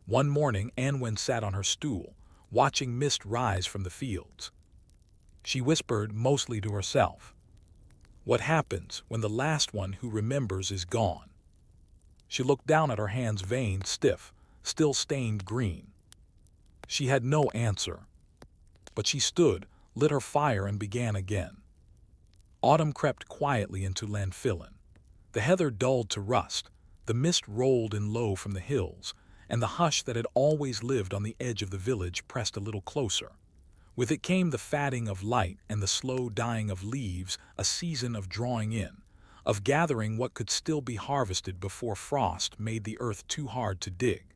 One morning, Anwen sat on her stool, watching mist rise from the fields. She whispered, mostly to herself, "What happens when the last one who remembers is gone?" She looked down at her hands, veined, stiff, still stained green. She had no answer. But she stood, lit her fire, and began again. Autumn crept quietly into Llanfillin. The heather dulled to rust, the mist rolled in low from the hills, and the hush that had always lived on the edge of the village pressed a little closer. With it came the fading of light and the slow dying of leaves, a season of drawing in, of gathering what could still be harvested before frost made the earth too hard to dig.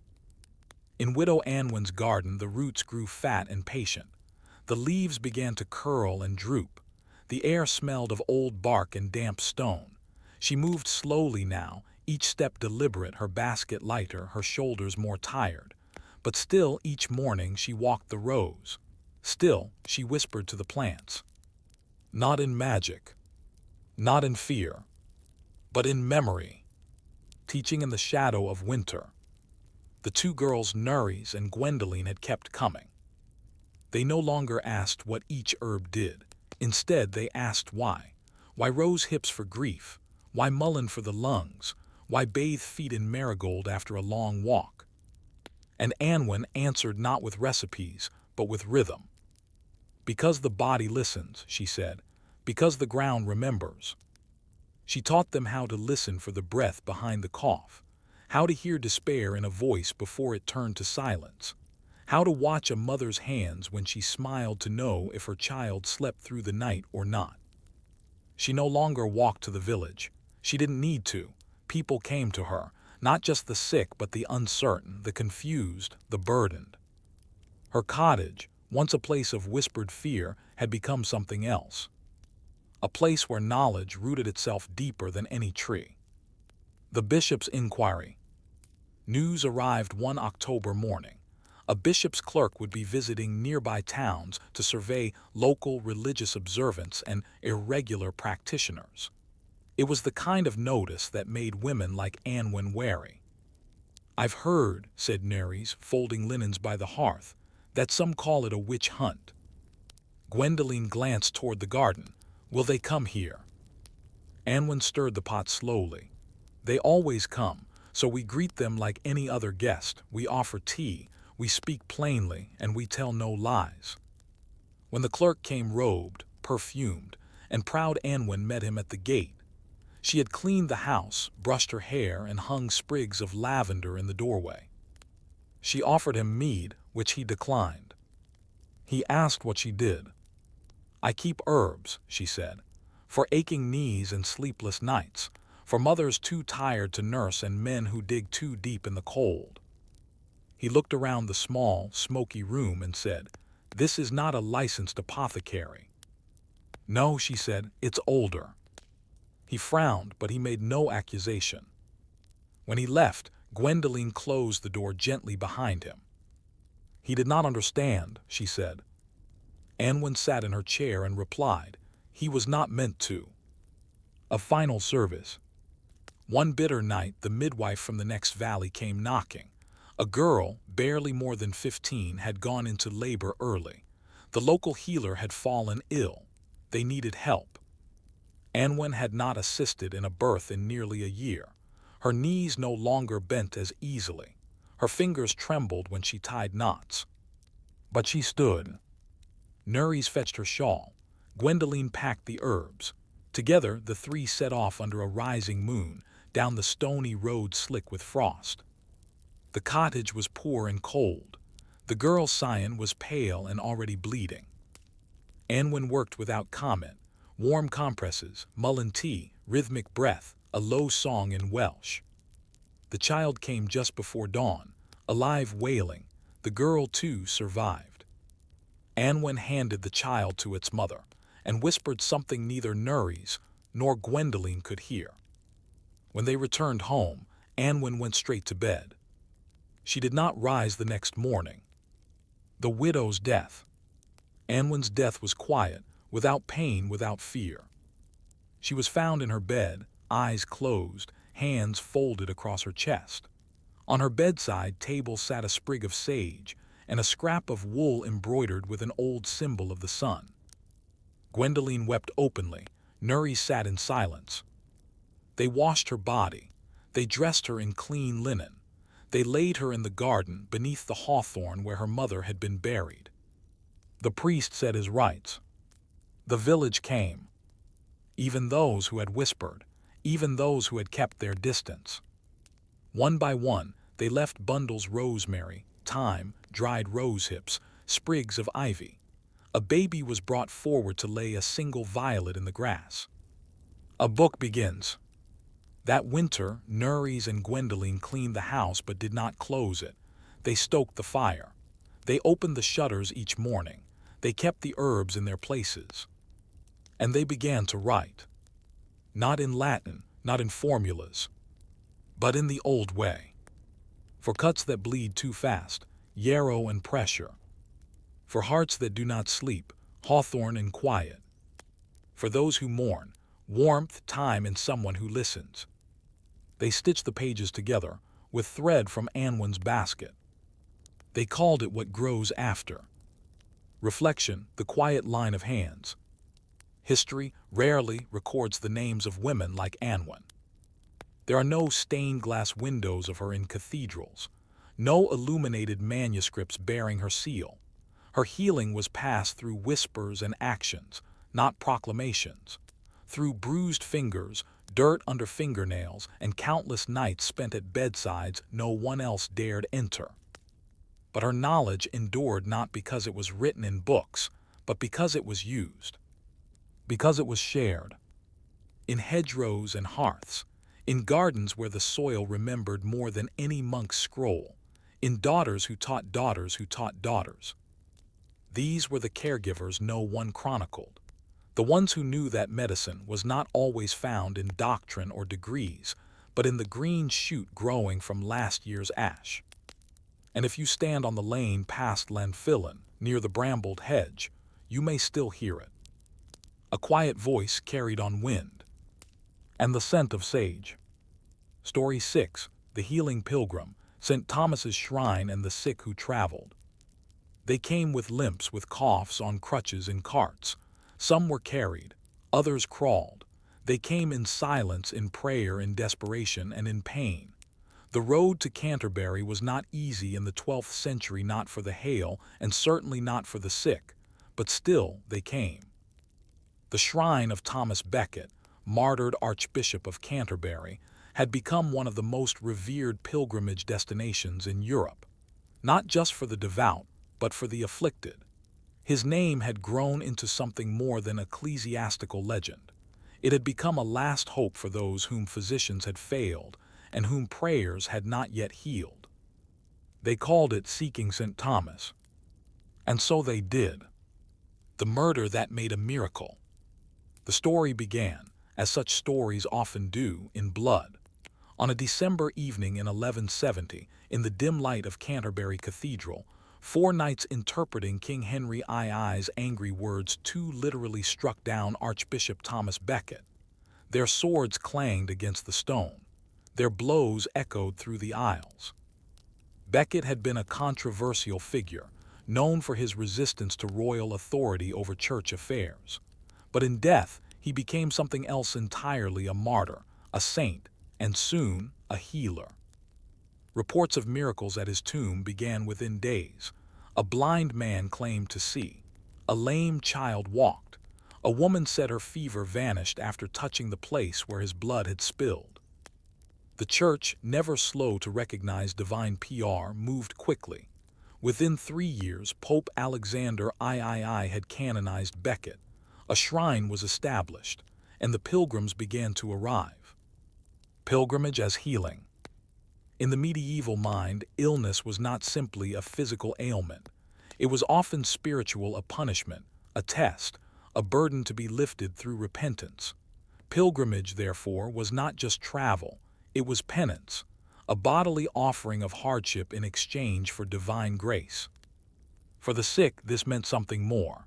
In Widow Anwen's garden the roots grew fat and patient. The leaves began to curl and droop. The air smelled of old bark and damp stone. She moved slowly now, each step deliberate, her basket lighter, her shoulders more tired. But still, each morning she walked the rows. Still, she whispered to the plants. Not in magic, not in fear, but in memory, teaching in the shadow of winter. The 2 girls, Nerys and Gwendoline, had kept coming. They no longer asked what each herb did. Instead, they asked why. Why rose hips for grief? Why mullein for the lungs? Why bathe feet in marigold after a long walk? And Anwen answered not with recipes, but with rhythm. "Because the body listens," she said. "Because the ground remembers." She taught them how to listen for the breath behind the cough, how to hear despair in a voice before it turned to silence, how to watch a mother's hands when she smiled to know if her child slept through the night or not. She no longer walked to the village. She didn't need to. People came to her, not just the sick but the uncertain, the confused, the burdened. Her cottage, once a place of whispered fear, had become something else. A place where knowledge rooted itself deeper than any tree. The bishop's inquiry. News arrived one October morning. A bishop's clerk would be visiting nearby towns to survey local religious observance and irregular practitioners. It was the kind of notice that made women like Anwen wary. "I've heard," said Nerys, folding linens by the hearth, "that some call it a witch hunt." Gwendoline glanced toward the garden. "Will they come here?" Anwen stirred the pot slowly. "They always come, so we greet them like any other guest. We offer tea, we speak plainly, and we tell no lies." When the clerk came robed, perfumed, and proud, Anwen met him at the gate. She had cleaned the house, brushed her hair, and hung sprigs of lavender in the doorway. She offered him mead, which he declined. He asked what she did. "I keep herbs," she said, "for aching knees and sleepless nights, for mothers too tired to nurse and men who dig too deep in the cold." He looked around the small, smoky room and said, "This is not a licensed apothecary." "No," she said, "it's older." He frowned, but he made no accusation. When he left, Gwendoline closed the door gently behind him. "He did not understand," she said. Anwen sat in her chair and replied, "He was not meant to." A final service. One bitter night, the midwife from the next valley came knocking. A girl, barely more than 15, had gone into labor early. The local healer had fallen ill. They needed help. Anwen had not assisted in a birth in nearly a year. Her knees no longer bent as easily. Her fingers trembled when she tied knots. But she stood. Nerys fetched her shawl. Gwendoline packed the herbs. Together, the three set off under a rising moon, down the stony road slick with frost. The cottage was poor and cold. The girl Sion was pale and already bleeding. Anwen worked without comment. Warm compresses, mullein tea, rhythmic breath, a low song in Welsh. The child came just before dawn, alive wailing. The girl, too, survived. Anwen handed the child to its mother and whispered something neither Nerys nor Gwendoline could hear. When they returned home, Anwen went straight to bed. She did not rise the next morning. The widow's death. Anwen's death was quiet, without pain, without fear. She was found in her bed, eyes closed, hands folded across her chest. On her bedside table sat a sprig of sage and a scrap of wool embroidered with an old symbol of the sun. Gwendoline wept openly. Nerys sat in silence. They washed her body. They dressed her in clean linen. They laid her in the garden beneath the hawthorn where her mother had been buried. The priest said his rites. The village came. Even those who had whispered, even those who had kept their distance. One by one, they left bundles rosemary, thyme, dried rose hips, sprigs of ivy. A baby was brought forward to lay a single violet in the grass. A book begins. That winter, Nerys and Gwendoline cleaned the house but did not close it. They stoked the fire. They opened the shutters each morning. They kept the herbs in their places. And they began to write. Not in Latin, not in formulas, but in the old way. For cuts that bleed too fast, yarrow and pressure. For hearts that do not sleep, hawthorn and quiet. For those who mourn, warmth, time, and someone who listens. They stitched the pages together with thread from Anwen's basket. They called it What Grows After. Reflection, the quiet line of hands. History rarely records the names of women like Anwen. There are no stained glass windows of her in cathedrals, no illuminated manuscripts bearing her seal. Her healing was passed through whispers and actions, not proclamations. Through bruised fingers, dirt under fingernails, and countless nights spent at bedsides no one else dared enter. But her knowledge endured not because it was written in books, but because it was used. Because it was shared. In hedgerows and hearths, in gardens where the soil remembered more than any monk's scroll, in daughters who taught daughters who taught daughters. These were the caregivers no one chronicled. The ones who knew that medicine was not always found in doctrine or degrees, but in the green shoot growing from last year's ash. And if you stand on the lane past Llanfillin, near the brambled hedge, you may still hear it. A quiet voice carried on wind. And the scent of sage. Story 6, The Healing Pilgrim, St. Thomas's Shrine and the Sick Who Traveled. They came with limps, with coughs, on crutches in carts. Some were carried, others crawled. They came in silence, in prayer, in desperation, and in pain. The road to Canterbury was not easy in the 12th century, not for the hale, and certainly not for the sick, but still they came. The shrine of Thomas Becket, martyred Archbishop of Canterbury, had become one of the most revered pilgrimage destinations in Europe, not just for the devout, but for the afflicted. His name had grown into something more than ecclesiastical legend. It had become a last hope for those whom physicians had failed and whom prayers had not yet healed. They called it Seeking St. Thomas. And so they did. The murder that made a miracle. The story began, as such stories often do, in blood. On a December evening in 1170, in the dim light of Canterbury Cathedral, four knights interpreting King Henry II's angry words too literally struck down Archbishop Thomas Becket. Their swords clanged against the stone. Their blows echoed through the aisles. Becket had been a controversial figure, known for his resistance to royal authority over church affairs. But in death, he became something else entirely: a martyr, a saint, and soon a healer. Reports of miracles at his tomb began within days. A blind man claimed to see. A lame child walked. A woman said her fever vanished after touching the place where his blood had spilled. The church, never slow to recognize divine PR, moved quickly. Within 3 years, Pope Alexander III had canonized Becket. A shrine was established, and the pilgrims began to arrive. Pilgrimage as healing. In the medieval mind, illness was not simply a physical ailment. It was often spiritual: a punishment, a test, a burden to be lifted through repentance. Pilgrimage, therefore, was not just travel, it was penance, a bodily offering of hardship in exchange for divine grace. For the sick, this meant something more.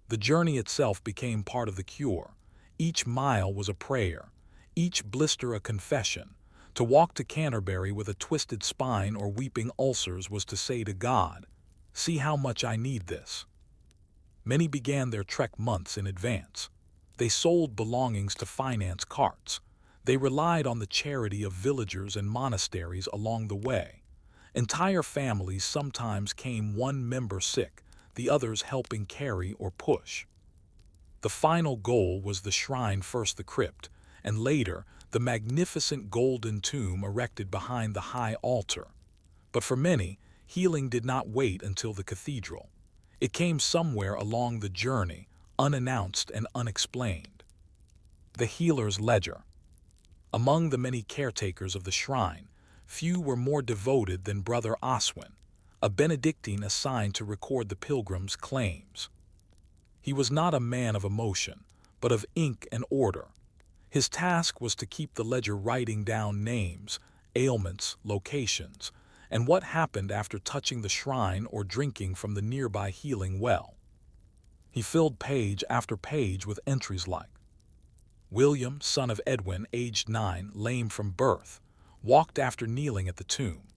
The journey itself became part of the cure. Each mile was a prayer, each blister a confession. To walk to Canterbury with a twisted spine or weeping ulcers was to say to God, "See how much I need this." Many began their trek months in advance. They sold belongings to finance carts. They relied on the charity of villagers and monasteries along the way. Entire families sometimes came, one member sick, the others helping carry or push. The final goal was the shrine, first the crypt, and later the magnificent golden tomb erected behind the high altar. But for many, healing did not wait until the cathedral. It came somewhere along the journey, unannounced and unexplained. The healer's ledger. Among the many caretakers of the shrine, few were more devoted than Brother Oswin, a Benedictine assigned to record the pilgrims' claims. He was not a man of emotion, but of ink and order. His task was to keep the ledger, writing down names, ailments, locations, and what happened after touching the shrine or drinking from the nearby healing well. He filled page after page with entries like: William, son of Edwin, aged 9, lame from birth, walked after kneeling at the tomb.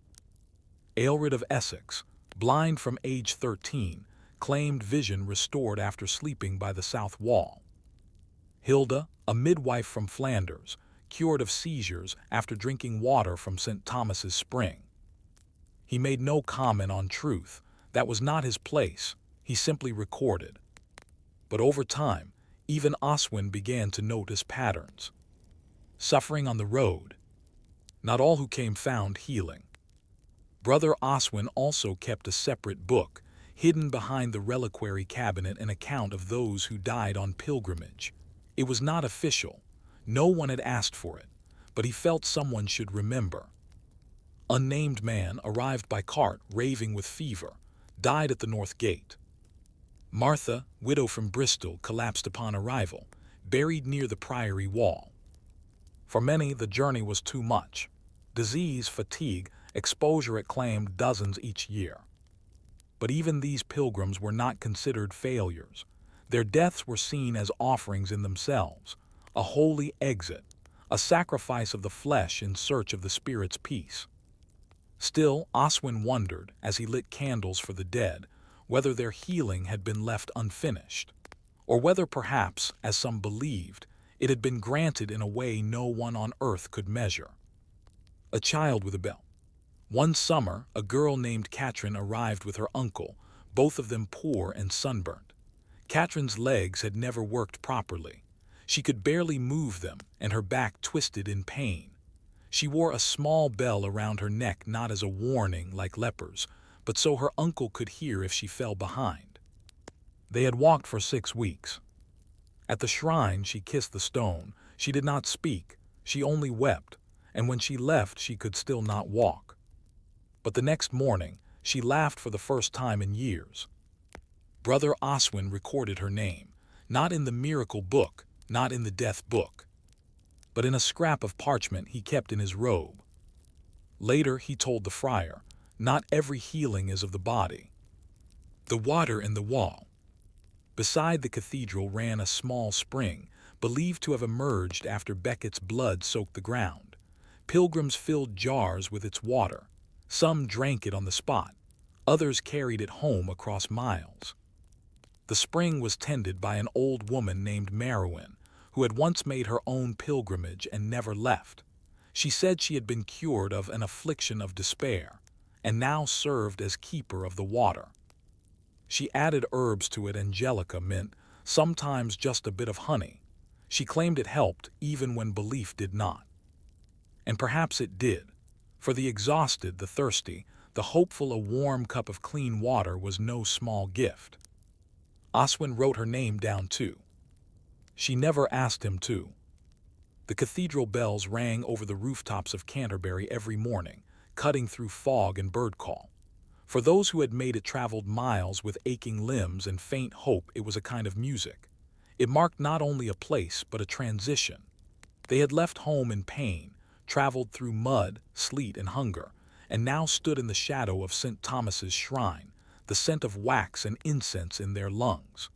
Aelred of Essex, blind from age 13, claimed vision restored after sleeping by the south wall. Hilda, a midwife from Flanders, cured of seizures after drinking water from St. Thomas's spring. He made no comment on truth. That was not his place. He simply recorded. But over time, even Oswin began to notice patterns. Suffering on the road. Not all who came found healing. Brother Oswin also kept a separate book, hidden behind the reliquary cabinet, an account of those who died on pilgrimage. It was not official. No one had asked for it, but he felt someone should remember. Unnamed man arrived by cart, raving with fever, died at the north gate. Martha, widow from Bristol, collapsed upon arrival, buried near the priory wall. For many, the journey was too much. Disease, fatigue, exposure, it claimed dozens each year. But even these pilgrims were not considered failures. Their deaths were seen as offerings in themselves, a holy exit, a sacrifice of the flesh in search of the spirit's peace. Still, Oswin wondered, as he lit candles for the dead, whether their healing had been left unfinished, or whether perhaps, as some believed, it had been granted in a way no one on earth could measure. A child with a bell. One summer, a girl named Katrin arrived with her uncle, both of them poor and sunburnt. Katrin's legs had never worked properly. She could barely move them, and her back twisted in pain. She wore a small bell around her neck, not as a warning like lepers, but so her uncle could hear if she fell behind. They had walked for 6 weeks. At the shrine, she kissed the stone. She did not speak, she only wept, and when she left, she could still not walk. But the next morning, she laughed for the first time in years. Brother Oswin recorded her name, not in the miracle book, not in the death book. but in a scrap of parchment he kept in his robe. Later he told the friar, "Not every healing is of the body." The water in the wall. Beside the cathedral ran a small spring, believed to have emerged after Becket's blood soaked the ground. Pilgrims filled jars with its water. Some drank it on the spot. Others carried it home across miles. The spring was tended by an old woman named Merowyn, who had once made her own pilgrimage and never left. She said she had been cured of an affliction of despair, and now served as keeper of the water. She added herbs to it, angelica, mint, sometimes just a bit of honey. She claimed it helped even when belief did not. And perhaps it did. For the exhausted, the thirsty, the hopeful, a warm cup of clean water was no small gift. Oswin wrote her name down too. She never asked him to. The cathedral bells rang over the rooftops of Canterbury every morning, cutting through fog and bird call. For those who had made it, traveled miles with aching limbs and faint hope, it was a kind of music. It marked not only a place but a transition. They had left home in pain, traveled through mud, sleet, and hunger, and now stood in the shadow of St. Thomas's shrine, the scent of wax and incense in their lungs.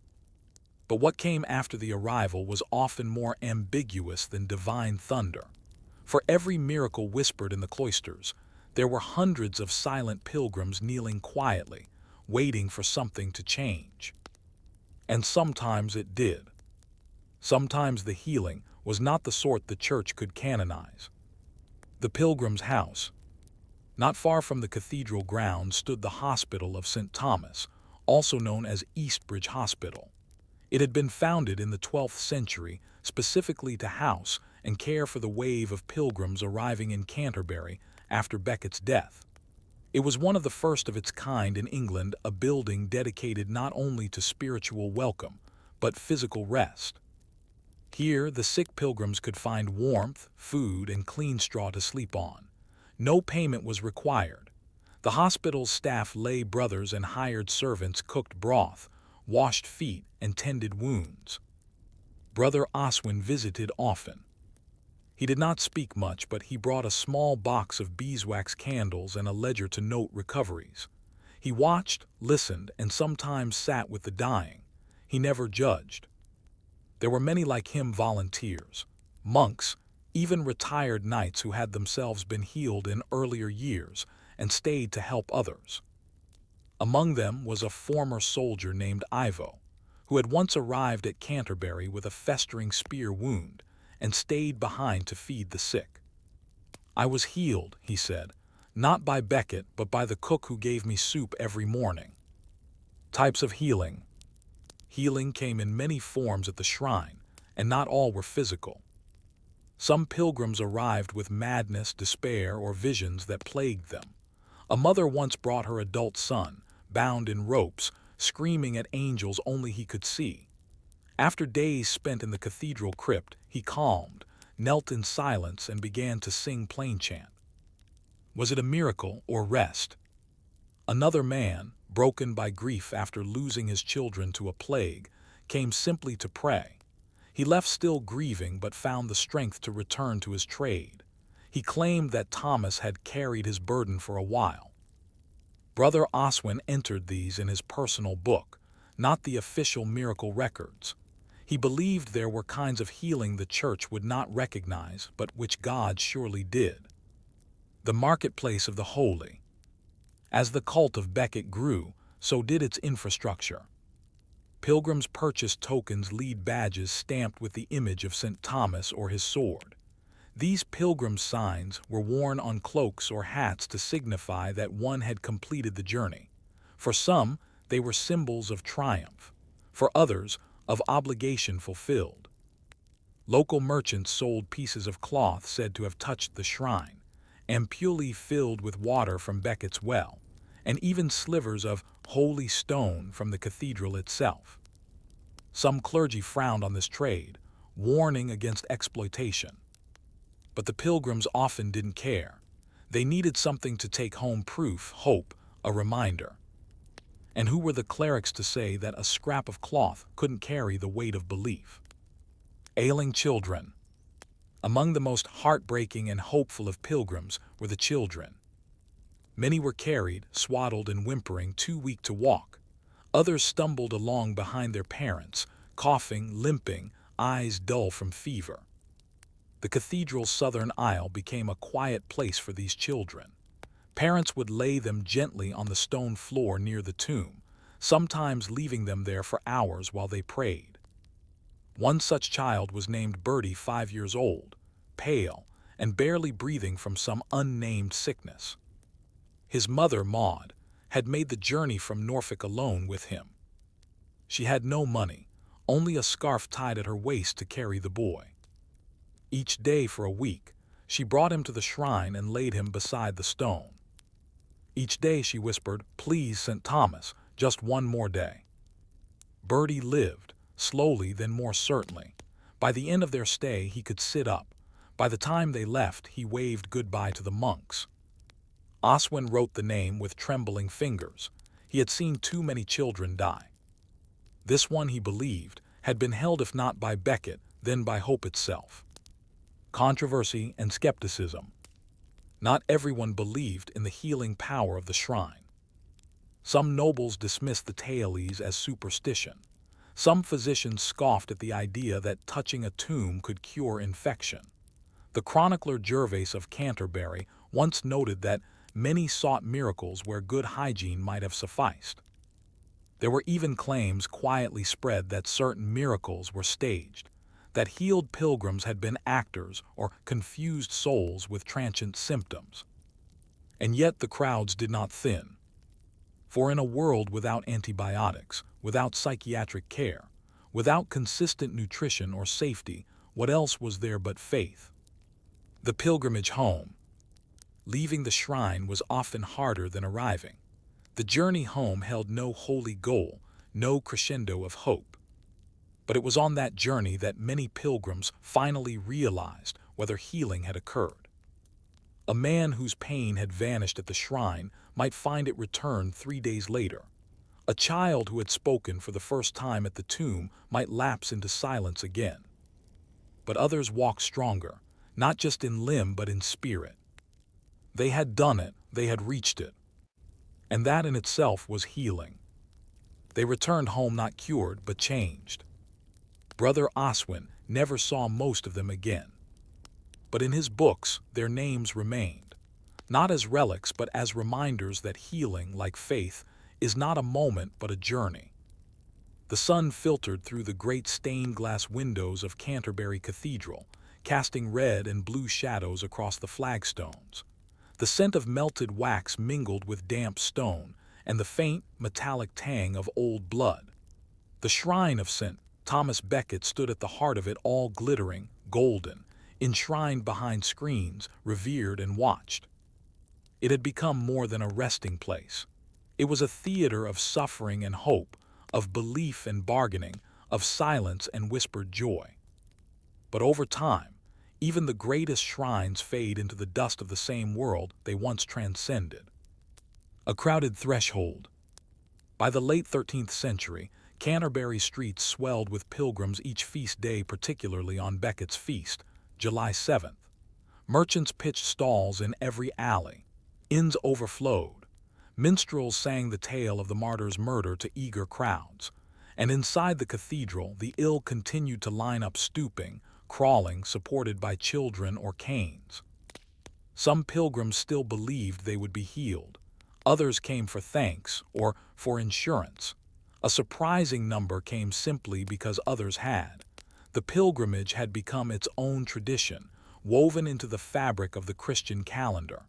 But what came after the arrival was often more ambiguous than divine thunder. For every miracle whispered in the cloisters, there were hundreds of silent pilgrims kneeling quietly, waiting for something to change. And sometimes it did. Sometimes the healing was not the sort the church could canonize. The pilgrim's house. Not far from the cathedral grounds stood the Hospital of St. Thomas, also known as Eastbridge Hospital. It had been founded in the 12th century specifically to house and care for the wave of pilgrims arriving in Canterbury after Becket's death. It was one of the first of its kind in England, a building dedicated not only to spiritual welcome, but physical rest. Here, the sick pilgrims could find warmth, food, and clean straw to sleep on. No payment was required. The hospital's staff, lay brothers and hired servants, cooked broth, washed feet, and tended wounds. Brother Oswin visited often. He did not speak much, but he brought a small box of beeswax candles and a ledger to note recoveries. He watched, listened, and sometimes sat with the dying. He never judged. There were many like him, volunteers, monks, even retired knights who had themselves been healed in earlier years and stayed to help others. Among them was a former soldier named Ivo, who had once arrived at Canterbury with a festering spear wound and stayed behind to feed the sick. "I was healed," he said, "not by Becket, but by the cook who gave me soup every morning." Types of healing. Healing came in many forms at the shrine, and not all were physical. Some pilgrims arrived with madness, despair, or visions that plagued them. A mother once brought her adult son, bound in ropes, screaming at angels only he could see. After days spent in the cathedral crypt, he calmed, knelt in silence, and began to sing plain chant. Was it a miracle or rest? Another man, broken by grief after losing his children to a plague, came simply to pray. He left still grieving, but found the strength to return to his trade. He claimed that Thomas had carried his burden for a while. Brother Oswin entered these in his personal book, not the official miracle records. He believed there were kinds of healing the church would not recognize, but which God surely did. The marketplace of the holy. As the cult of Becket grew, so did its infrastructure. Pilgrims purchased tokens, lead badges stamped with the image of St. Thomas or his sword. These pilgrim signs were worn on cloaks or hats to signify that one had completed the journey. For some, they were symbols of triumph. For others, of obligation fulfilled. Local merchants sold pieces of cloth said to have touched the shrine, ampuli filled with water from Becket's well, and even slivers of holy stone from the cathedral itself. Some clergy frowned on this trade, warning against exploitation. But the pilgrims often didn't care. They needed something to take home, proof, hope, a reminder. And who were the clerics to say that a scrap of cloth couldn't carry the weight of belief? Ailing children. Among the most heartbreaking and hopeful of pilgrims were the children. Many were carried, swaddled and whimpering, too weak to walk. Others stumbled along behind their parents, coughing, limping, eyes dull from fever. The cathedral's southern aisle became a quiet place for these children. Parents would lay them gently on the stone floor near the tomb, sometimes leaving them there for hours while they prayed. One such child was named Bertie, 5 years old, pale, and barely breathing from some unnamed sickness. His mother, Maud, had made the journey from Norfolk alone with him. She had no money, only a scarf tied at her waist to carry the boy. Each day for a week, she brought him to the shrine and laid him beside the stone. Each day she whispered, "Please, St. Thomas, just one more day." Bertie lived, slowly then more certainly. By the end of their stay he could sit up. By the time they left he waved goodbye to the monks. Oswin wrote the name with trembling fingers. He had seen too many children die. This one, he believed, had been held if not by Becket, then by hope itself. Controversy and skepticism. Not everyone believed in the healing power of the shrine. Some nobles dismissed the tales as superstition. Some physicians scoffed at the idea that touching a tomb could cure infection. The chronicler Gervase of Canterbury once noted that many sought miracles where good hygiene might have sufficed. There were even claims quietly spread that certain miracles were staged, that healed pilgrims had been actors or confused souls with transient symptoms. And yet the crowds did not thin. For in a world without antibiotics, without psychiatric care, without consistent nutrition or safety, what else was there but faith? The pilgrimage home. Leaving the shrine was often harder than arriving. The journey home held no holy goal, no crescendo of hope. But it was on that journey that many pilgrims finally realized whether healing had occurred. A man whose pain had vanished at the shrine might find it return 3 days later. A child who had spoken for the first time at the tomb might lapse into silence again. But others walked stronger, not just in limb but in spirit. They had done it, they had reached it. And that in itself was healing. They returned home not cured but changed. Brother Oswin never saw most of them again. But in his books their names remained, not as relics but as reminders that healing, like faith, is not a moment but a journey. The sun filtered through the great stained glass windows of Canterbury Cathedral, casting red and blue shadows across the flagstones. The scent of melted wax mingled with damp stone and the faint, metallic tang of old blood. The shrine of St. Thomas Becket stood at the heart of it all, glittering, golden, enshrined behind screens, revered and watched. It had become more than a resting place. It was a theater of suffering and hope, of belief and bargaining, of silence and whispered joy. But over time, even the greatest shrines fade into the dust of the same world they once transcended. A crowded threshold. By the late 13th century, Canterbury streets swelled with pilgrims each feast day, particularly on Becket's feast, July 7th. Merchants pitched stalls in every alley. Inns overflowed. Minstrels sang the tale of the martyr's murder to eager crowds. And inside the cathedral, the ill continued to line up, stooping, crawling, supported by children or canes. Some pilgrims still believed they would be healed. Others came for thanks or for insurance. A surprising number came simply because others had. The pilgrimage had become its own tradition, woven into the fabric of the Christian calendar.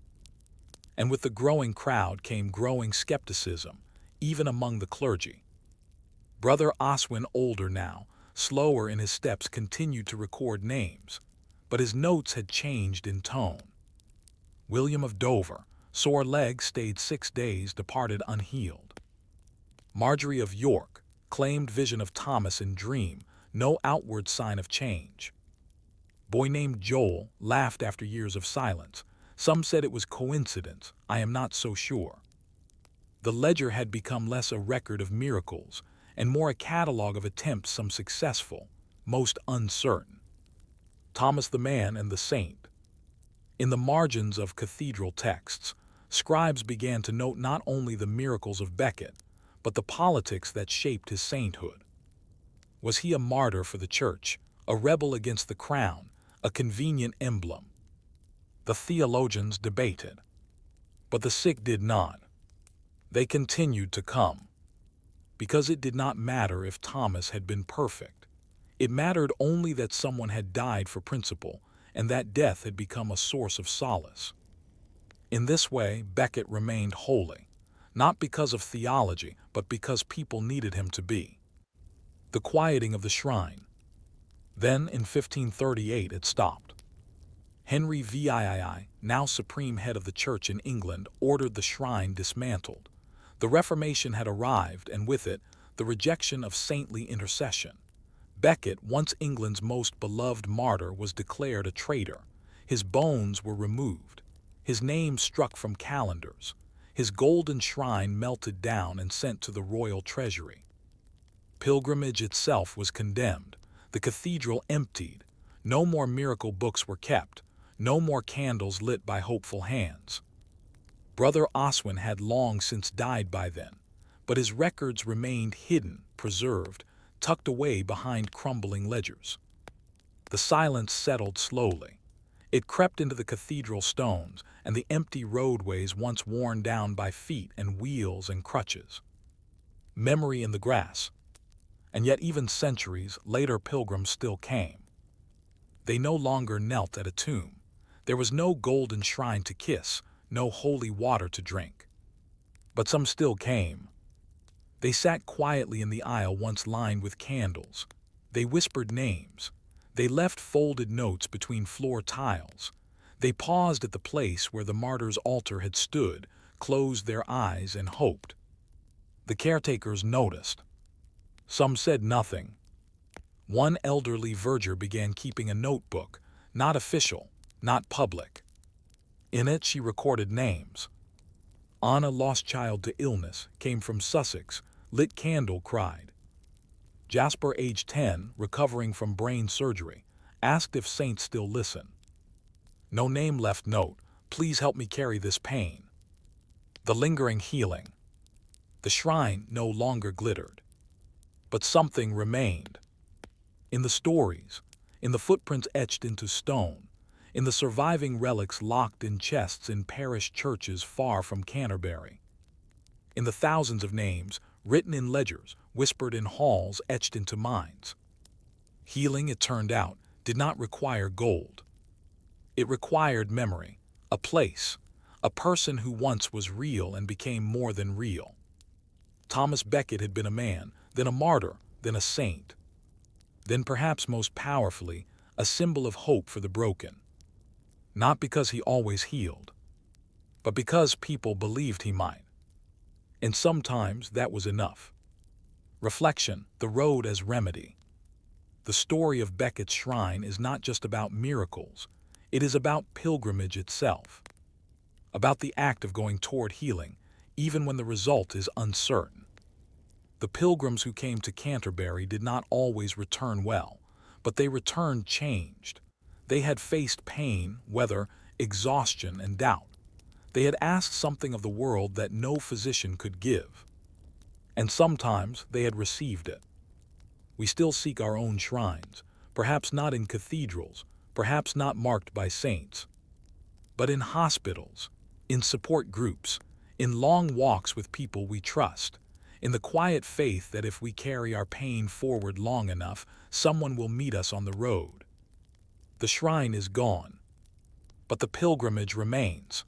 And with the growing crowd came growing skepticism, even among the clergy. Brother Oswin, older now, slower in his steps, continued to record names, but his notes had changed in tone. William of Dover, sore leg, stayed 6 days, departed unhealed. Marjorie of York, claimed vision of Thomas in dream, no outward sign of change. Boy named Joel laughed after years of silence. Some said it was coincidence, I am not so sure. The ledger had become less a record of miracles and more a catalogue of attempts, some successful, most uncertain. Thomas the Man and the Saint. In the margins of cathedral texts, scribes began to note not only the miracles of Becket, but the politics that shaped his sainthood. Was he a martyr for the church, a rebel against the crown, a convenient emblem? The theologians debated, but the sick did not. They continued to come, because it did not matter if Thomas had been perfect. It mattered only that someone had died for principle, and that death had become a source of solace. In this way, Becket remained holy, not because of theology, but because people needed him to be. The quieting of the shrine. Then, in 1538, it stopped. Henry VIII, now supreme head of the church in England, ordered the shrine dismantled. The Reformation had arrived, and with it, the rejection of saintly intercession. Becket, once England's most beloved martyr, was declared a traitor. His bones were removed. His name struck from calendars. His golden shrine melted down and sent to the royal treasury. Pilgrimage itself was condemned. The cathedral emptied. No more miracle books were kept. No more candles lit by hopeful hands. Brother Oswin had long since died by then, but his records remained hidden, preserved, tucked away behind crumbling ledgers. The silence settled slowly. It crept into the cathedral stones and the empty roadways once worn down by feet and wheels and crutches. Memory in the grass. And yet even centuries later, pilgrims still came. They no longer knelt at a tomb. There was no golden shrine to kiss, no holy water to drink. But some still came. They sat quietly in the aisle once lined with candles. They whispered names. They left folded notes between floor tiles. They paused at the place where the martyr's altar had stood, closed their eyes and hoped. The caretakers noticed. Some said nothing. One elderly verger began keeping a notebook, not official, not public. In it she recorded names. Anna, lost child to illness, came from Sussex, lit candle, cried. Jasper, age 10, recovering from brain surgery, asked if saints still listen. No name left note, please help me carry this pain. The lingering healing. The shrine no longer glittered. But something remained. In the stories, in the footprints etched into stone, in the surviving relics locked in chests in parish churches far from Canterbury, in the thousands of names written in ledgers, whispered in halls, etched into minds. Healing, it turned out, did not require gold. It required memory, a place, a person who once was real and became more than real. Thomas Becket had been a man, then a martyr, then a saint. Then, perhaps most powerfully, a symbol of hope for the broken. Not because he always healed, but because people believed he might. And sometimes that was enough. Reflection, the road as remedy. The story of Becket's shrine is not just about miracles, it is about pilgrimage itself. About the act of going toward healing, even when the result is uncertain. The pilgrims who came to Canterbury did not always return well, but they returned changed. They had faced pain, weather, exhaustion, and doubt. They had asked something of the world that no physician could give. And sometimes they had received it. We still seek our own shrines, perhaps not in cathedrals, perhaps not marked by saints, but in hospitals, in support groups, in long walks with people we trust, in the quiet faith that if we carry our pain forward long enough, someone will meet us on the road. The shrine is gone, but the pilgrimage remains.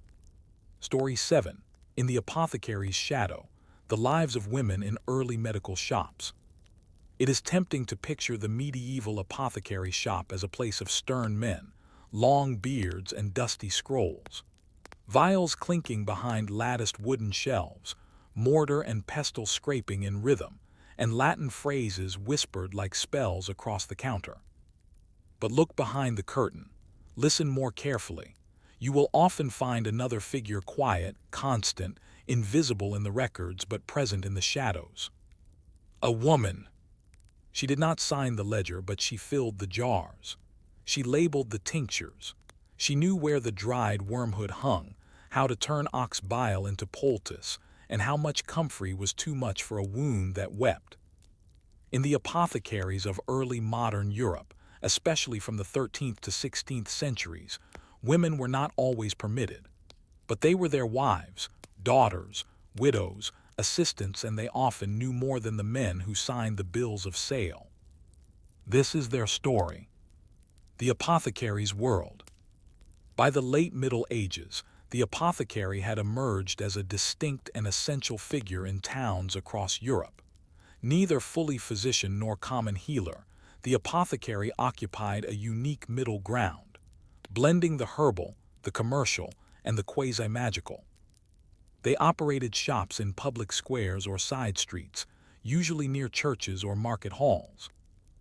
Story 7. In the Apothecary's Shadow, the lives of women in early medical shops. It is tempting to picture the medieval apothecary shop as a place of stern men, long beards and dusty scrolls. Vials clinking behind latticed wooden shelves, mortar and pestle scraping in rhythm, and Latin phrases whispered like spells across the counter. But look behind the curtain. Listen more carefully. You will often find another figure, quiet, constant, invisible in the records but present in the shadows. A woman. She did not sign the ledger, but she filled the jars. She labeled the tinctures. She knew where the dried wormwood hung, how to turn ox bile into poultice, and how much comfrey was too much for a wound that wept. In the apothecaries of early modern Europe, especially from the 13th to 16th centuries, women were not always permitted. But they were their wives, daughters, widows, assistants, and they often knew more than the men who signed the bills of sale. This is their story. The apothecary's world. By the late Middle Ages, the apothecary had emerged as a distinct and essential figure in towns across Europe. Neither fully physician nor common healer, the apothecary occupied a unique middle ground, blending the herbal, the commercial, and the quasi-magical. They operated shops in public squares or side streets, usually near churches or market halls.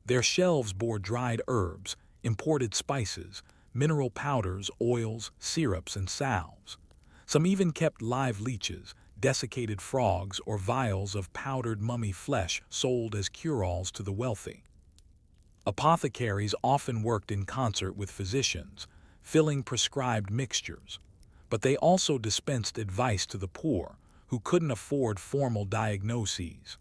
Their shelves bore dried herbs, imported spices, mineral powders, oils, syrups, and salves. Some even kept live leeches, desiccated frogs, or vials of powdered mummy flesh sold as cure-alls to the wealthy. Apothecaries often worked in concert with physicians, filling prescribed mixtures, but they also dispensed advice to the poor, who couldn't afford formal diagnoses.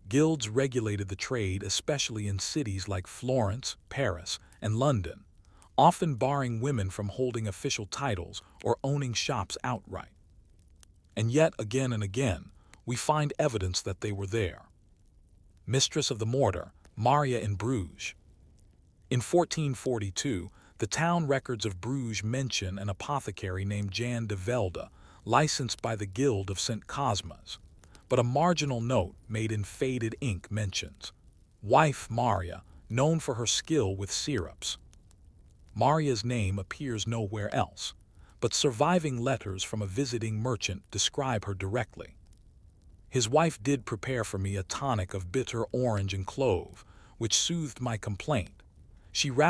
Guilds regulated the trade, especially in cities like Florence, Paris, and London, often barring women from holding official titles or owning shops outright. And yet, again and again, we find evidence that they were there. Mistress of the Mortar, Maria in Bruges. In 1442, the town records of Bruges mention an apothecary named Jan de Velde, licensed by the Guild of St. Cosmas. But a marginal note made in faded ink mentions wife Maria, known for her skill with syrups. Maria's name appears nowhere else, but surviving letters from a visiting merchant describe her directly. His wife did prepare for me a tonic of bitter orange and clove, which soothed my complaint. She wrapped